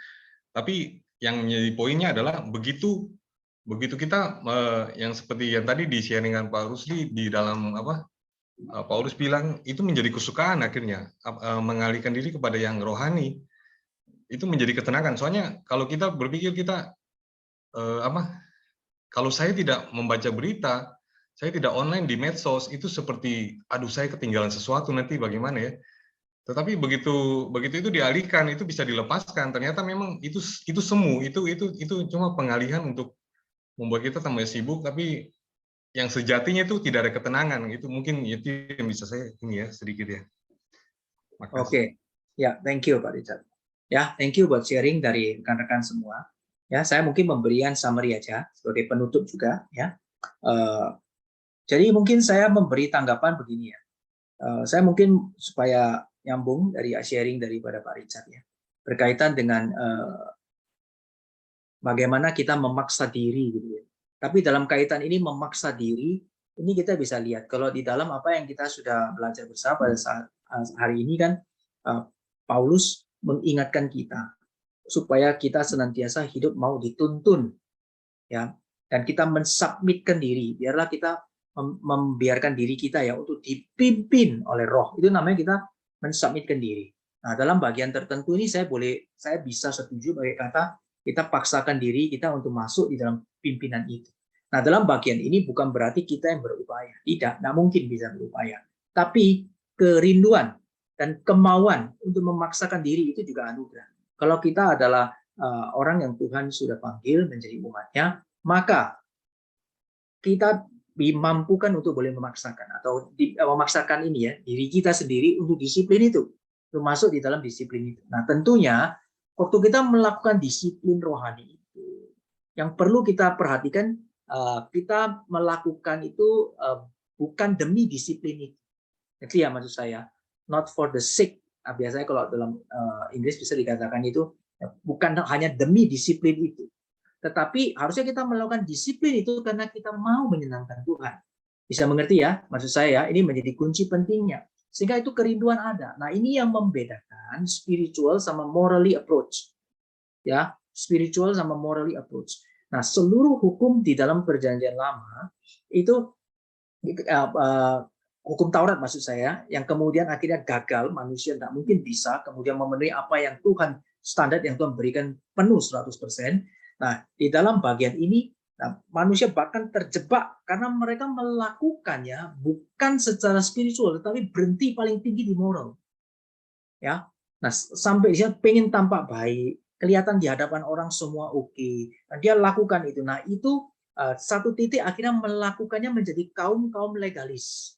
Tapi yang menjadi poinnya adalah begitu kita yang seperti yang tadi di sharingan Pak Rusli di dalam Paulus bilang itu menjadi kesukaan akhirnya mengalihkan diri kepada yang rohani itu menjadi ketenangan. Soalnya kalau kita berpikir kita kalau saya tidak membaca berita, saya tidak online di medsos, itu seperti aduh saya ketinggalan sesuatu nanti bagaimana ya. Tetapi begitu itu dialihkan, itu bisa dilepaskan. Ternyata memang itu semu, itu cuma pengalihan untuk membuat kita tambah sibuk, tapi yang sejatinya itu tidak ada ketenangan. Itu mungkin itu yang bisa saya ini ya sedikit ya. Makasih. Oke, ya, thank you Pak Richard. Ya, thank you buat sharing dari rekan-rekan semua. Ya, saya mungkin memberikan summary aja sebagai penutup juga ya. Jadi mungkin saya memberi tanggapan begini ya. Saya mungkin supaya nyambung dari sharing daripada Pak Richard ya, berkaitan dengan bagaimana kita memaksa diri gitu ya. Tapi dalam kaitan ini memaksa diri, ini kita bisa lihat kalau di dalam apa yang kita sudah belajar bersama pada saat hari ini kan Paulus mengingatkan kita supaya kita senantiasa hidup mau dituntun ya, dan kita mensubmitkan diri, biarlah kita membiarkan diri kita ya untuk dipimpin oleh Roh. Itu namanya kita mensubmitkan diri. Nah, dalam bagian tertentu ini saya bisa setuju pakai kata kita paksakan diri kita untuk masuk di dalam pimpinan itu. Nah, dalam bagian ini bukan berarti kita yang berupaya. Tidak mungkin bisa berupaya. Tapi kerinduan dan kemauan untuk memaksakan diri itu juga anugerah. Kalau kita adalah orang yang Tuhan sudah panggil menjadi umatnya, maka kita dimampukan untuk boleh memaksakan atau memaksakan ini ya diri kita sendiri untuk disiplin itu, untuk masuk di dalam disiplin itu. Nah, tentunya waktu kita melakukan disiplin rohani itu, yang perlu kita perhatikan, kita melakukan itu bukan demi disiplin itu. Jadi ya maksud saya, not for the sake. Biasanya kalau dalam Inggris bisa dikatakan itu bukan hanya demi disiplin itu, tetapi harusnya kita melakukan disiplin itu karena kita mau menyenangkan Tuhan. Bisa mengerti ya maksud saya? Ini menjadi kunci pentingnya, sehingga itu kerinduan ada. Nah, ini yang membedakan spiritual sama morally approach ya, spiritual sama morally approach. Nah, seluruh hukum di dalam perjanjian lama itu hukum Taurat maksud saya, yang kemudian akhirnya gagal, manusia tidak mungkin bisa kemudian memenuhi apa yang Tuhan, standar yang Tuhan berikan penuh 100%. Nah, di dalam bagian ini, manusia bahkan terjebak karena mereka melakukannya bukan secara spiritual, tetapi berhenti paling tinggi di moral. Ya, nah sampai dia pengen tampak baik, kelihatan di hadapan orang semua oke. Nah, dia lakukan itu. Nah, itu satu titik akhirnya melakukannya menjadi kaum legalis.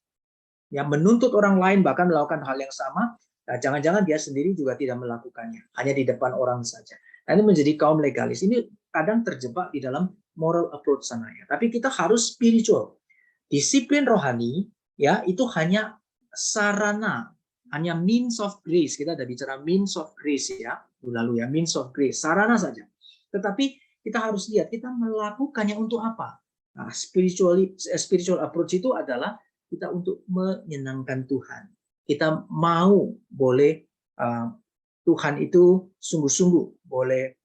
Yang menuntut orang lain bahkan melakukan hal yang sama, jangan-jangan dia sendiri juga tidak melakukannya, hanya di depan orang saja. Nah, ini menjadi kaum legalis. Ini kadang terjebak di dalam moral approach sana ya. Tapi kita harus spiritual. Disiplin rohani ya itu hanya sarana, hanya means of grace. Kita ada bicara means of grace ya, lalu ya means of grace, sarana saja. Tetapi kita harus lihat kita melakukannya untuk apa. Nah, spiritual approach itu adalah kita untuk menyenangkan Tuhan. Kita mau boleh Tuhan itu sungguh-sungguh boleh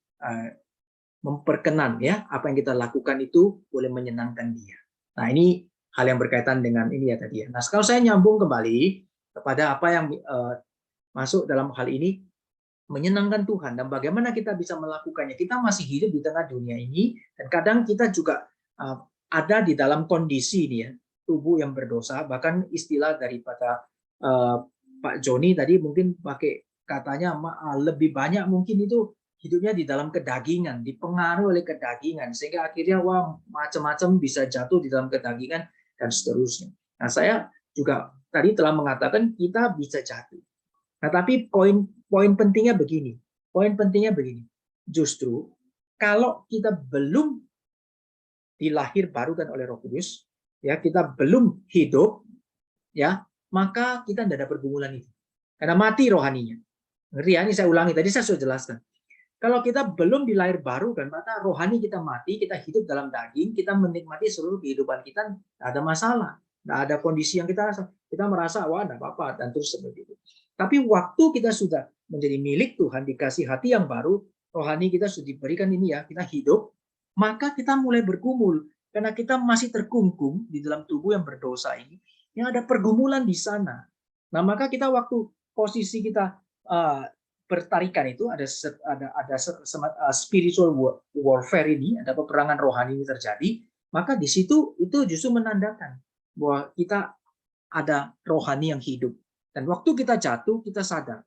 memperkenan ya, apa yang kita lakukan itu boleh menyenangkan Dia. Nah, ini hal yang berkaitan dengan ini ya tadi ya. Nah, kalau saya nyambung kembali kepada apa yang masuk dalam hal ini, menyenangkan Tuhan dan bagaimana kita bisa melakukannya. Kita masih hidup di tengah dunia ini dan kadang kita juga ada di dalam kondisi ini ya, tubuh yang berdosa. Bahkan istilah daripada Pak Joni tadi mungkin pakai katanya lebih banyak mungkin itu hidupnya di dalam kedagingan, dipengaruhi oleh kedagingan, sehingga akhirnya macam-macam bisa jatuh di dalam kedagingan dan seterusnya. Nah, saya juga tadi telah mengatakan kita bisa jatuh. Nah, tapi poin pentingnya begini. Justru kalau kita belum dilahir barukan oleh Roh Kudus, ya kita belum hidup, ya maka kita tidak ada pergumulan itu, karena mati rohaninya. Ngerti ya? Ini saya ulangi, tadi saya sudah jelaskan. Kalau kita belum dilahir baru kan, maka rohani kita mati, kita hidup dalam daging, kita menikmati seluruh kehidupan kita, tidak ada masalah. Tidak ada kondisi yang kita rasa. Kita merasa, wah tidak apa-apa, dan terus seperti itu. Tapi waktu kita sudah menjadi milik Tuhan, dikasih hati yang baru, rohani kita sudah diberikan ini ya, kita hidup, maka kita mulai bergumul. Karena kita masih terkungkung di dalam tubuh yang berdosa ini, yang ada pergumulan di sana. Nah, maka kita waktu posisi kita bertarikan itu ada spiritual warfare ini, ada peperangan rohani ini terjadi, maka di situ itu justru menandakan bahwa kita ada rohani yang hidup. Dan waktu kita jatuh, kita sadar.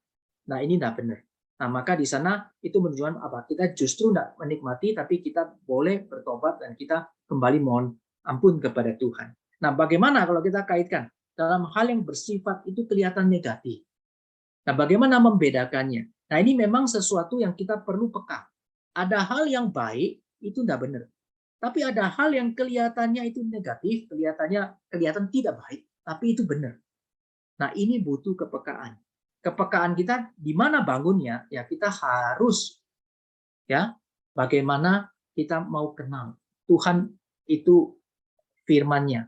Nah, ini tidak benar. Nah, maka di sana itu menunjukkan apa? Kita justru tidak menikmati, tapi kita boleh bertobat dan kita kembali mohon ampun kepada Tuhan. Nah, bagaimana kalau kita kaitkan dalam hal yang bersifat itu kelihatan negatif? Nah, bagaimana membedakannya? Nah, ini memang sesuatu yang kita perlu peka. Ada hal yang baik itu tidak benar. Tapi ada hal yang kelihatannya itu negatif, kelihatan tidak baik, tapi itu benar. Nah, ini butuh kepekaan. Kepekaan kita di mana bangunnya? Ya, kita harus ya bagaimana kita mau kenal Tuhan itu firman-Nya.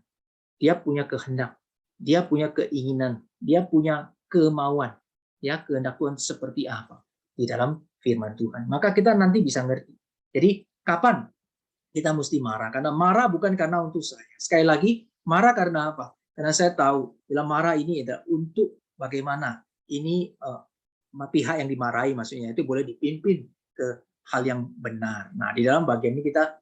Dia punya kehendak, dia punya keinginan, dia punya kemauan. Ya, kehendak Tuhan seperti apa di dalam firman Tuhan. Maka kita nanti bisa ngerti. Jadi, kapan kita mesti marah? Karena marah bukan karena untuk saya. Sekali lagi, marah karena apa? Karena saya tahu, bila marah ini ada untuk bagaimana ini pihak yang dimarahi, maksudnya itu boleh dipimpin ke hal yang benar. Nah, di dalam bagian ini kita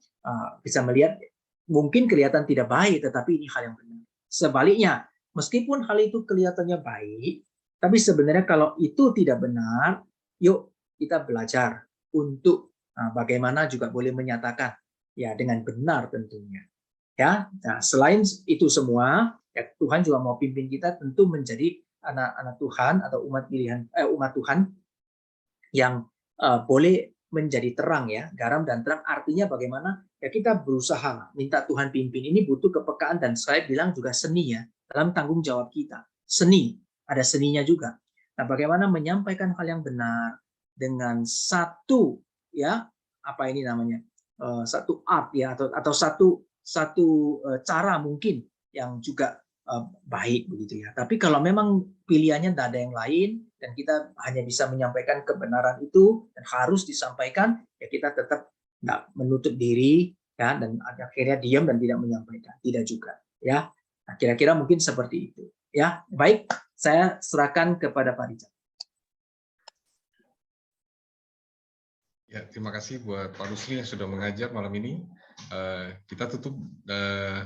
bisa melihat mungkin kelihatan tidak baik, tetapi ini hal yang benar. Sebaliknya, meskipun hal itu kelihatannya baik, tapi sebenarnya kalau itu tidak benar, yuk kita belajar untuk bagaimana juga boleh menyatakan ya dengan benar tentunya. Ya, nah, selain itu semua, ya, Tuhan juga mau pimpin kita tentu menjadi anak-anak Tuhan atau umat Tuhan yang boleh menjadi terang ya, garam dan terang. Artinya bagaimana? Ya kita berusaha minta Tuhan pimpin. Ini butuh kepekaan dan saya bilang juga seni ya dalam tanggung jawab kita. Seni. Ada seninya juga. Nah, bagaimana menyampaikan hal yang benar dengan satu ya apa ini namanya satu art ya atau satu cara mungkin yang juga baik begitu ya. Tapi kalau memang pilihannya tidak ada yang lain dan kita hanya bisa menyampaikan kebenaran itu dan harus disampaikan, ya kita tetap tidak menutup diri ya dan akhirnya diam dan tidak menyampaikan, tidak juga ya. Nah, kira-kira mungkin seperti itu ya. Baik. Saya serahkan kepada Pak Richard. Ya, terima kasih buat Pak Rusli yang sudah mengajar malam ini. Kita tutup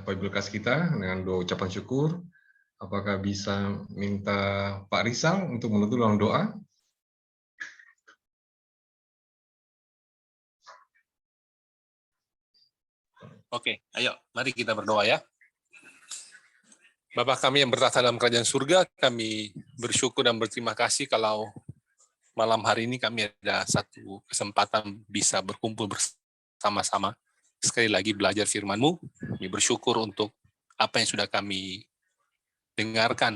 Bible class kita dengan doa ucapan syukur. Apakah bisa minta Pak Rizal untuk menutup dalam doa? Oke, ayo, mari kita berdoa ya. Bapa kami yang bertahta dalam kerajaan surga, kami bersyukur dan berterima kasih kalau malam hari ini kami ada satu kesempatan bisa berkumpul bersama-sama. Sekali lagi belajar firman-Mu, kami bersyukur untuk apa yang sudah kami dengarkan